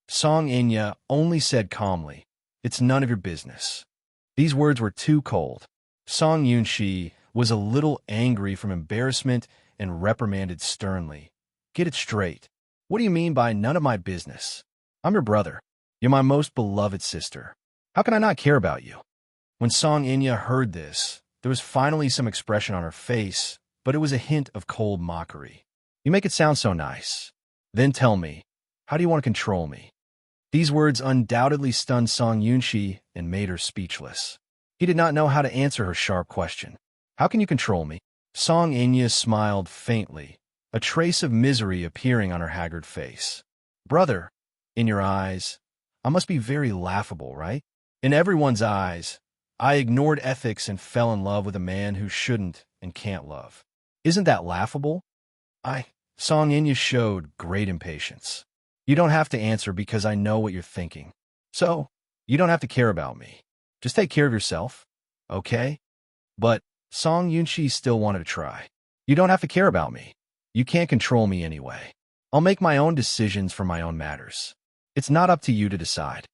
Song Inya only said calmly, It's none of your business. These words were too cold. Song Yunshi was a little angry from embarrassment and reprimanded sternly. Get it straight. What do you mean by none of my business? I'm your brother. You're my most beloved sister. How can I not care about you? When Song Inya heard this, there was finally some expression on her face, but it was a hint of cold mockery. You make it sound so nice. Then tell me, how do you want to control me? These words undoubtedly stunned Song Yunshi and made her speechless. He did not know how to answer her sharp question. How can you control me? Song Inya smiled faintly, a trace of misery appearing on her haggard face. Brother, in your eyes, I must be very laughable, right? In everyone's eyes, I ignored ethics and fell in love with a man who shouldn't and can't love. Isn't that laughable? Song Inya showed great impatience. You don't have to answer because I know what you're thinking. So, you don't have to care about me. Just take care of yourself, okay? But Song Yunshi still wanted to try. You don't have to care about me. You can't control me anyway. I'll make my own decisions for my own matters. It's not up to you to decide.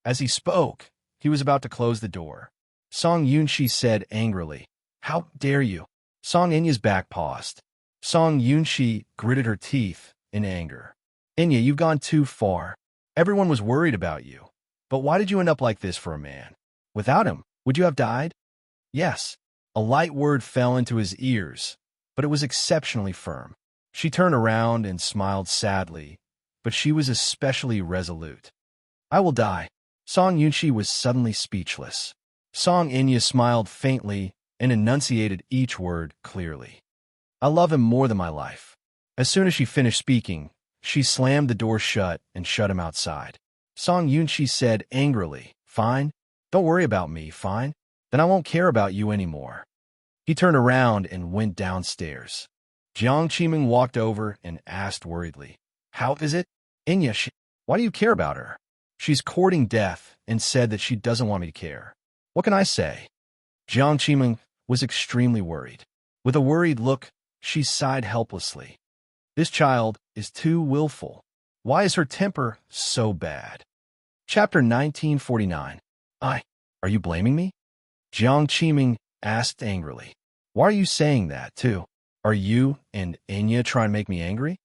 As he spoke, he was about to close the door. Song Yunshi said angrily, How dare you? Song Inya's back paused. Song Yunshi gritted her teeth in anger. Inya, you've gone too far. Everyone was worried about you. But why did you end up like this for a man? Without him, would you have died? Yes. A light word fell into his ears, but it was exceptionally firm. She turned around and smiled sadly, but she was especially resolute. I will die. Song Yunshi was suddenly speechless. Song Inya smiled faintly and enunciated each word clearly. I love him more than my life. As soon as she finished speaking, she slammed the door shut and shut him outside. Song Yunshi said angrily, Fine. Don't worry about me, fine? Then I won't care about you anymore. He turned around and went downstairs. Jiang Qiming walked over and asked worriedly, How is it? Inya, why do you care about her? She's courting death and said that she doesn't want me to care. What can I say? Jiang Qiming was extremely worried. With a worried look, she sighed helplessly. This child is too willful. Why is her temper so bad? Chapter 1949. Are you blaming me? Jiang Qiming asked angrily. Why are you saying that, too? Are you and Inya trying to make me angry?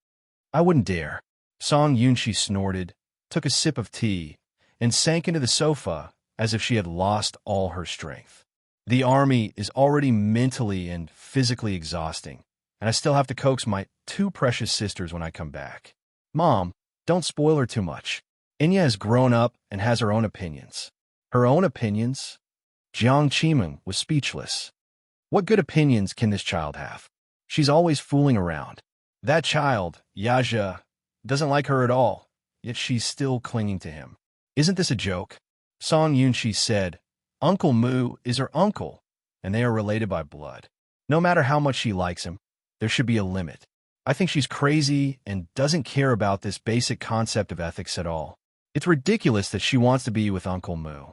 I wouldn't dare. Song Yunshi snorted, took a sip of tea, and sank into the sofa as if she had lost all her strength. The army is already mentally and physically exhausting, and I still have to coax my two precious sisters when I come back. Mom, don't spoil her too much. Inya has grown up and has her own opinions. Her own opinions? Jiang Qiming was speechless. What good opinions can this child have? She's always fooling around. That child, Yaja, doesn't like her at all, yet she's still clinging to him. Isn't this a joke? Song Yunshi said, Uncle Moo is her uncle, and they are related by blood. No matter how much she likes him, there should be a limit. I think she's crazy and doesn't care about this basic concept of ethics at all. It's ridiculous that she wants to be with Uncle Moo.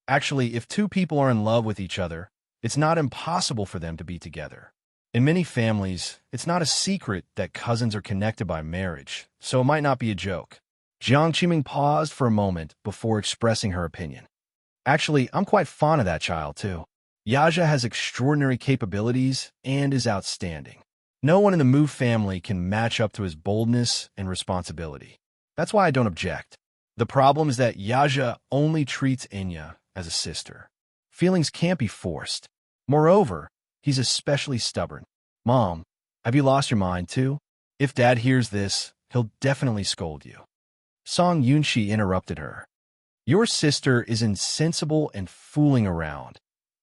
Actually, if two people are in love with each other, it's not impossible for them to be together. In many families, it's not a secret that cousins are connected by marriage, so it might not be a joke. Jiang Qiming paused for a moment before expressing her opinion. Actually, I'm quite fond of that child, too. Yaja has extraordinary capabilities and is outstanding. No one in the Mu family can match up to his boldness and responsibility. That's why I don't object. The problem is that Yaja only treats Enya as a sister. Feelings can't be forced. Moreover, he's especially stubborn. Mom, have you lost your mind too? If Dad hears this, he'll definitely scold you. Song Yunshi interrupted her. Your sister is insensible and fooling around,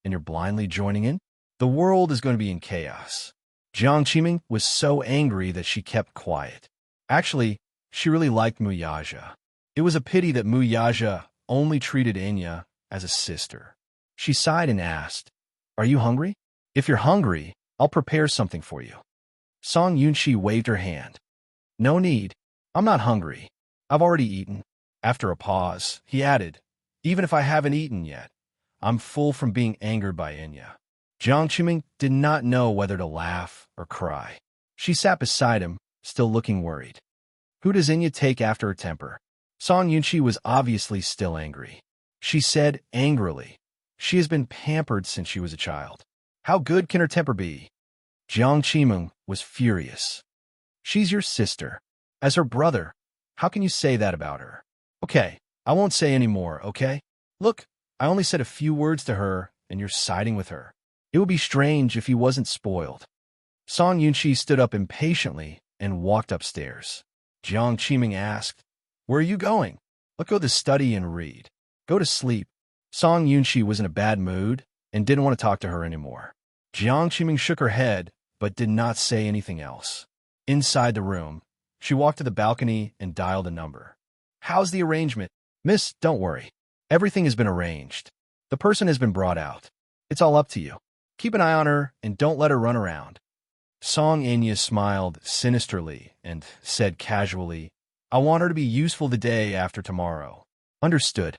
and you're blindly joining in? The world is going to be in chaos. Jiang Qiming was so angry that she kept quiet. Actually, she really liked Mu Yaja. It was a pity that Mu Yaja only treated Enya as a sister. She sighed and asked, Are you hungry? If you're hungry, I'll prepare something for you. Song Yunshi waved her hand. No need. I'm not hungry. I've already eaten. After a pause, he added, Even if I haven't eaten yet, I'm full from being angered by Enya. Jiang Qiming did not know whether to laugh or cry. She sat beside him, still looking worried. Who does Enya take after her temper? Song Yunshi was obviously still angry. She said angrily, She has been pampered since she was a child. How good can her temper be? Jiang Qiming was furious. She's your sister. As her brother, how can you say that about her? Okay, I won't say any more, okay? Look, I only said a few words to her, and you're siding with her. It would be strange if he wasn't spoiled. Song Yunshi stood up impatiently and walked upstairs. Jiang Qiming asked, Where are you going? Let's go to the study and read. Go to sleep. Song Yunshi was in a bad mood and didn't want to talk to her anymore. Jiang Qiming shook her head, but did not say anything else. Inside the room, she walked to the balcony and dialed a number. How's the arrangement? Miss, don't worry. Everything has been arranged. The person has been brought out. It's all up to you. Keep an eye on her and don't let her run around. Song Enya smiled sinisterly and said casually, I want her to be useful the day after tomorrow. Understood.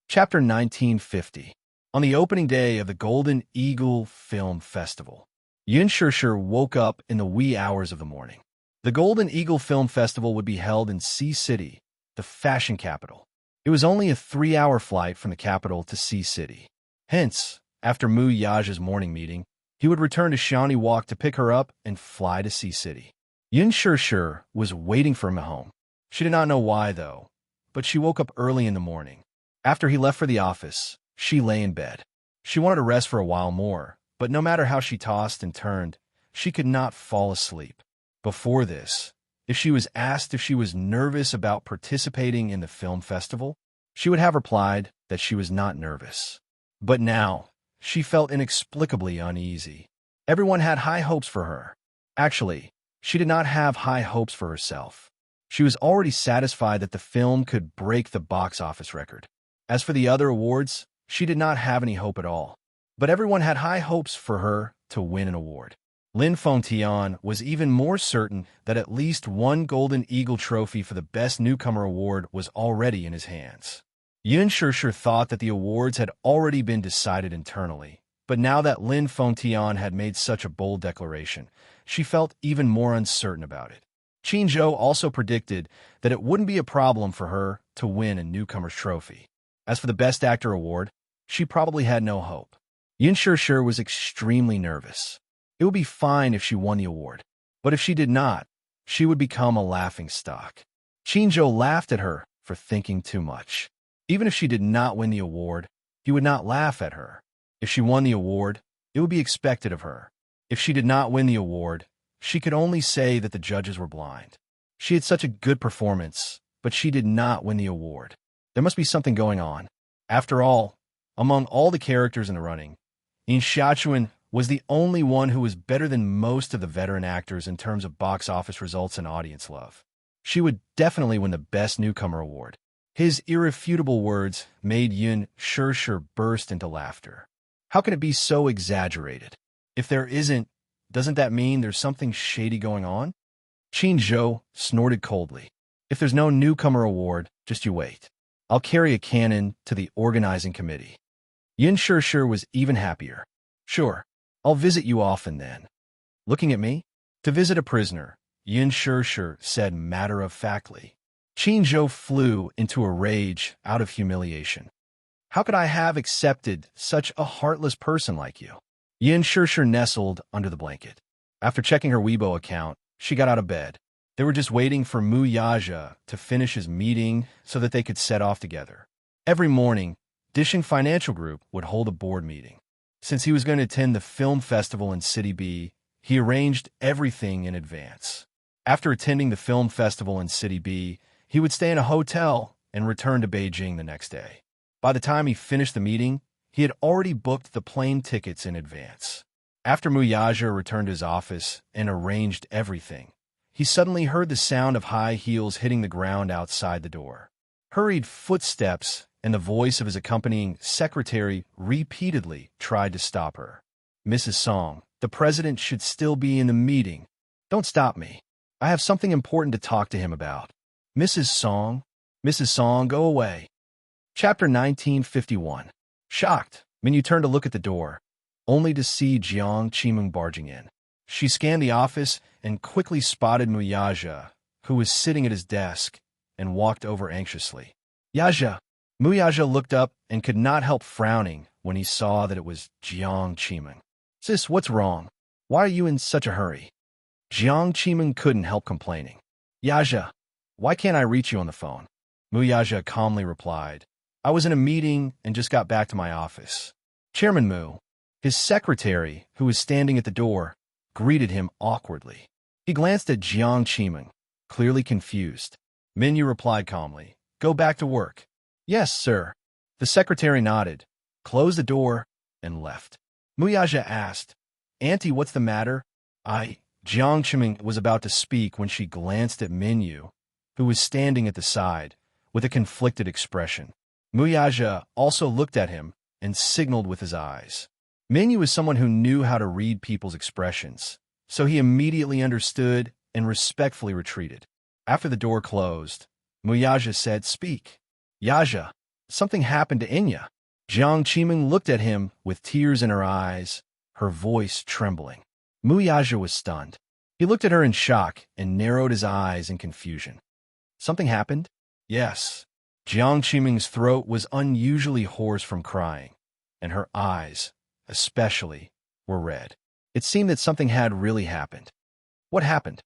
Chapter 1950. On the opening day of the Golden Eagle Film Festival, Yun Shishir woke up in the wee hours of the morning. The Golden Eagle Film Festival would be held in Sea City, the fashion capital. It was only a 3-hour flight from the capital to Sea City. Hence, after Mu Yaja's morning meeting, he would return to Shawnee Walk to pick her up and fly to Sea City. Yun Shishir was waiting for him at home. She did not know why, though, but she woke up early in the morning. After he left for the office, she lay in bed. She wanted to rest for a while more, but no matter how she tossed and turned, she could not fall asleep. Before this, if she was asked if she was nervous about participating in the film festival, she would have replied that she was not nervous. But now, she felt inexplicably uneasy. Everyone had high hopes for her. Actually, she did not have high hopes for herself. She was already satisfied that the film could break the box office record. As for the other awards, she did not have any hope at all. But everyone had high hopes for her to win an award. Lin Fengtian was even more certain that at least one Golden Eagle trophy for the Best Newcomer Award was already in his hands. Yun Shishir thought that the awards had already been decided internally, but now that Lin Fengtian had made such a bold declaration, she felt even more uncertain about it. Qin Zhou also predicted that it wouldn't be a problem for her to win a newcomer's trophy. As for the Best Actor award, she probably had no hope. Yun Shishir was extremely nervous. It would be fine if she won the award, but if she did not, she would become a laughingstock. Qin Zhou laughed at her for thinking too much. Even if she did not win the award, he would not laugh at her. If she won the award, it would be expected of her. If she did not win the award, she could only say that the judges were blind. She had such a good performance, but she did not win the award. There must be something going on. After all, among all the characters in the running, Yin Xiaochuan was the only one who was better than most of the veteran actors in terms of box office results and audience love. She would definitely win the Best Newcomer Award. His irrefutable words made Yun Shir burst into laughter. How can it be so exaggerated? If there isn't, doesn't that mean there's something shady going on? Qin Zhou snorted coldly. If there's no newcomer award, just you wait. I'll carry a cannon to the organizing committee. Yun Shir was even happier. Sure, I'll visit you often then. Looking at me? To visit a prisoner, Yun Shir said matter-of-factly. Qin Zhou flew into a rage out of humiliation. How could I have accepted such a heartless person like you? Yun Shir nestled under the blanket. After checking her Weibo account, she got out of bed. They were just waiting for Mu Yaja to finish his meeting so that they could set off together. Every morning, Dishing Financial Group would hold a board meeting. Since he was going to attend the film festival in City B, he arranged everything in advance. After attending the film festival in City B, he would stay in a hotel and return to Beijing the next day. By the time he finished the meeting, he had already booked the plane tickets in advance. After Mu Yaja returned to his office and arranged everything, he suddenly heard the sound of high heels hitting the ground outside the door. Hurried footsteps and the voice of his accompanying secretary repeatedly tried to stop her. Mrs. Song, the president should still be in the meeting. Don't stop me. I have something important to talk to him about. Mrs. Song, go away. Chapter 1951. Shocked, Minyu turned to look at the door, only to see Jiang Qimeng barging in. She scanned the office and quickly spotted Mu Yaja, who was sitting at his desk, and walked over anxiously. Yaja! Mu Yaja looked up and could not help frowning when he saw that it was Jiang Qimeng. Sis, what's wrong? Why are you in such a hurry? Jiang Qimeng couldn't help complaining. Yaja, why can't I reach you on the phone? Mu Yaja calmly replied. I was in a meeting and just got back to my office. Chairman Mu, his secretary, who was standing at the door, greeted him awkwardly. He glanced at Jiang Qimeng, clearly confused. Minyu replied calmly, Go back to work. Yes, sir. The secretary nodded, closed the door, and left. Mu Yaja asked, Auntie, what's the matter? Jiang Qimeng was about to speak when she glanced at Minyu, who was standing at the side, with a conflicted expression. Mu Yaja also looked at him and signaled with his eyes. Minyu was someone who knew how to read people's expressions, so he immediately understood and respectfully retreated. After the door closed, Mu Yaja said, Speak. Yaja, something happened to Inya. Jiang Qimeng looked at him with tears in her eyes, her voice trembling. Mu Yaja was stunned. He looked at her in shock and narrowed his eyes in confusion. Something happened? Yes. Jiang Qimeng's throat was unusually hoarse from crying, and her eyes, especially, were red. It seemed that something had really happened. What happened?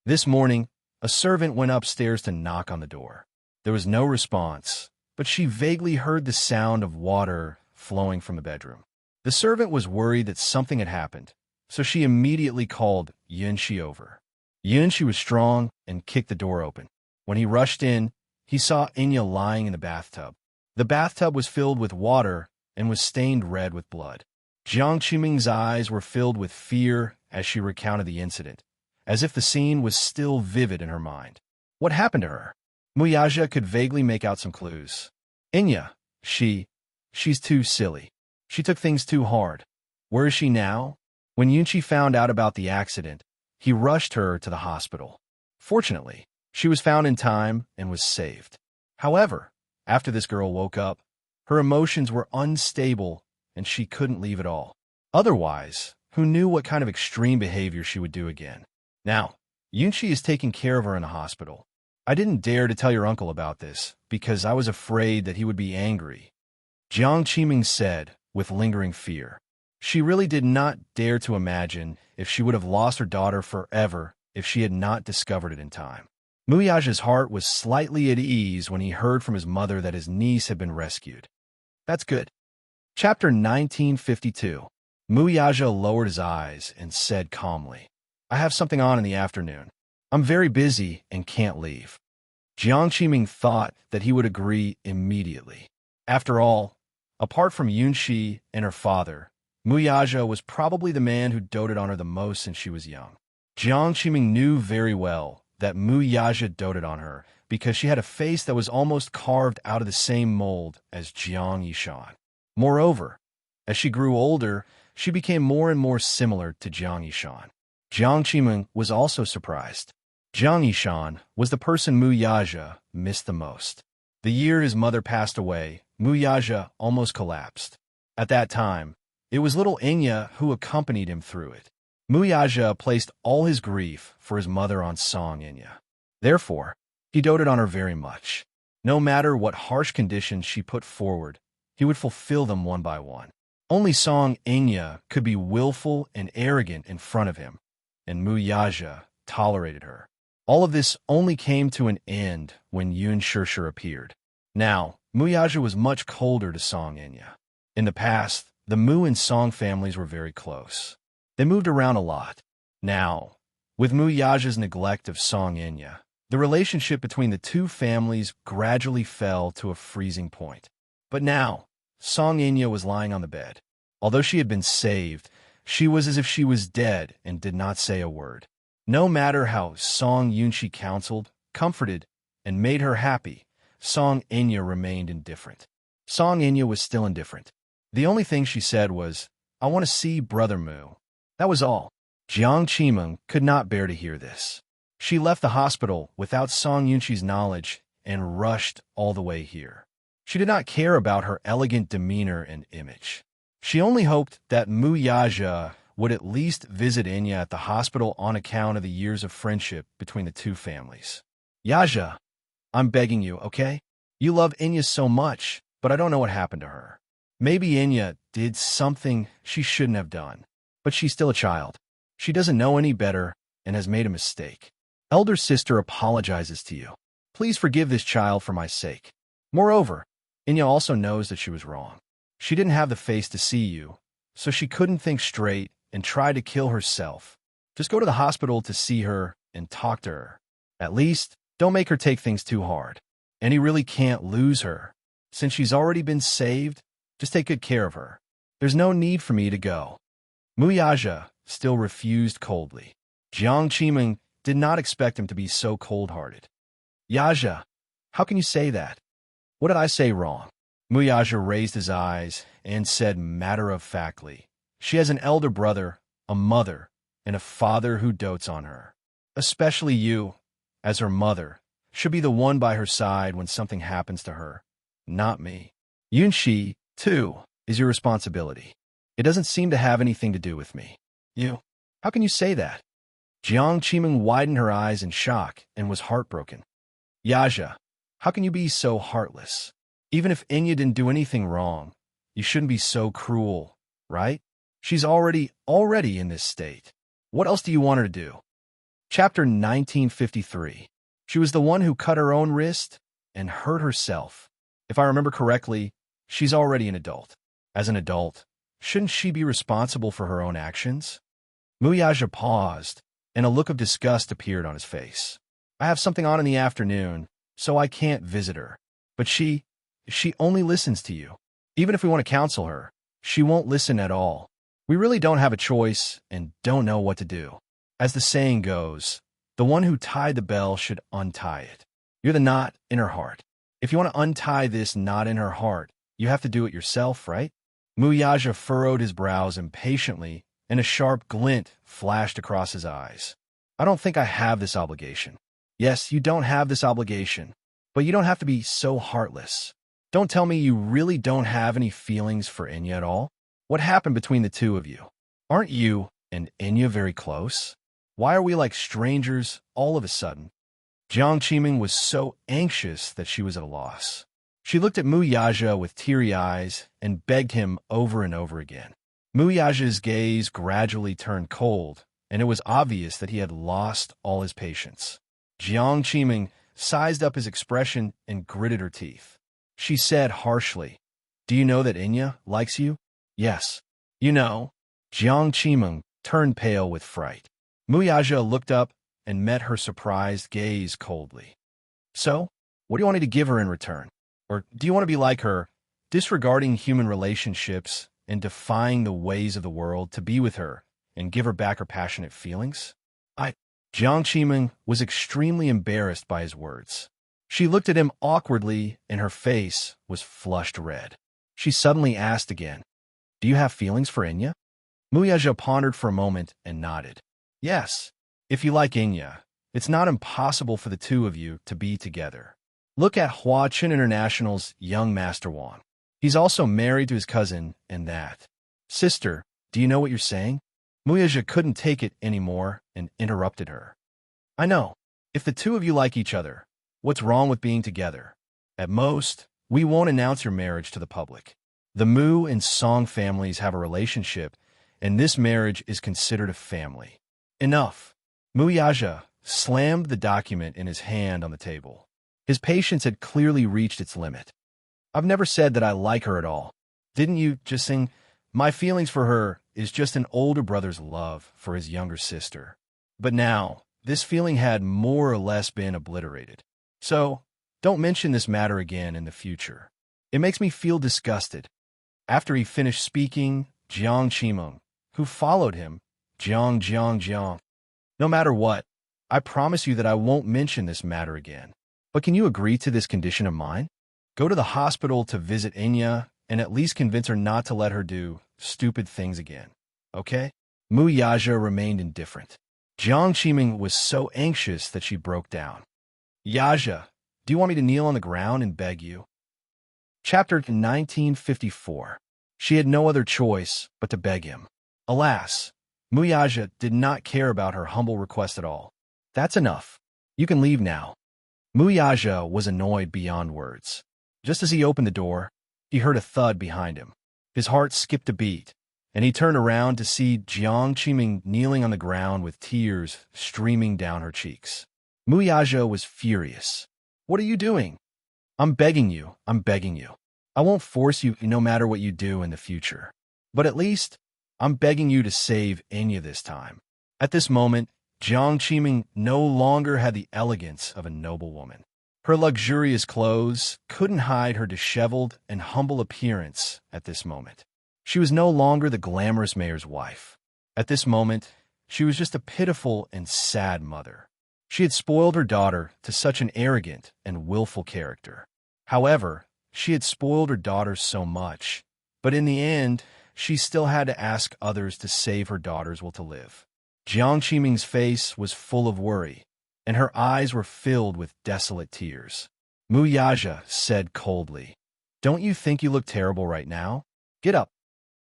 This morning, a servant went upstairs to knock on the door. There was no response, but she vaguely heard the sound of water flowing from the bedroom. The servant was worried that something had happened, so she immediately called Yunxi over. Yunxi was strong and kicked the door open. When he rushed in, he saw Inya lying in the bathtub. The bathtub was filled with water and was stained red with blood. Jiang Qimeng's eyes were filled with fear as she recounted the incident, as if the scene was still vivid in her mind. What happened to her? Mu Yaja could vaguely make out some clues. Inya, she's too silly. She took things too hard. Where is she now? When Yunxi found out about the accident, he rushed her to the hospital. Fortunately, she was found in time and was saved. However, after this girl woke up, her emotions were unstable and she couldn't leave at all. Otherwise, who knew what kind of extreme behavior she would do again? Now, Yunxi is taking care of her in the hospital. I didn't dare to tell your uncle about this because I was afraid that he would be angry, Jiang Qimeng said with lingering fear. She really did not dare to imagine if she would have lost her daughter forever if she had not discovered it in time. Mu Yaja's heart was slightly at ease when he heard from his mother that his niece had been rescued. That's good. Chapter 1952. Mu Yaja lowered his eyes and said calmly, I have something on in the afternoon. I'm very busy and can't leave. Jiang Qimeng thought that he would agree immediately. After all, apart from Yunxi and her father, Mu Yaja was probably the man who doted on her the most since she was young. Jiang Qimeng knew very well that Mu Yaja doted on her because she had a face that was almost carved out of the same mold as Jiang Yishan. Moreover, as she grew older, she became more and more similar to Jiang Yishan. Jiang Qimeng was also surprised. Jiang Yishan was the person Mu Yaja missed the most. The year his mother passed away, Mu Yaja almost collapsed. At that time, it was little Enya who accompanied him through it. Mu Yaja placed all his grief for his mother on Song Enya. Therefore, he doted on her very much. No matter what harsh conditions she put forward, he would fulfill them one by one. Only Song Enya could be willful and arrogant in front of him, and Mu Yaja tolerated her. All of this only came to an end when Yun Shishir appeared. Now, Mu Yaja was much colder to Song Enya. In the past, the Mu and Song families were very close. They moved around a lot. Now, with Mu Yaja's neglect of Song Enya, the relationship between the two families gradually fell to a freezing point. But now, Song Enya was lying on the bed. Although she had been saved, she was as if she was dead and did not say a word. No matter how Song Yunshi counseled, comforted, and made her happy, Song Enya remained indifferent. Song Enya was still indifferent. The only thing she said was, "I want to see Brother Mu." That was all. Jiang Qimeng could not bear to hear this. She left the hospital without Song Yunshi's knowledge and rushed all the way here. She did not care about her elegant demeanor and image. She only hoped that Mu Yaja would at least visit Enya at the hospital on account of the years of friendship between the two families. "Yaja, I'm begging you, okay? You love Enya so much, but I don't know what happened to her. Maybe Enya did something she shouldn't have done, but she's still a child. She doesn't know any better and has made a mistake. Elder sister apologizes to you. Please forgive this child for my sake. Moreover, Enya also knows that she was wrong. She didn't have the face to see you, so she couldn't think straight and tried to kill herself. Just go to the hospital to see her and talk to her. At least, don't make her take things too hard. And he really can't lose her. Since she's already been saved, just take good care of her. There's no need for me to go." Mu Yaja still refused coldly. Jiang Qimeng did not expect him to be so cold-hearted. "Yaja, how can you say that? What did I say wrong?" Mu Yaja raised his eyes and said matter-of-factly, "She has an elder brother, a mother, and a father who dotes on her. Especially you, as her mother, should be the one by her side when something happens to her, not me. Yunshi, too, is your responsibility. It doesn't seem to have anything to do with me." "You? How can you say that?" Jiang Qimeng widened her eyes in shock and was heartbroken. "Yaja, how can you be so heartless? Even if Enya didn't do anything wrong, you shouldn't be so cruel, right? She's already in this state. What else do you want her to do?" Chapter 1953. She was the one who cut her own wrist and hurt herself. If I remember correctly, she's already an adult. As an adult, shouldn't she be responsible for her own actions? Mu Yaja paused, and a look of disgust appeared on his face. "I have something on in the afternoon, so I can't visit her. But she only listens to you. Even if we want to counsel her, she won't listen at all. We really don't have a choice and don't know what to do. As the saying goes, the one who tied the bell should untie it. You're the knot in her heart. If you want to untie this knot in her heart, you have to do it yourself, right?" Mu Yaja furrowed his brows impatiently, and a sharp glint flashed across his eyes. "I don't think I have this obligation." "Yes, you don't have this obligation, but you don't have to be so heartless. Don't tell me you really don't have any feelings for Enya at all. What happened between the two of you? Aren't you and Enya very close? Why are we like strangers all of a sudden?" Jiang Qimeng was so anxious that she was at a loss. She looked at Mu Yaja with teary eyes and begged him over and over again. Mu Yaja's gaze gradually turned cold, and it was obvious that he had lost all his patience. Jiang Qimeng sized up his expression and gritted her teeth. She said harshly, "Do you know that Enya likes you?" "Yes." "You know?" Jiang Qimeng turned pale with fright. Mu Yaja looked up and met her surprised gaze coldly. "So, what do you want me to give her in return? Or do you want to be like her, disregarding human relationships and defying the ways of the world to be with her and give her back her passionate feelings?" Jiang Qiming was extremely embarrassed by his words. She looked at him awkwardly, and her face was flushed red. She suddenly asked again, "Do you have feelings for Inya?" Muyaja pondered for a moment and nodded. "Yes, if you like Inya, it's not impossible for the two of you to be together. Look at Huaqin International's young Master Wang. He's also married to his cousin and that. Sister, do you know what you're saying?" Muyaja couldn't take it anymore and interrupted her. "I know. If the two of you like each other, what's wrong with being together? At most, we won't announce your marriage to the public. The Mu and Song families have a relationship, and this marriage is considered a family." "Enough." Muyaja slammed the document in his hand on the table. His patience had clearly reached its limit. "I've never said that I like her at all. Didn't you just sing? My feelings for her is just an older brother's love for his younger sister. But now, this feeling had more or less been obliterated. So, don't mention this matter again in the future. It makes me feel disgusted." After he finished speaking, Jiang Qimeng, who followed him, Jiang. "No matter what, I promise you that I won't mention this matter again. But can you agree to this condition of mine? Go to the hospital to visit Inya and at least convince her not to let her do stupid things again. Okay?" Muyaja remained indifferent. Jiang Qiming was so anxious that she broke down. "Yaja, do you want me to kneel on the ground and beg you?" Chapter 1954. She had no other choice but to beg him. Alas, Muyaja did not care about her humble request at all. "That's enough. You can leave now." Muyaja was annoyed beyond words. Just as he opened the door, he heard a thud behind him. His heart skipped a beat, and he turned around to see Jiang Qiming kneeling on the ground with tears streaming down her cheeks. Muyaja was furious. "What are you doing?" I'm begging you. I won't force you no matter what you do in the future. But at least, I'm begging you to save Inya this time." At this moment, Jiang Qiming no longer had the elegance of a noblewoman. Her luxurious clothes couldn't hide her disheveled and humble appearance at this moment. She was no longer the glamorous mayor's wife. At this moment, she was just a pitiful and sad mother. She had spoiled her daughter to such an arrogant and willful character. However, she had spoiled her daughter so much, but in the end, she still had to ask others to save her daughter's will to live. Jiang Qiming's face was full of worry, and her eyes were filled with desolate tears. Muyaja said coldly, "Don't you think you look terrible right now? Get up."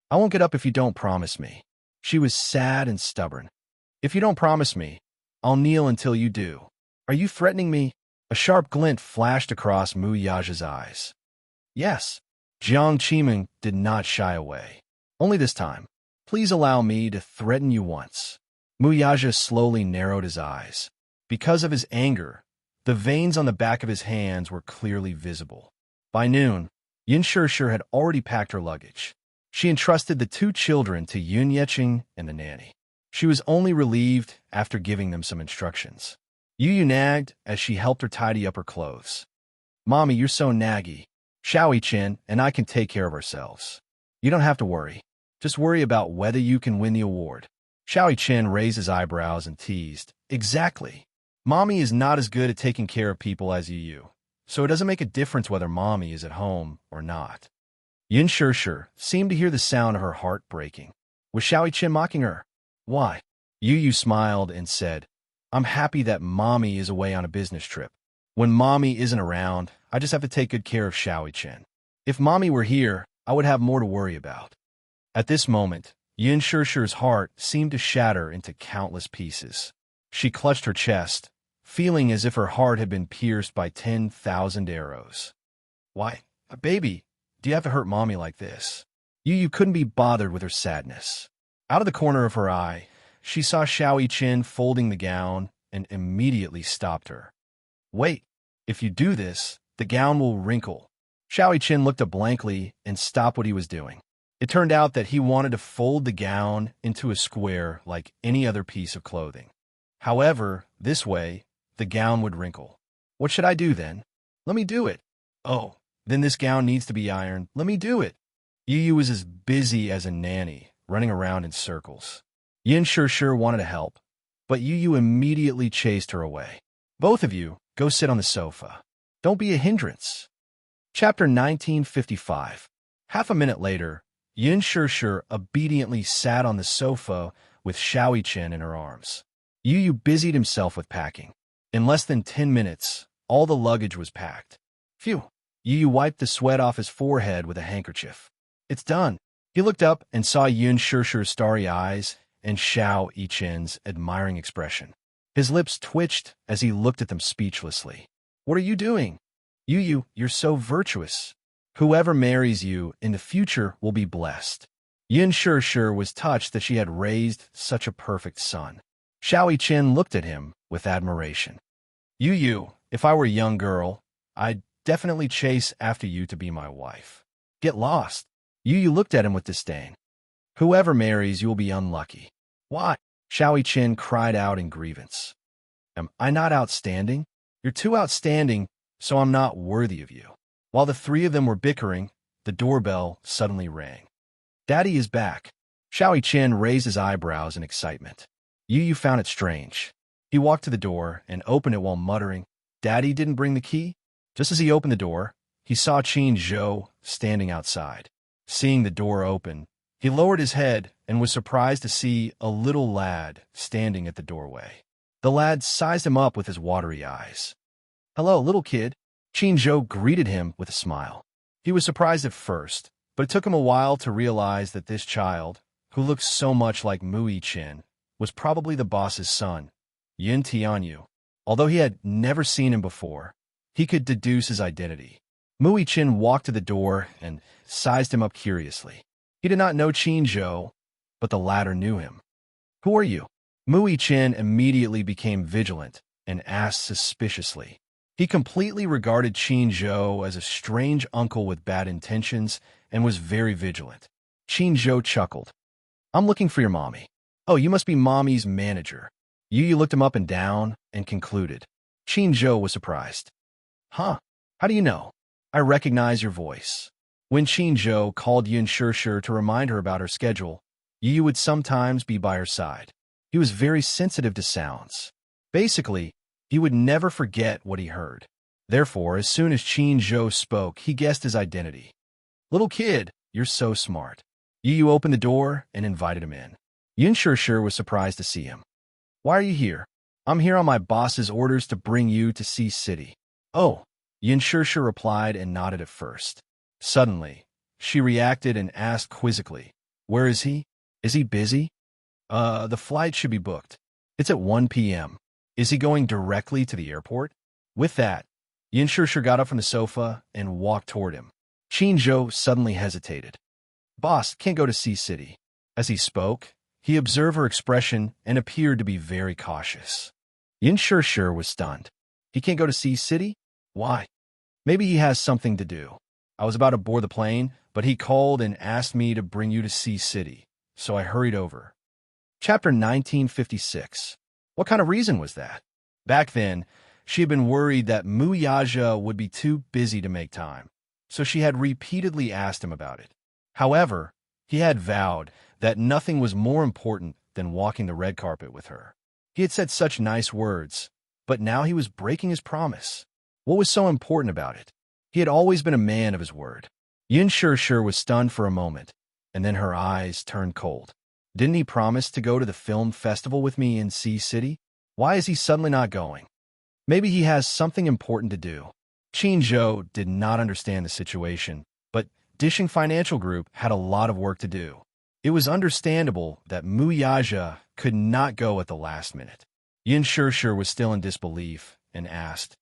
"I won't get up if you don't promise me." She was sad and stubborn. "If you don't promise me, I'll kneel until you do." "Are you threatening me?" A sharp glint flashed across Muyaja's eyes. "Yes." Jiang Qiming did not shy away. "Only this time. Please allow me to threaten you once." Muyaja slowly narrowed his eyes. Because of his anger, the veins on the back of his hands were clearly visible. By noon, Yin Shishir had already packed her luggage. She entrusted the two children to Yun Yeqing and the nanny. She was only relieved after giving them some instructions. Yu nagged as she helped her tidy up her clothes. "Mommy, you're so naggy. Xiaoi Chen and I can take care of ourselves. You don't have to worry. Just worry about whether you can win the award." Xiaoi Chen raised his eyebrows and teased, "Exactly. Mommy is not as good at taking care of people as you, so it doesn't make a difference whether Mommy is at home or not." Yin Shishir seemed to hear the sound of her heart breaking. Was Xiaoi Chen mocking her? Why? Yu smiled and said, "I'm happy that Mommy is away on a business trip. When Mommy isn't around, I just have to take good care of Xiaoi Chen. If Mommy were here, I would have more to worry about." At this moment, Yin Shishir's heart seemed to shatter into countless pieces. She clutched her chest, feeling as if her heart had been pierced by 10,000 arrows. "Why, baby, do you have to hurt Mommy like this?" Yu couldn't be bothered with her sadness. Out of the corner of her eye, she saw Xiaoi Chen folding the gown and immediately stopped her. "Wait, if you do this, the gown will wrinkle." Xiaoi Chen looked up blankly and stopped what he was doing. It turned out that he wanted to fold the gown into a square like any other piece of clothing. However, this way, the gown would wrinkle. "What should I do then?" "Let me do it." "Oh, then this gown needs to be ironed. Let me do it." Yu was as busy as a nanny, running around in circles. Yin Shishir wanted to help, but Yu immediately chased her away. Both of you, go sit on the sofa. Don't be a hindrance. Chapter 1955. Half a minute later, Yin Shishir obediently sat on the sofa with Xiaoyi Chen in her arms. Yu busied himself with packing. In less than 10 minutes, all the luggage was packed. Phew. Yu wiped the sweat off his forehead with a handkerchief. It's done. He looked up and saw Yin Shishir's starry eyes and Xiaoyi Chen's admiring expression. His lips twitched as he looked at them speechlessly. What are you doing? Yu, you're so virtuous. Whoever marries you in the future will be blessed. Yin Shishir was touched that she had raised such a perfect son. Xiaoyi Chen looked at him with admiration. Yu, if I were a young girl, I'd definitely chase after you to be my wife. Get lost. Yu looked at him with disdain. Whoever marries you will be unlucky. Why? Xiaoyi Chen cried out in grievance. Am I not outstanding? You're too outstanding, so I'm not worthy of you. While the three of them were bickering, the doorbell suddenly rang. Daddy is back. Xiaoyi Chen raised his eyebrows in excitement. Yu found it strange. He walked to the door and opened it while muttering, Daddy didn't bring the key? Just as he opened the door, he saw Qin Zhou standing outside. Seeing the door open, he lowered his head and was surprised to see a little lad standing at the doorway. The lad sized him up with his watery eyes. Hello, little kid. Qin Zhou greeted him with a smile. He was surprised at first, but it took him a while to realize that this child, who looked so much like Mui Qin, was probably the boss's son, Yin Tianyu. Although he had never seen him before, he could deduce his identity. Mui Qin walked to the door and sized him up curiously. He did not know Qin Zhou, but the latter knew him. Who are you? Mui Qin immediately became vigilant and asked suspiciously. He completely regarded Qin Zhou as a strange uncle with bad intentions and was very vigilant. Qin Zhou chuckled. I'm looking for your mommy. Oh, you must be mommy's manager. Yu looked him up and down and concluded. Qin Zhou was surprised. Huh? How do you know? I recognize your voice. When Qin Zhou called Yin Shishir to remind her about her schedule, Yu would sometimes be by her side. He was very sensitive to sounds. Basically, he would never forget what he heard. Therefore, as soon as Qin Zhou spoke, he guessed his identity. Little kid, you're so smart. Yu opened the door and invited him in. Yin Shishir was surprised to see him. Why are you here? I'm here on my boss's orders to bring you to Sea City. Oh, Yin Shishir replied and nodded at first. Suddenly, she reacted and asked quizzically, Where is he? Is he busy? The flight should be booked. It's at 1 p.m. Is he going directly to the airport? With that, Yin Shishir got up from the sofa and walked toward him. Qin Zhou suddenly hesitated. Boss can't go to Sea City. As he spoke, he observed her expression and appeared to be very cautious. Yin Shishir was stunned. He can't go to Sea City? Why? Maybe he has something to do. I was about to board the plane, but he called and asked me to bring you to Sea City, so I hurried over. Chapter 1956. What kind of reason was that? Back then, she had been worried that Muyaja would be too busy to make time, so she had repeatedly asked him about it. However, he had vowed that nothing was more important than walking the red carpet with her. He had said such nice words, but now he was breaking his promise. What was so important about it? He had always been a man of his word. Yin Shishir was stunned for a moment, and then her eyes turned cold. Didn't he promise to go to the film festival with me in Sea City? Why is he suddenly not going? Maybe he has something important to do. Qin Zhou did not understand the situation, but Dishing Financial Group had a lot of work to do. It was understandable that Muyaja could not go at the last minute. Yin Shishir was still in disbelief and asked,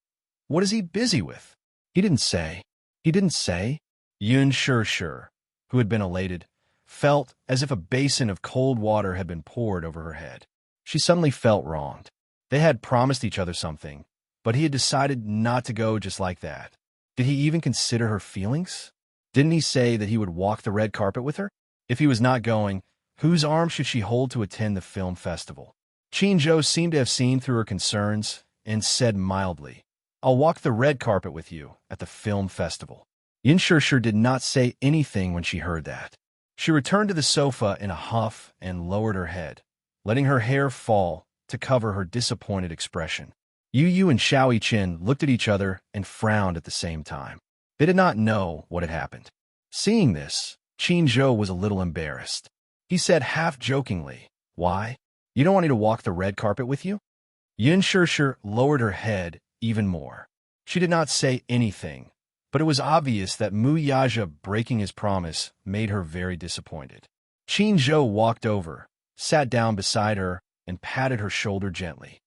What is he busy with? He didn't say. He didn't say? Yin Shishir, who had been elated, felt as if a basin of cold water had been poured over her head. She suddenly felt wronged. They had promised each other something, but he had decided not to go just like that. Did he even consider her feelings? Didn't he say that he would walk the red carpet with her? If he was not going, whose arm should she hold to attend the film festival? Qin Zhou seemed to have seen through her concerns and said mildly, I'll walk the red carpet with you at the film festival. Yin Shishir did not say anything when she heard that. She returned to the sofa in a huff and lowered her head, letting her hair fall to cover her disappointed expression. Yu and Xiao Qin looked at each other and frowned at the same time. They did not know what had happened. Seeing this, Qin Zhou was a little embarrassed. He said half-jokingly, "Why? You don't want me to walk the red carpet with you?" Yin Shirshir lowered her head even more. She did not say anything, but it was obvious that Mu Yaja breaking his promise made her very disappointed. Qin Zhou walked over, sat down beside her, and patted her shoulder gently.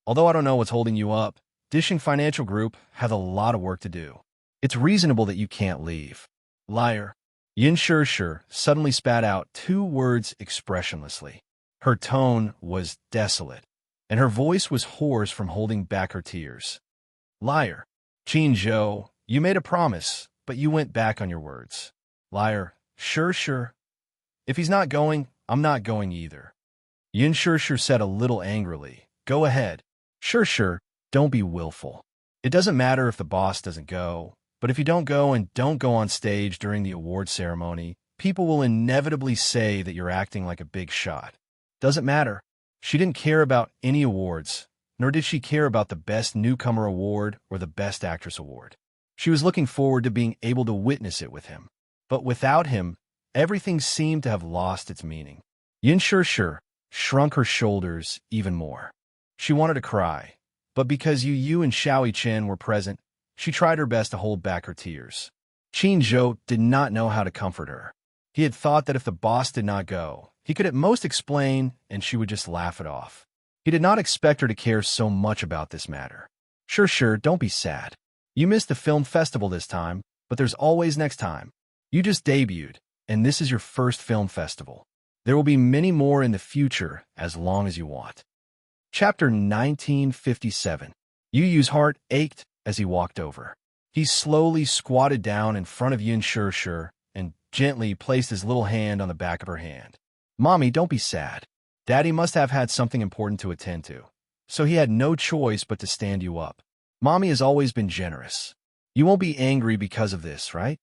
"Although I don't know what's holding you up, Dishing Financial Group has a lot of work to do. It's reasonable that you can't leave." "Liar." Yin Shirshir suddenly spat out 2 words expressionlessly. Her tone was desolate, and her voice was hoarse from holding back her tears. "Liar." "Qin Zhou, you made a promise, but you went back on your words." "Liar." "Sure. If he's not going, I'm not going either." Yin Shirshir said a little angrily, "Go ahead." Sure, don't be willful. It doesn't matter if the boss doesn't go, but if you don't go and don't go on stage during the award ceremony, people will inevitably say that you're acting like a big shot. Doesn't matter. She didn't care about any awards, nor did she care about the Best Newcomer Award or the Best Actress Award. She was looking forward to being able to witness it with him. But without him, everything seemed to have lost its meaning. Yin Shirshir shrunk her shoulders even more. She wanted to cry, but because Yu and Xiao Qin were present, she tried her best to hold back her tears. Qin Zhou did not know how to comfort her. He had thought that if the boss did not go, he could at most explain and she would just laugh it off. He did not expect her to care so much about this matter. Sure, don't be sad. You missed the film festival this time, but there's always next time. You just debuted, and this is your first film festival. There will be many more in the future as long as you want. Chapter 1957. Yu Yu's heart ached as he walked over. He slowly squatted down in front of Yin Shirshir and gently placed his little hand on the back of her hand. "Mommy, don't be sad. Daddy must have had something important to attend to, so he had no choice but to stand you up. Mommy has always been generous. You won't be angry because of this, right?"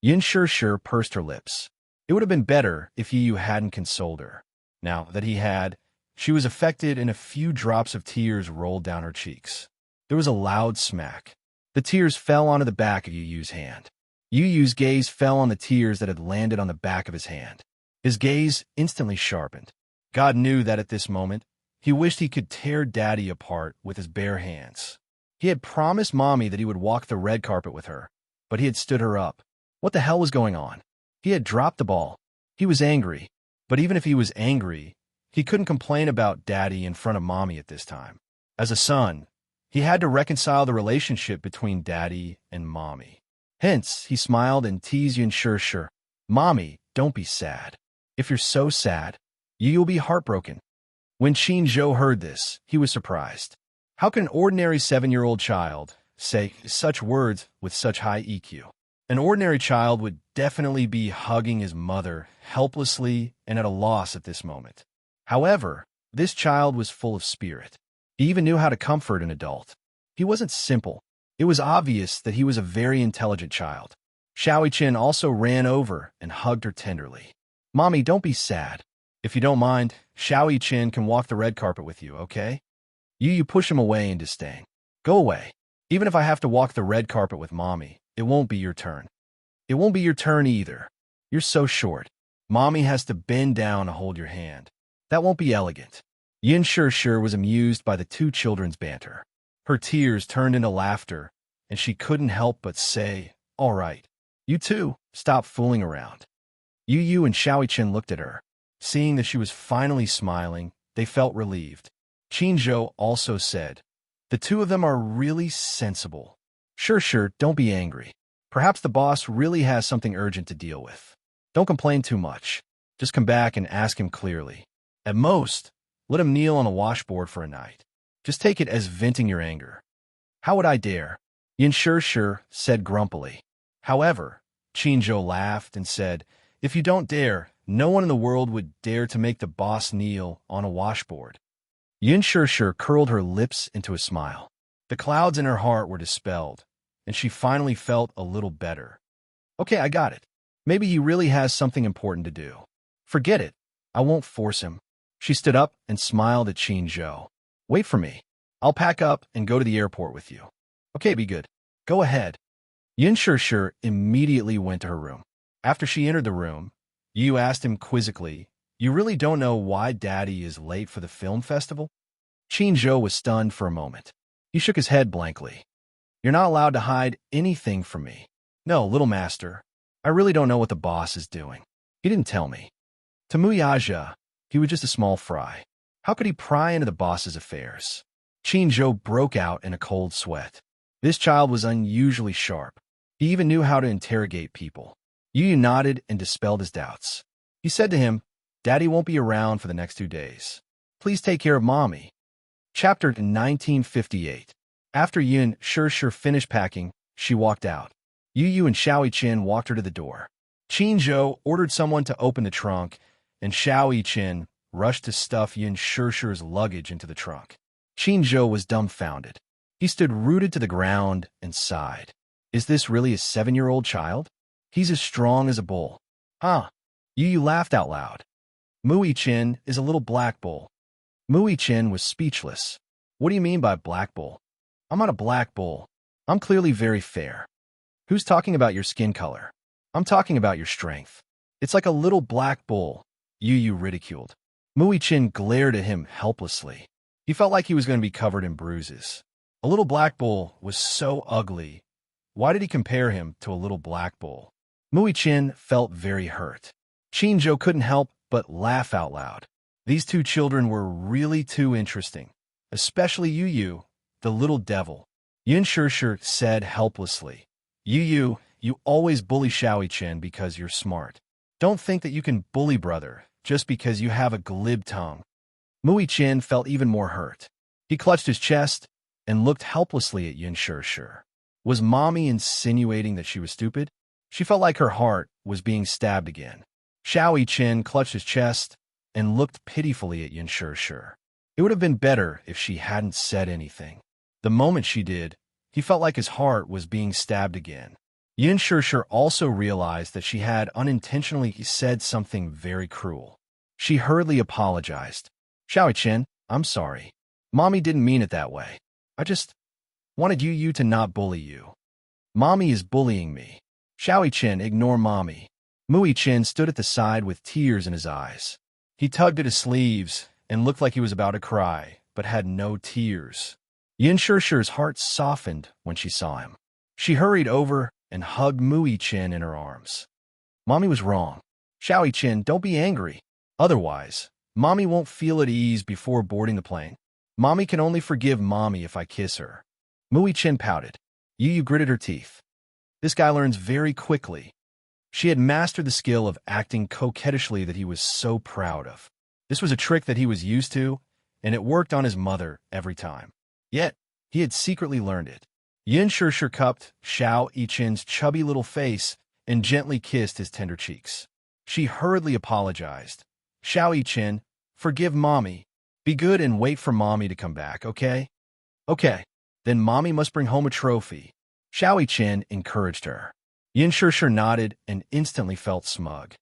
Yin Shirshir pursed her lips. It would have been better if Yu hadn't consoled her. Now that he had, she was affected and a few drops of tears rolled down her cheeks. There was a loud smack. The tears fell onto the back of Yu's hand. Yu's gaze fell on the tears that had landed on the back of his hand. His gaze instantly sharpened. God knew that at this moment, he wished he could tear Daddy apart with his bare hands. He had promised Mommy that he would walk the red carpet with her, but he had stood her up. What the hell was going on? He had dropped the ball. He was angry, but even if he was angry, he couldn't complain about Daddy in front of Mommy at this time. As a son, he had to reconcile the relationship between Daddy and Mommy. Hence, he smiled and teased Yin Shirshir. "Mommy, don't be sad. If you're so sad, you'll be heartbroken." When Qin Zhou heard this, he was surprised. How can an ordinary 7-year-old child say such words with such high EQ? An ordinary child would definitely be hugging his mother helplessly and at a loss at this moment. However, this child was full of spirit. He even knew how to comfort an adult. He wasn't simple. It was obvious that he was a very intelligent child. Xiao Qin also ran over and hugged her tenderly. "Mommy, don't be sad. If you don't mind, Xiao Qin can walk the red carpet with you, okay?" Yu pushed him away in disdain. "Go away. Even if I have to walk the red carpet with Mommy, it won't be your turn." "It won't be your turn either. You're so short. Mommy has to bend down to hold your hand. That won't be elegant." Yin Shirshir was amused by the 2 children's banter. Her tears turned into laughter, and she couldn't help but say, "All right. You two, stop fooling around." Yu and Xiao Qin looked at her. Seeing that she was finally smiling, they felt relieved. Qin Zhou also said, "The 2 of them are really sensible. Sure, don't be angry. Perhaps the boss really has something urgent to deal with. Don't complain too much. Just come back and ask him clearly. At most, let him kneel on a washboard for a night. Just take it as venting your anger." "How would I dare?" Yin Shirshir said grumpily. However, Qin Zhou laughed and said, "If you don't dare, no one in the world would dare to make the boss kneel on a washboard." Yin Shirshir curled her lips into a smile. The clouds in her heart were dispelled, and she finally felt a little better. "Okay, I got it. Maybe he really has something important to do. Forget it. I won't force him." She stood up and smiled at Qin Zhou. Wait for me. I'll pack up and go to the airport with you. Okay, be good. Go ahead. Yin Shishir immediately went to her room. After she entered the room, Yu asked him quizzically, You really don't know why Daddy is late for the film festival? Qin Zhou was stunned for a moment. He shook his head blankly. You're not allowed to hide anything from me. No, little master. I really don't know what the boss is doing. He didn't tell me. To Muyaja, he was just a small fry. How could he pry into the boss's affairs? Qin Zhou broke out in a cold sweat. This child was unusually sharp. He even knew how to interrogate people. Yu nodded and dispelled his doubts. He said to him, Daddy won't be around for the next 2 days. Please take care of Mommy. Chapter 1958. After Yin Shishir finished packing, she walked out. Yu and Xiao Yiqin walked her to the door. Qin Zhou ordered someone to open the trunk, and Xiao Yiqin rushed to stuff Yin Shishir's luggage into the trunk. Qin Zhou was dumbfounded. He stood rooted to the ground and sighed. Is this really a 7-year-old child? He's as strong as a bull. Huh? Yu laughed out loud. Mu Yiqin is a little black bull. Mu Yiqin was speechless. What do you mean by black bull? I'm not a black bull. I'm clearly very fair. Who's talking about your skin color? I'm talking about your strength. It's like a little black bull, Yu ridiculed. Mu Yiqin glared at him helplessly. He felt like he was going to be covered in bruises. A little black bull was so ugly. Why did he compare him to a little black bull? Mu Yiqin felt very hurt. Qin Zhou couldn't help but laugh out loud. These two children were really too interesting, especially Yu, the little devil. Yin Shishir said helplessly, Yu, you always bully Xiao Yiqin because you're smart. Don't think that you can bully brother just because you have a glib tongue. Mu Yiqin felt even more hurt. He clutched his chest and looked helplessly at Yin Shishir. Was Mommy insinuating that she was stupid? She felt like her heart was being stabbed again. Xiao Yiqin clutched his chest and looked pitifully at Yin Shishir. It would have been better if she hadn't said anything. The moment she did, he felt like his heart was being stabbed again. Yin Shishir also realized that she had unintentionally said something very cruel. She hurriedly apologized. Xiao Yiqin, I'm sorry. Mommy didn't mean it that way. I just wanted Yu to not bully you. Mommy is bullying me. Xiao Yiqin, ignore Mommy. Mu Yiqin stood at the side with tears in his eyes. He tugged at his sleeves and looked like he was about to cry, but had no tears. Yin Shishir's heart softened when she saw him. She hurried over and hugged Mu Yiqin in her arms. Mommy was wrong. Xiao Yiqin, don't be angry. Otherwise, Mommy won't feel at ease before boarding the plane. Mommy can only forgive Mommy if I kiss her. Mu Yiqin pouted. Yu gritted her teeth. This guy learns very quickly. She had mastered the skill of acting coquettishly that he was so proud of. This was a trick that he was used to, and it worked on his mother every time. Yet, he had secretly learned it. Yin Shishir cupped Xiao Yiqin's chubby little face and gently kissed his tender cheeks. She hurriedly apologized. Xiao Yiqin, forgive Mommy. Be good and wait for Mommy to come back, okay? Okay. Then Mommy must bring home a trophy. Xiao Yiqin encouraged her. Yin Shishir nodded and instantly felt smug.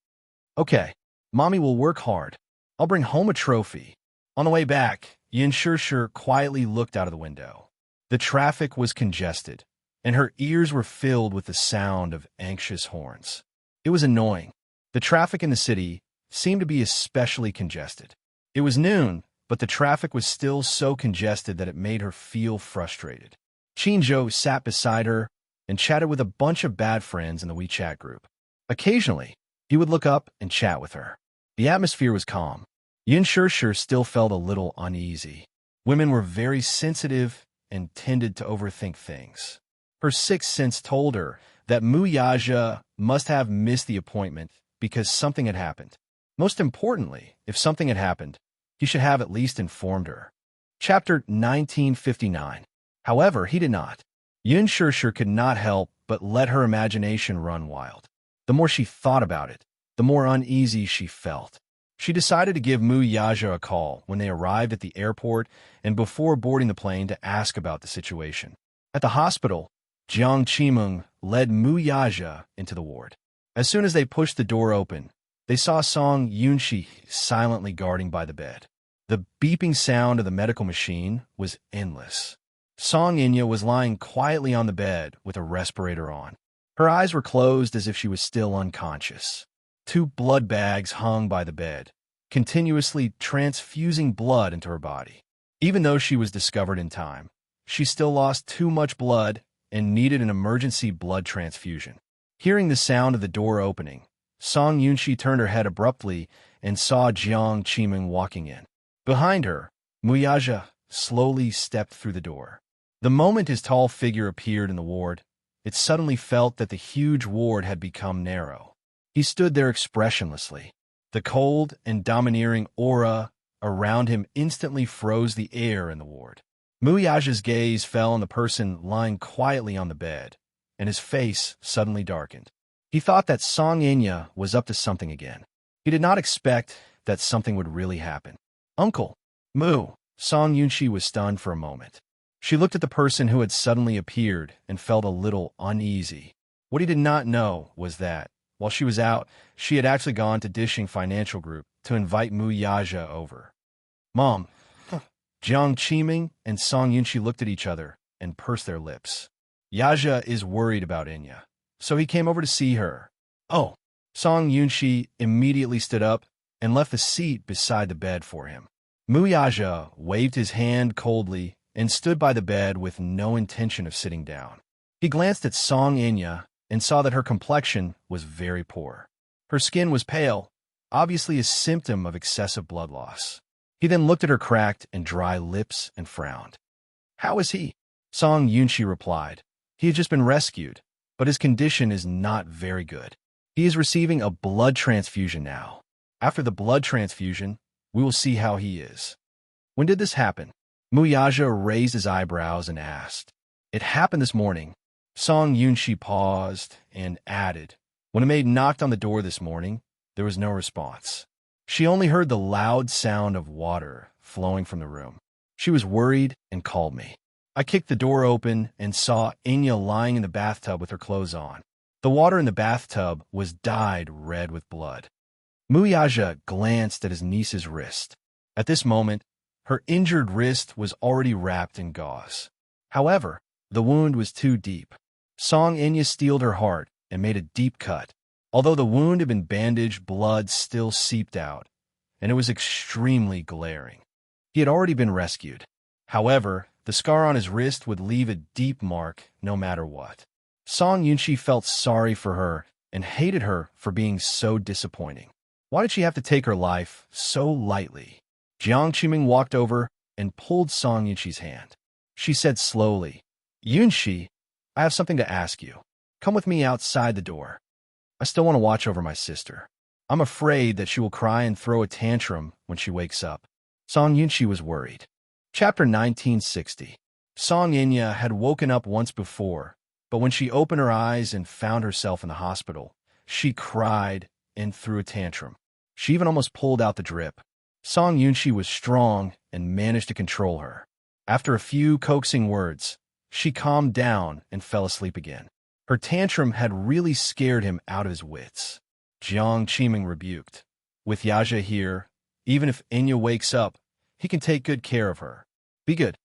Okay, Mommy will work hard. I'll bring home a trophy. On the way back, Yin Shishir quietly looked out of the window. The traffic was congested, and her ears were filled with the sound of anxious horns. It was annoying. The traffic in the city seemed to be especially congested. It was noon, but the traffic was still so congested that it made her feel frustrated. Qin Zhou sat beside her and chatted with a bunch of bad friends in the WeChat group. Occasionally, he would look up and chat with her. The atmosphere was calm. Yin Shishir still felt a little uneasy. Women were very sensitive and tended to overthink things. Her sixth sense told her that Mu Yaja must have missed the appointment because something had happened. Most importantly, if something had happened, he should have at least informed her. Chapter 1959. However, he did not. Yin Shishir could not help but let her imagination run wild. The more she thought about it, the more uneasy she felt. She decided to give Mu Yaja a call when they arrived at the airport and before boarding the plane to ask about the situation. At the hospital, Jiang Qimeng led Mu Yaja into the ward. As soon as they pushed the door open, they saw Song Yunxi silently guarding by the bed. The beeping sound of the medical machine was endless. Song Inya was lying quietly on the bed with a respirator on. Her eyes were closed as if she was still unconscious. Two blood bags hung by the bed, continuously transfusing blood into her body. Even though she was discovered in time, she still lost too much blood and needed an emergency blood transfusion. Hearing the sound of the door opening, Song Yunshi turned her head abruptly and saw Jiang Qiming walking in. Behind her, Muyaja slowly stepped through the door. The moment his tall figure appeared in the ward, it suddenly felt that the huge ward had become narrow. He stood there expressionlessly. The cold and domineering aura around him instantly froze the air in the ward. Muyaja's gaze fell on the person lying quietly on the bed, and his face suddenly darkened. He thought that Song Inya was up to something again. He did not expect that something would really happen. "Uncle, Mu." Song Yunshi was stunned for a moment. She looked at the person who had suddenly appeared and felt a little uneasy. What he did not know was that, while she was out, she had actually gone to Dishing Financial Group to invite Muyaja over. "Mom." Jiang Qiming and Song Yunshi looked at each other and pursed their lips. Yaja is worried about Inya, so he came over to see her. "Oh." Song Yunshi immediately stood up and left the seat beside the bed for him. Muyaja waved his hand coldly and stood by the bed with no intention of sitting down. He glanced at Song Inya and saw that her complexion was very poor. Her skin was pale, obviously a symptom of excessive blood loss. He then looked at her cracked and dry lips and frowned. "How is he?" Song Yunshi replied. "He had just been rescued, but his condition is not very good. He is receiving a blood transfusion now. After the blood transfusion, we will see how he is." "When did this happen?" Muyaja raised his eyebrows and asked. "It happened this morning." Song Yunshi paused and added, "When a maid knocked on the door this morning, there was no response. She only heard the loud sound of water flowing from the room. She was worried and called me. I kicked the door open and saw Inya lying in the bathtub with her clothes on. The water in the bathtub was dyed red with blood." Muyaja glanced at his niece's wrist. At this moment, her injured wrist was already wrapped in gauze. However, the wound was too deep. Song Inya steeled her heart and made a deep cut. Although the wound had been bandaged, blood still seeped out, and it was extremely glaring. He had already been rescued. However, the scar on his wrist would leave a deep mark no matter what. Song Yunshi felt sorry for her and hated her for being so disappointing. Why did she have to take her life so lightly? Jiang Qiming walked over and pulled Song Yunshi's hand. She said slowly, "Yunshi, I have something to ask you. Come with me outside the door. I still want to watch over my sister. I'm afraid that she will cry and throw a tantrum when she wakes up." Song Yunshi was worried. Chapter 1960. Song Inya had woken up once before, but when she opened her eyes and found herself in the hospital, she cried and threw a tantrum. She even almost pulled out the drip. Song Yunshi was strong and managed to control her. After a few coaxing words, she calmed down and fell asleep again. Her tantrum had really scared him out of his wits. Jiang Qiming rebuked. "With Yaja here, even if Inya wakes up, he can take good care of her. Be good."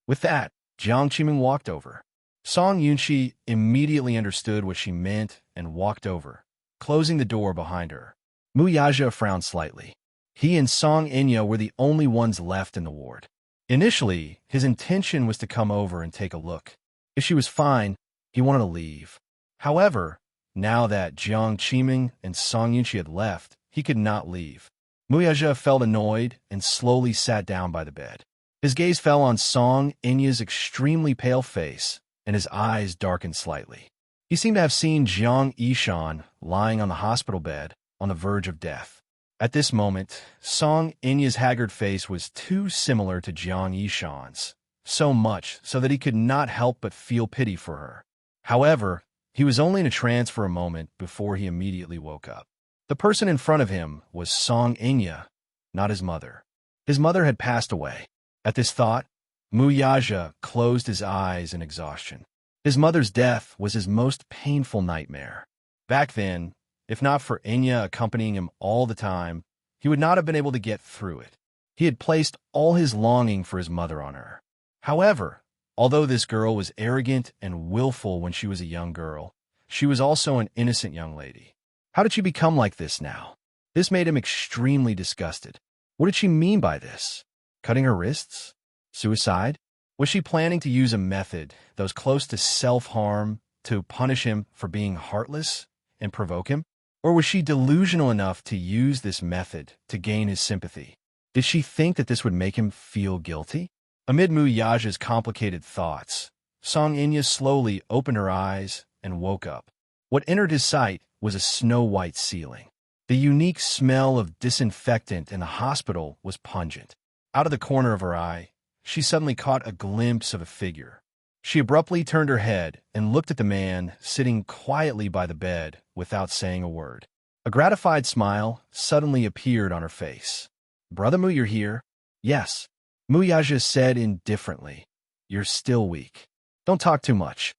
With that, Jiang Qiming walked over. Song Yunshi immediately understood what she meant and walked over, closing the door behind her. Muyaja frowned slightly. He and Song Inya were the only ones left in the ward. Initially, his intention was to come over and take a look. If she was fine, he wanted to leave. However, now that Jiang Qiming and Song Yunshi had left, he could not leave. Muyaja felt annoyed and slowly sat down by the bed. His gaze fell on Song Inya's extremely pale face, and his eyes darkened slightly. He seemed to have seen Jiang Yishan lying on the hospital bed on the verge of death. At this moment, Song Inya's haggard face was too similar to Jiang Yishan's, so much so that he could not help but feel pity for her. However, he was only in a trance for a moment before he immediately woke up. The person in front of him was Song Inya, not his mother. His mother had passed away. At this thought, Muyaja closed his eyes in exhaustion. His mother's death was his most painful nightmare. Back then, if not for Inya accompanying him all the time, he would not have been able to get through it. He had placed all his longing for his mother on her. However, although this girl was arrogant and willful when she was a young girl, she was also an innocent young lady. How did she become like this now? This made him extremely disgusted. What did she mean by this? Cutting her wrists? Suicide? Was she planning to use a method that was close to self-harm to punish him for being heartless and provoke him? Or was she delusional enough to use this method to gain his sympathy? Did she think that this would make him feel guilty? Amid Muyaja's complicated thoughts, Song Inya slowly opened her eyes and woke up. What entered his sight was a snow-white ceiling. The unique smell of disinfectant in the hospital was pungent. Out of the corner of her eye, she suddenly caught a glimpse of a figure. She abruptly turned her head and looked at the man sitting quietly by the bed without saying a word. A gratified smile suddenly appeared on her face. "Brother Mu, you're here?" "Yes," Muyaja said indifferently. "You're still weak. Don't talk too much."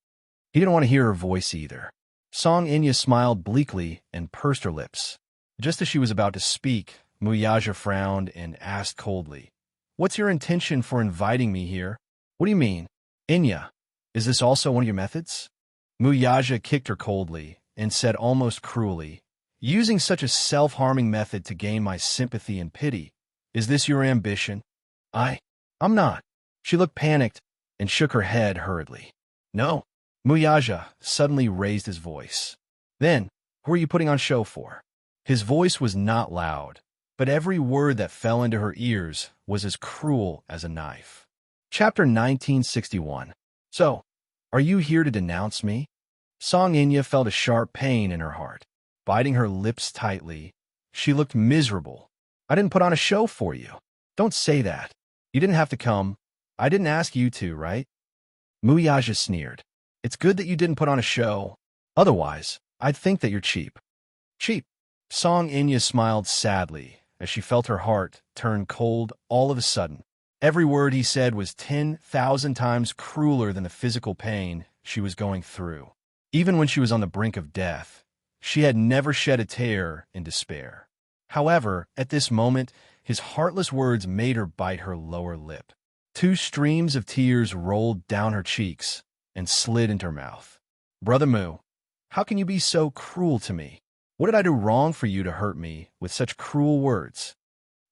He didn't want to hear her voice either. Song Inya smiled bleakly and pursed her lips. Just as she was about to speak, Muyaja frowned and asked coldly, "What's your intention for inviting me here?" "What do you mean?" "Inya, is this also one of your methods?" Muyaja kicked her coldly and said almost cruelly, "Using such a self-harming method to gain my sympathy and pity, is this your ambition?" I'm not." She looked panicked and shook her head hurriedly. "No." Muyaja suddenly raised his voice. "Then, who are you putting on show for?" His voice was not loud, but every word that fell into her ears was as cruel as a knife. Chapter 1961. "So, are you here to denounce me?" Song Inya felt a sharp pain in her heart. Biting her lips tightly, she looked miserable. "I didn't put on a show for you." "Don't say that. You didn't have to come. I didn't ask you to, right?" Muyaja sneered. "It's good that you didn't put on a show. Otherwise, I'd think that you're cheap." "Cheap?" Song Inya smiled sadly as she felt her heart turn cold all of a sudden. Every word he said was 10,000 times crueler than the physical pain she was going through. Even when she was on the brink of death, she had never shed a tear in despair. However, at this moment, his heartless words made her bite her lower lip. 2 streams of tears rolled down her cheeks and slid into her mouth. "Brother Mu, how can you be so cruel to me? What did I do wrong for you to hurt me with such cruel words?"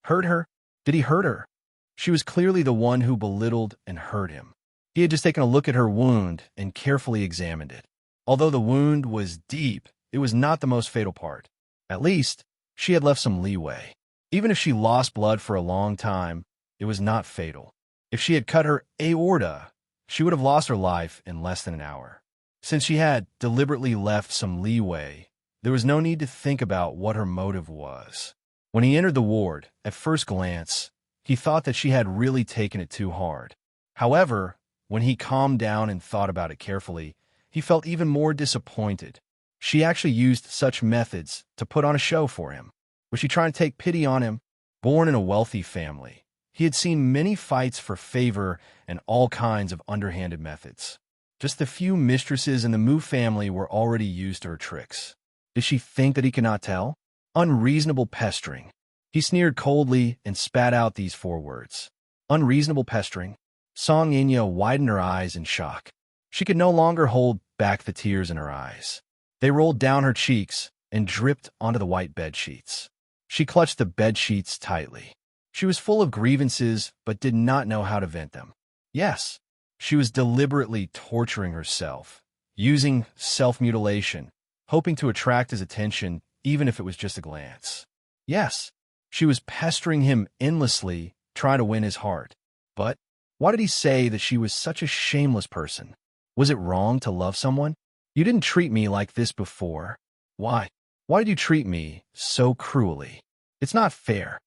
Hurt her? Did he hurt her? She was clearly the one who belittled and hurt him. He had just taken a look at her wound and carefully examined it. Although the wound was deep, it was not the most fatal part. At least, she had left some leeway. Even if she lost blood for a long time, it was not fatal. If she had cut her aorta, she would have lost her life in less than an hour. Since she had deliberately left some leeway, there was no need to think about what her motive was. When he entered the ward, at first glance, he thought that she had really taken it too hard. However, when he calmed down and thought about it carefully, he felt even more disappointed. She actually used such methods to put on a show for him. Was she trying to take pity on him? Born in a wealthy family, he had seen many fights for favor and all kinds of underhanded methods. Just the few mistresses in the Mu family were already used to her tricks. Did she think that he could not tell? Unreasonable pestering. He sneered coldly and spat out these 4 words. Unreasonable pestering. Song Inya widened her eyes in shock. She could no longer hold back the tears in her eyes. They rolled down her cheeks and dripped onto the white bed sheets. She clutched the bed sheets tightly. She was full of grievances, but did not know how to vent them. Yes, she was deliberately torturing herself, using self-mutilation, hoping to attract his attention even if it was just a glance. Yes, she was pestering him endlessly, trying to win his heart. But why did he say that she was such a shameless person? Was it wrong to love someone? You didn't treat me like this before. Why? Why did you treat me so cruelly? It's not fair.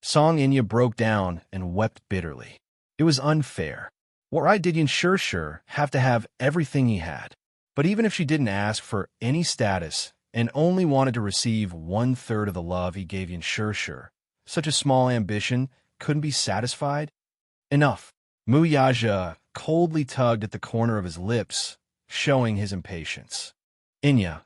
Song Inya broke down and wept bitterly. It was unfair. What right did Yin Sure have to have everything he had? But even if she didn't ask for any status and only wanted to receive 1/3 of the love he gave Yin Sure, such a small ambition couldn't be satisfied? Enough. Muyaja coldly tugged at the corner of his lips, showing his impatience. Inya,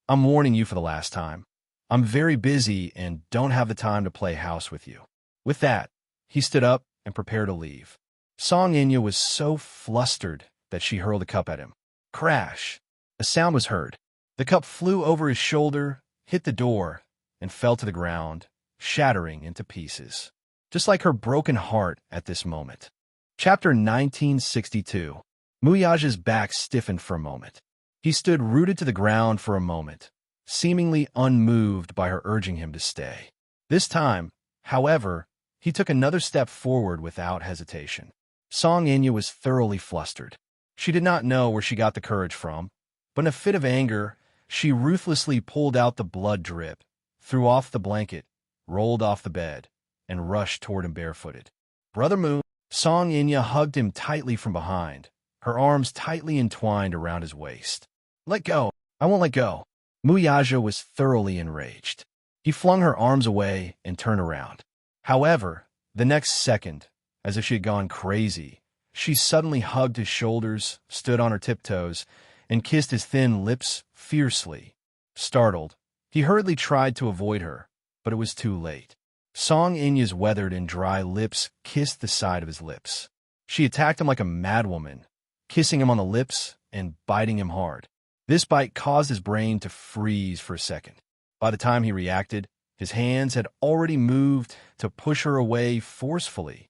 I'm warning you for the last time. I'm very busy and don't have the time to play house with you. With that, He stood up and prepared to leave. Song Inya was so flustered that she hurled a cup at him. Crash! A sound was heard. The cup flew over his shoulder, hit the door, and fell to the ground, shattering into pieces. Just like her broken heart at this moment. Chapter 1962. Muyaja's back stiffened for a moment. He stood rooted to the ground for a moment, seemingly unmoved by her urging him to stay. This time, however, he took another step forward without hesitation. Song Inya was thoroughly flustered. She did not know where she got the courage from, but in a fit of anger, she ruthlessly pulled out the blood drip, threw off the blanket, rolled off the bed, and rushed toward him barefooted. Brother Mu, Song Inya hugged him tightly from behind, her arms tightly entwined around his waist. Let go! I won't let go! Muyaja was thoroughly enraged. He flung her arms away and turned around. However, the next second, as if she had gone crazy, she suddenly hugged his shoulders, stood on her tiptoes, and kissed his thin lips fiercely. Startled, he hurriedly tried to avoid her, but it was too late. Song Inya's weathered and dry lips kissed the side of his lips. She attacked him like a madwoman, kissing him on the lips and biting him hard. This bite caused his brain to freeze for a second. By the time he reacted, his hands had already moved to push her away forcefully.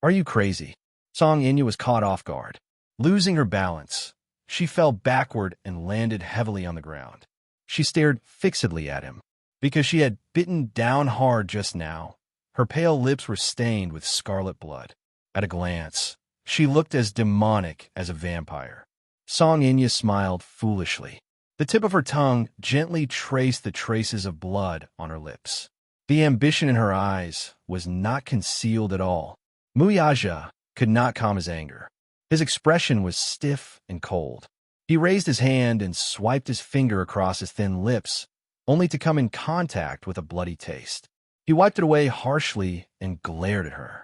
Are you crazy? Song Inya was caught off guard. Losing her balance, she fell backward and landed heavily on the ground. She stared fixedly at him. Because she had bitten down hard just now, her pale lips were stained with scarlet blood. At a glance, she looked as demonic as a vampire. Song Inya smiled foolishly. The tip of her tongue gently traced the traces of blood on her lips. The ambition in her eyes was not concealed at all. Muyaja could not calm his anger. His expression was stiff and cold. He raised his hand and swiped his finger across his thin lips, only to come in contact with a bloody taste. He wiped it away harshly and glared at her.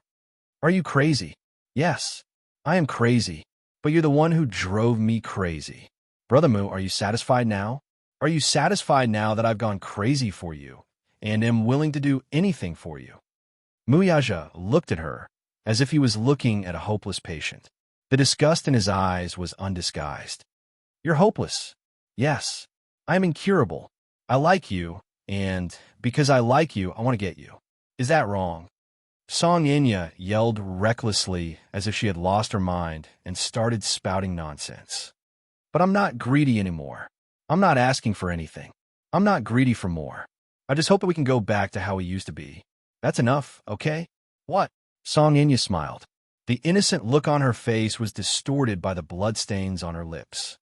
Are you crazy? Yes, I am crazy, but you're the one who drove me crazy. Brother Mu, are you satisfied now? Are you satisfied now that I've gone crazy for you and am willing to do anything for you? Muyaja looked at her as if he was looking at a hopeless patient. The disgust in his eyes was undisguised. You're hopeless. Yes, I am incurable. I like you, and because I like you, I want to get you. Is that wrong? Song Inya yelled recklessly as if she had lost her mind and started spouting nonsense. But I'm not greedy anymore. I'm not asking for anything. I'm not greedy for more. I just hope that we can go back to how we used to be. That's enough, okay? What? Song Inya smiled. The innocent look on her face was distorted by the bloodstains on her lips.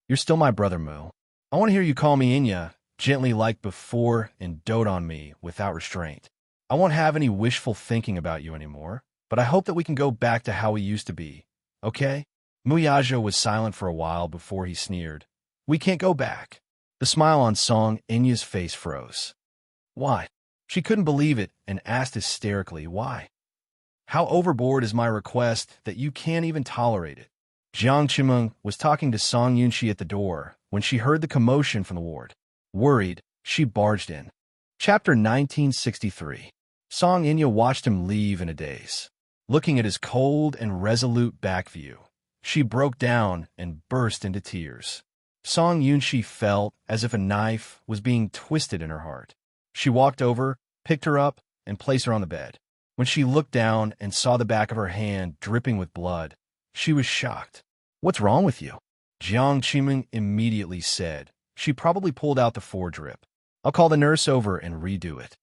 You're still my brother, Mu. I want to hear you call me Inya, gently like before, and dote on me without restraint. I won't have any wishful thinking about you anymore, but I hope that we can go back to how we used to be, okay? Muyaja was silent for a while before he sneered. We can't go back. The smile on Song Inya's face froze. Why? She couldn't believe it and asked hysterically, why? How overboard is my request that you can't even tolerate it? Jiang Chimeng was talking to Song Yunxi at the door when she heard the commotion from the ward. Worried, she barged in. Chapter 1963. Song Inya watched him leave in a daze. Looking at his cold and resolute back view, she broke down and burst into tears. Song Yunxi felt as if a knife was being twisted in her heart. She walked over, picked her up, and placed her on the bed. When she looked down and saw the back of her hand dripping with blood, she was shocked. What's wrong with you? Jiang Chimeng immediately said. She probably pulled out the foredrip. I'll call the nurse over and redo it.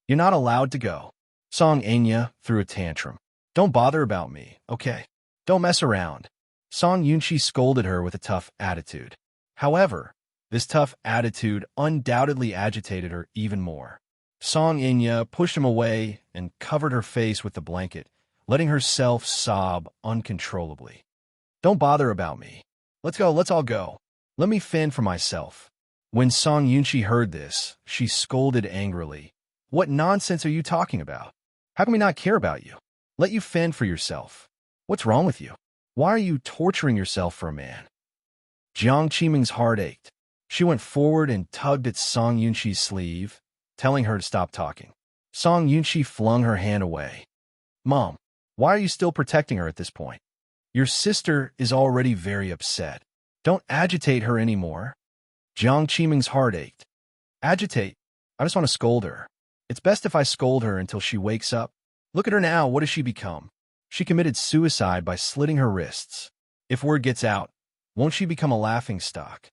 You're not allowed to go. Song Inya threw a tantrum. Don't bother about me, okay? Don't mess around. Song Yunxi scolded her with a tough attitude. However, this tough attitude undoubtedly agitated her even more. Song Inya pushed him away and covered her face with the blanket, letting herself sob uncontrollably. Don't bother about me. Let's go, let's all go. Let me fend for myself. When Song Yunxi heard this, she scolded angrily. What nonsense are you talking about? How can we not care about you? Let you fend for yourself. What's wrong with you? Why are you torturing yourself for a man? Jiang Qiming's heart ached. She went forward and tugged at Song Yunxi's sleeve, telling her to stop talking. Song Yunxi flung her hand away. Mom, why are you still protecting her at this point? Your sister is already very upset. Don't agitate her anymore. Jiang Qiming's heart ached. Agitate? I just want to scold her. It's best if I scold her until she wakes up. Look at her now. What has she become? She committed suicide by slitting her wrists. If word gets out, won't she become a laughingstock?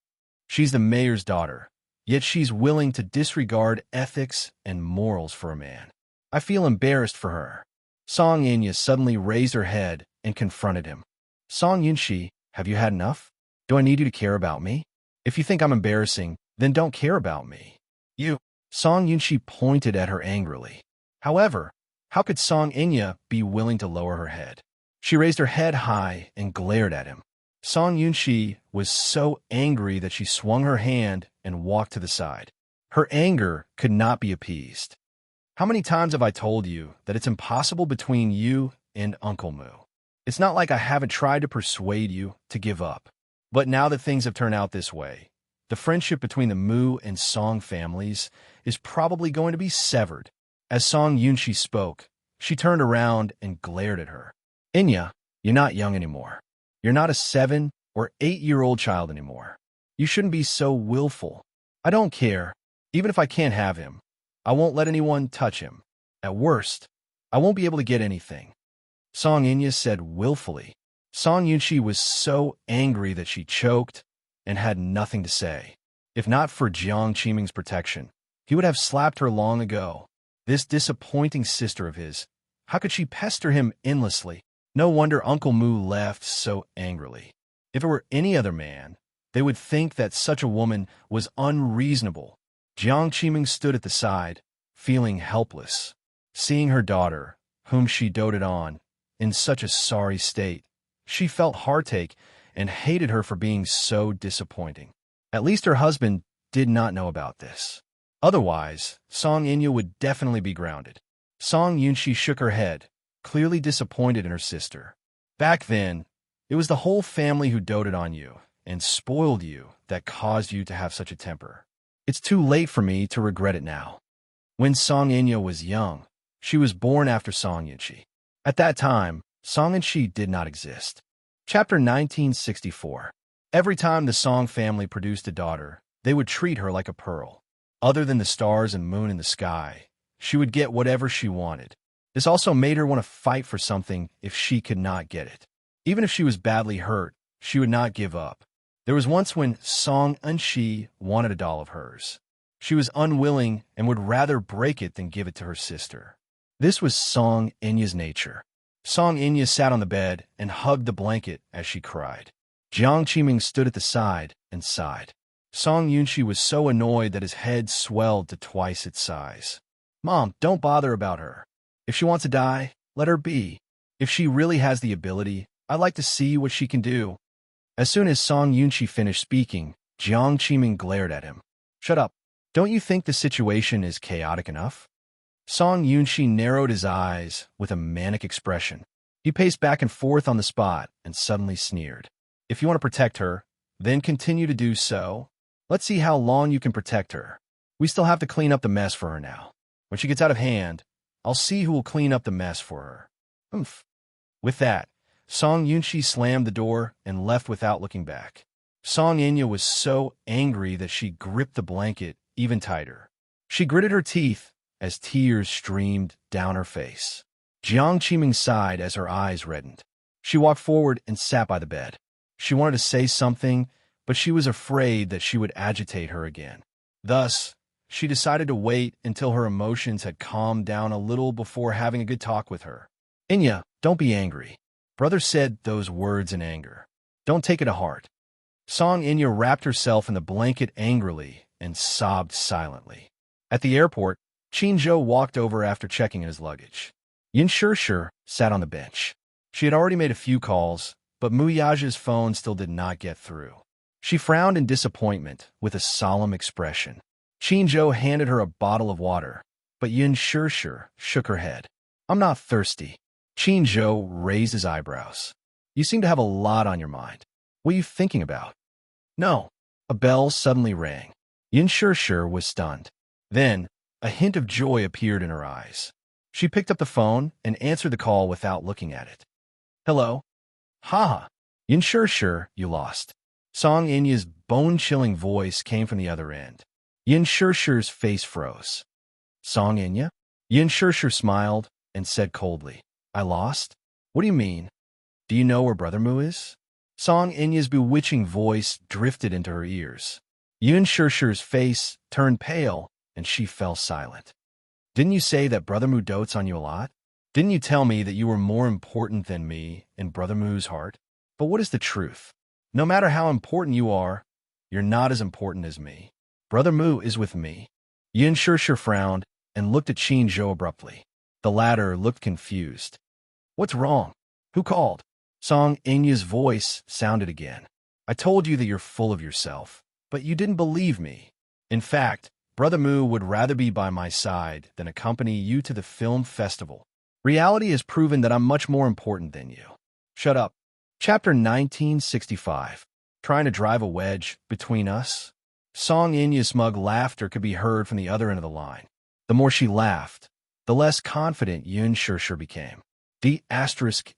She's the mayor's daughter, yet she's willing to disregard ethics and morals for a man. I feel embarrassed for her. Song Yinya suddenly raised her head and confronted him. Song Yunshi, have you had enough? Do I need you to care about me? If you think I'm embarrassing, then don't care about me. You. Song Yunshi pointed at her angrily. However, how could Song Yinya be willing to lower her head? She raised her head high and glared at him. Song Yunshi was so angry that she swung her hand and walked to the side. Her anger could not be appeased. How many times have I told you that it's impossible between you and Uncle Moo? It's not like I haven't tried to persuade you to give up. But now that things have turned out this way, the friendship between the Moo and Song families is probably going to be severed. As Song Yunshi spoke, she turned around and glared at her. Inya, you're not young anymore. You're not a 7 or 8-year-old child anymore. You shouldn't be so willful. I don't care. Even if I can't have him, I won't let anyone touch him. At worst, I won't be able to get anything. Song Yinya said willfully. Song Yunshi was so angry that she choked and had nothing to say. If not for Jiang Qiming's protection, he would have slapped her long ago. This disappointing sister of his, how could she pester him endlessly? No wonder Uncle Moo left so angrily. If it were any other man, they would think that such a woman was unreasonable. Jiang Qiming stood at the side, feeling helpless. Seeing her daughter, whom she doted on, in such a sorry state, she felt heartache and hated her for being so disappointing. At least her husband did not know about this. Otherwise, Song Yinya would definitely be grounded. Song Yunshi shook her head, clearly disappointed in her sister. Back then, it was the whole family who doted on you and spoiled you that caused you to have such a temper. It's too late for me to regret it now. When Song Yinya was young, she was born after Song Yunshi. At that time, Song and she did not exist. Chapter 1964. Every time the Song family produced a daughter, they would treat her like a pearl. Other than the stars and moon in the sky, she would get whatever she wanted. This also made her want to fight for something if she could not get it. Even if she was badly hurt, she would not give up. There was once when Song Yunshi wanted a doll of hers. She was unwilling and would rather break it than give it to her sister. This was Song Yinya's nature. Song Yinya sat on the bed and hugged the blanket as she cried. Jiang Qiming stood at the side and sighed. Song Yunshi was so annoyed that his head swelled to twice its size. Mom, don't bother about her. If she wants to die, let her be. If she really has the ability, I'd like to see what she can do. As soon as Song Yunshi finished speaking, Jiang Qiming glared at him. Shut up. Don't you think the situation is chaotic enough? Song Yunshi narrowed his eyes with a manic expression. He paced back and forth on the spot and suddenly sneered. If you want to protect her, then continue to do so. Let's see how long you can protect her. We still have to clean up the mess for her now. When she gets out of hand, I'll see who will clean up the mess for her. Oomph. With that, Song Yunshi slammed the door and left without looking back. Song Yinya was so angry that she gripped the blanket even tighter. She gritted her teeth as tears streamed down her face. Jiang Qiming sighed as her eyes reddened. She walked forward and sat by the bed. She wanted to say something, but she was afraid that she would agitate her again. Thus, she decided to wait until her emotions had calmed down a little before having a good talk with her. Inya, don't be angry. Brother said those words in anger. Don't take it to heart. Song Yinya wrapped herself in the blanket angrily and sobbed silently. At the airport, Qinzhou walked over after checking in his luggage. Yin Shishir sat on the bench. She had already made a few calls, but Mu Yaja's phone still did not get through. She frowned in disappointment with a solemn expression. Qinzhou handed her a bottle of water, but Yin Shishir shook her head. I'm not thirsty. Qinzhou raised his eyebrows. You seem to have a lot on your mind. What are you thinking about? No. A bell suddenly rang. Yin Shishir was stunned. Then, a hint of joy appeared in her eyes. She picked up the phone and answered the call without looking at it. Hello? Haha. Yin sure, you lost. Song Inya's bone-chilling voice came from the other end. Yin Shure's face froze. Song Inya? Yin Shure smiled and said coldly, I lost? What do you mean? Do you know where Brother Mu is? Song Inya's bewitching voice drifted into her ears. Yin Shure's face turned pale and she fell silent. Didn't you say that Brother Mu dotes on you a lot? Didn't you tell me that you were more important than me in Brother Mu's heart? But what is the truth? No matter how important you are, you're not as important as me. Brother Mu is with me. Yin Shure frowned and looked at Qin Zhou abruptly. The latter looked confused. What's wrong? Who called? Song Inya's voice sounded again. I told you that you're full of yourself, but you didn't believe me. In fact, Brother Mu would rather be by my side than accompany you to the film festival. Reality has proven that I'm much more important than you. Shut up. Chapter 1965. Trying to drive a wedge between us? Song Inya's smug laughter could be heard from the other end of the line. The more she laughed, the less confident Yin Shure became. *M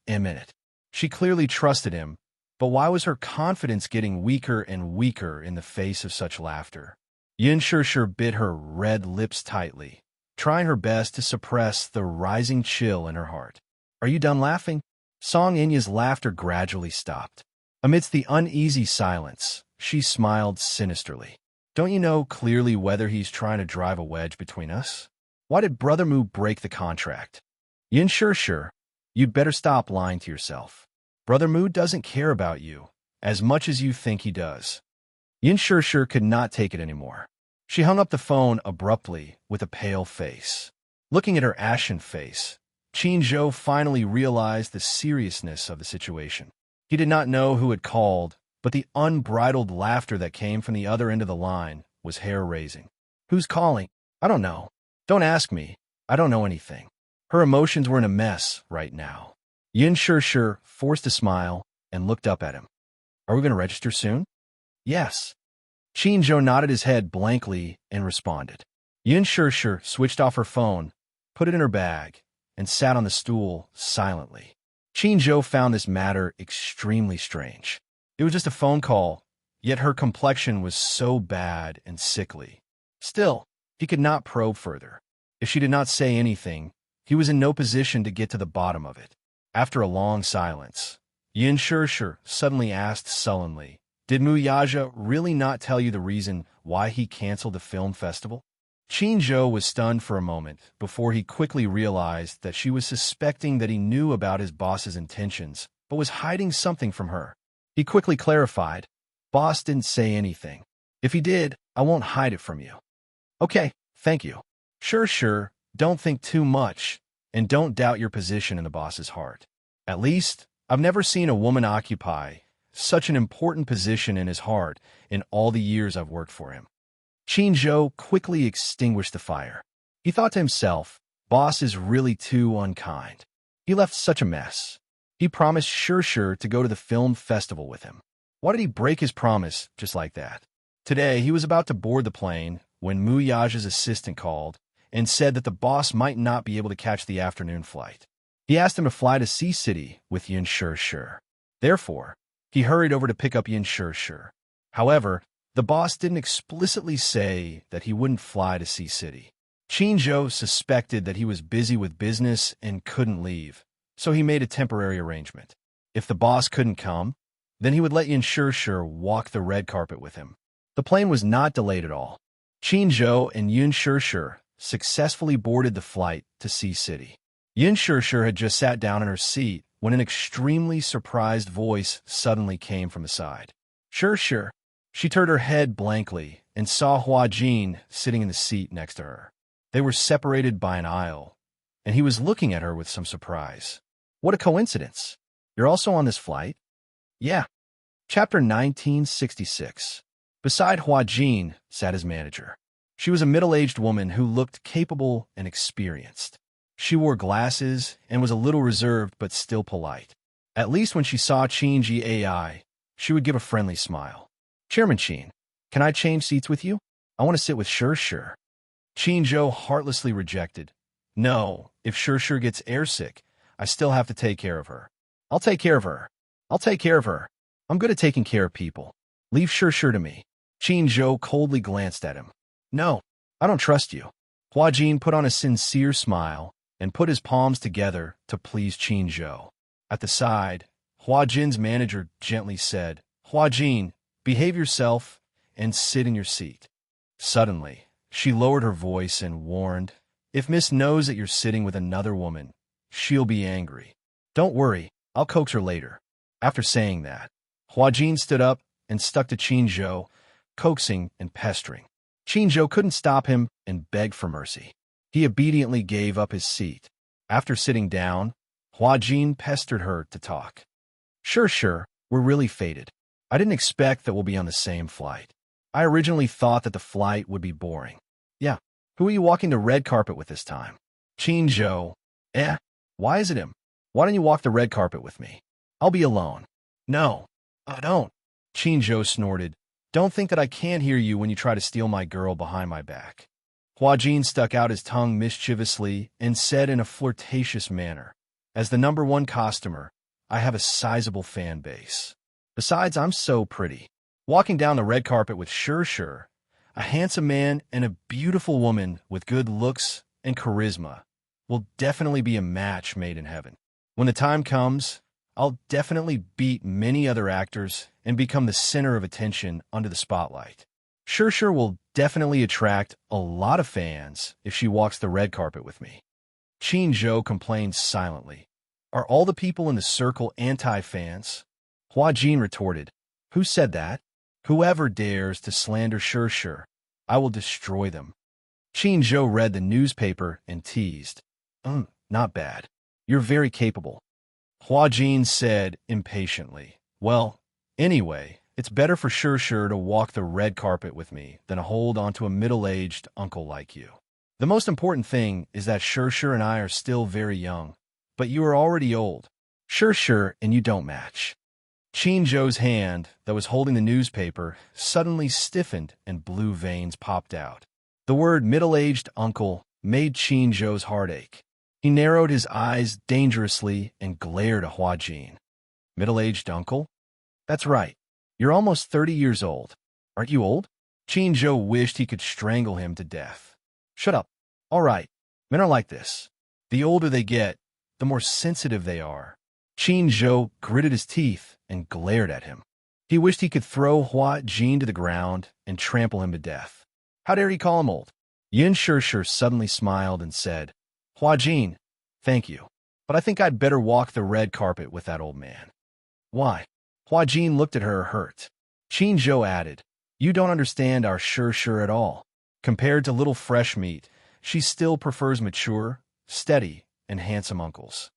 in it. She clearly trusted him, but why was her confidence getting weaker and weaker in the face of such laughter? Yin Shure bit her red lips tightly, trying her best to suppress the rising chill in her heart. Are you done laughing? Song Inya's laughter gradually stopped. Amidst the uneasy silence, she smiled sinisterly. Don't you know clearly whether he's trying to drive a wedge between us? Why did Brother Mu break the contract? Yin Shure, you'd better stop lying to yourself. Brother Mu doesn't care about you as much as you think he does. Yin Shure could not take it anymore. She hung up the phone abruptly with a pale face. Looking at her ashen face, Qin Zhou finally realized the seriousness of the situation. He did not know who had called, but the unbridled laughter that came from the other end of the line was hair-raising. Who's calling? I don't know. Don't ask me. I don't know anything. Her emotions were in a mess right now. Yin Shure forced a smile and looked up at him. Are we going to register soon? Yes. Qin Zhou nodded his head blankly and responded. Yin Shure switched off her phone, put it in her bag, and sat on the stool silently. Qin Zhou found this matter extremely strange. It was just a phone call, yet her complexion was so bad and sickly. Still, he could not probe further. If she did not say anything, he was in no position to get to the bottom of it. After a long silence, Yin Shure suddenly asked sullenly, Did Mu Yaja really not tell you the reason why he canceled the film festival? Qin Zhou was stunned for a moment before he quickly realized that she was suspecting that he knew about his boss's intentions, but was hiding something from her. He quickly clarified, Boss didn't say anything. If he did, I won't hide it from you. Okay, thank you. Sure, don't think too much, and don't doubt your position in the boss's heart. At least, I've never seen a woman occupy such an important position in his heart in all the years I've worked for him. Qin Zhou quickly extinguished the fire. He thought to himself, Boss is really too unkind. He left such a mess. He promised Shure to go to the film festival with him. Why did he break his promise just like that? Today, he was about to board the plane when Mu Yaja's assistant called and said that the boss might not be able to catch the afternoon flight. He asked him to fly to Sea City with Yin Shure. Therefore, he hurried over to pick up Yin Shure. However, the boss didn't explicitly say that he wouldn't fly to Sea City. Qin Zhou suspected that he was busy with business and couldn't leave, so he made a temporary arrangement. If the boss couldn't come, then he would let Yin Shure walk the red carpet with him. The plane was not delayed at all. Qin Zhou and Yin Shure successfully boarded the flight to Sea City. Yin Shure had just sat down in her seat when an extremely surprised voice suddenly came from the side. Shure. She turned her head blankly and saw Hua Jin sitting in the seat next to her. They were separated by an aisle, and he was looking at her with some surprise. What a coincidence. You're also on this flight? Yeah. Chapter 1966. Beside Hua Jin sat his manager. She was a middle-aged woman who looked capable and experienced. She wore glasses and was a little reserved but still polite. At least when she saw Qin Ji AI, she would give a friendly smile. Chairman Qin, can I change seats with you? I want to sit with Shure. Qin Zhou heartlessly rejected, No, if Sure gets airsick, I still have to take care of her. I'll take care of her. I'll take care of her. I'm good at taking care of people. Leave Sure to me. Qin Zhou coldly glanced at him. No, I don't trust you. Hua Jin put on a sincere smile and put his palms together to please Qin Zhou. At the side, Hua Jin's manager gently said, Hua Jin, behave yourself and sit in your seat. Suddenly, she lowered her voice and warned, if Miss knows that you're sitting with another woman, she'll be angry. Don't worry, I'll coax her later. After saying that, Hua Jin stood up and stuck to Qin Zhou, coaxing and pestering. Qin Zhou couldn't stop him and begged for mercy. He obediently gave up his seat. After sitting down, Hua Jin pestered her to talk. Sure, we're really fated. I didn't expect that we'll be on the same flight. I originally thought that the flight would be boring. Yeah, who are you walking the red carpet with this time? Qin Zhou. Why is it him? Why don't you walk the red carpet with me? I'll be alone. No, I don't. Qin Zhou snorted. Don't think that I can't hear you when you try to steal my girl behind my back. Hua Jin stuck out his tongue mischievously and said in a flirtatious manner, as the #1 costumer, I have a sizable fan base. Besides, I'm so pretty. Walking down the red carpet with Sure, a handsome man and a beautiful woman with good looks and charisma, will definitely be a match made in heaven. When the time comes, I'll definitely beat many other actors and become the center of attention under the spotlight. Sure will definitely attract a lot of fans if she walks the red carpet with me. Qin Zhou complained silently. Are all the people in the circle anti-fans? Hua Jin retorted, who said that? Whoever dares to slander Sure, I will destroy them. Qin Zhou read the newspaper and teased. Not bad. You're very capable. Hua Jin said impatiently, well, anyway, it's better for Sure to walk the red carpet with me than to hold onto a middle-aged uncle like you. The most important thing is that Sure and I are still very young, but you are already old. Sure and you don't match. Qin Zhou's hand, that was holding the newspaper, suddenly stiffened and blue veins popped out. The word middle-aged uncle made Qin Zhou's heart ache. He narrowed his eyes dangerously and glared at Hua Jin. Middle-aged uncle? That's right. You're almost 30 years old. Aren't you old? Qin Zhou wished he could strangle him to death. Shut up. All right. Men are like this. The older they get, the more sensitive they are. Qin Zhou gritted his teeth and glared at him. He wished he could throw Hua Jin to the ground and trample him to death. How dare he call him old? Yin Sure suddenly smiled and said, Hua Jin, thank you, but I think I'd better walk the red carpet with that old man. Why? Hua Jin looked at her hurt. Qin Zhou added, you don't understand our Sure at all. Compared to little fresh meat, she still prefers mature, steady, and handsome uncles.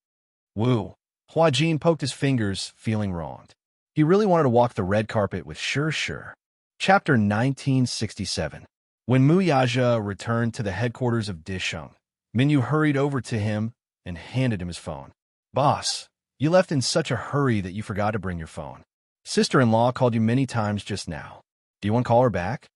Woo. Hua Jin poked his fingers, feeling wronged. He really wanted to walk the red carpet with Sure. Chapter 1967. When Mu Yaja returned to the headquarters of Disheng, Minyu hurried over to him and handed him his phone. Boss, you left in such a hurry that you forgot to bring your phone. Sister-in-law called you many times just now. Do you want to call her back?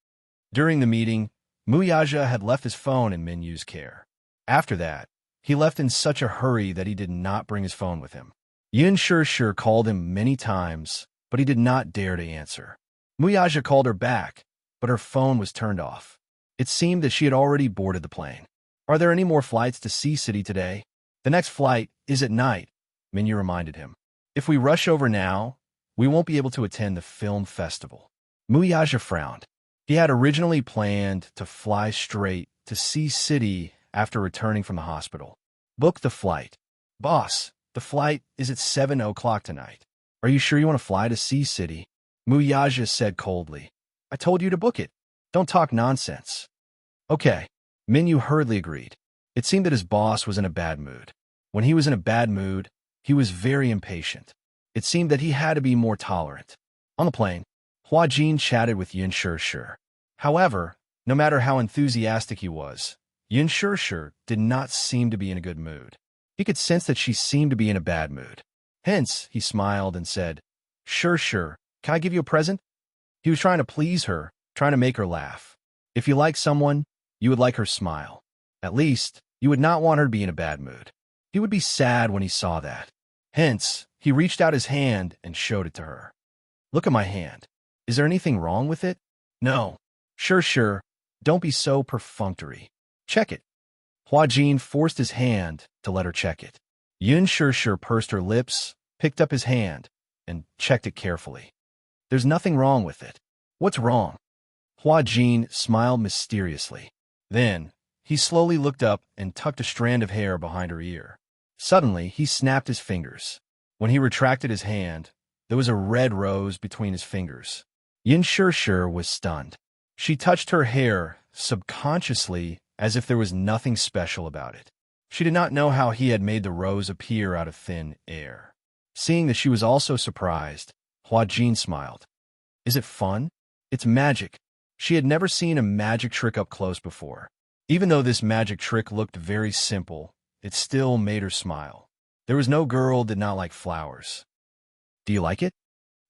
During the meeting, Mu Yaja had left his phone in Minyu's care. After that, he left in such a hurry that he did not bring his phone with him. Yin Sure called him many times, but he did not dare to answer. Mu Yaja called her back, but her phone was turned off. It seemed that she had already boarded the plane. Are there any more flights to Sea City today? The next flight is at night, Minyu reminded him. If we rush over now, we won't be able to attend the film festival. Mu Yaja frowned. He had originally planned to fly straight to Sea City after returning from the hospital. Book the flight. Boss, the flight is at 7 o'clock tonight. Are you sure you want to fly to Sea City? Mu Yaja said coldly. I told you to book it. Don't talk nonsense. Okay. Minyu hurriedly agreed. It seemed that his boss was in a bad mood. When he was in a bad mood, he was very impatient. It seemed that he had to be more tolerant. On the plane, Hua Jin chatted with Yin Sure. However, no matter how enthusiastic he was, Yin Sure did not seem to be in a good mood. He could sense that she seemed to be in a bad mood. Hence, he smiled and said, Sure, can I give you a present? He was trying to please her, trying to make her laugh. If you like someone, you would like her smile. At least, You would not want her to be in a bad mood. He would be sad when he saw that. Hence, he reached out his hand and showed it to her. Look at my hand. Is there anything wrong with it? No. Sure. Don't be so perfunctory. Check it. Hua Jin forced his hand to let her check it. Yun Sure pursed her lips, picked up his hand, and checked it carefully. There's nothing wrong with it. What's wrong? Hua Jin smiled mysteriously. Then, he slowly looked up and tucked a strand of hair behind her ear. Suddenly, he snapped his fingers. When he retracted his hand, there was a red rose between his fingers. Yin Sure was stunned. She touched her hair subconsciously as if there was nothing special about it. She did not know how he had made the rose appear out of thin air. Seeing that she was also surprised, Hua Jin smiled. Is it fun? It's magic. She had never seen a magic trick up close before. Even though this magic trick looked very simple, it still made her smile. There was no girl did not like flowers. Do you like it?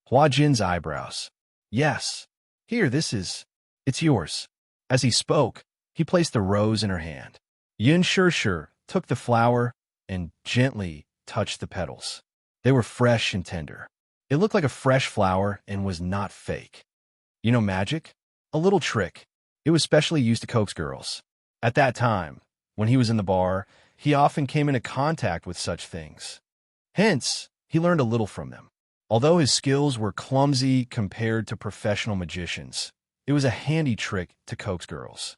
Hua Jin's eyebrows. Yes. Here, it's yours. As he spoke, he placed the rose in her hand. Yin Sure took the flower and gently touched the petals. They were fresh and tender. It looked like a fresh flower and was not fake. You know magic? A little trick. It was specially used to coax girls. At that time, when he was in the bar, he often came into contact with such things. Hence, he learned a little from them. Although his skills were clumsy compared to professional magicians, it was a handy trick to coax girls.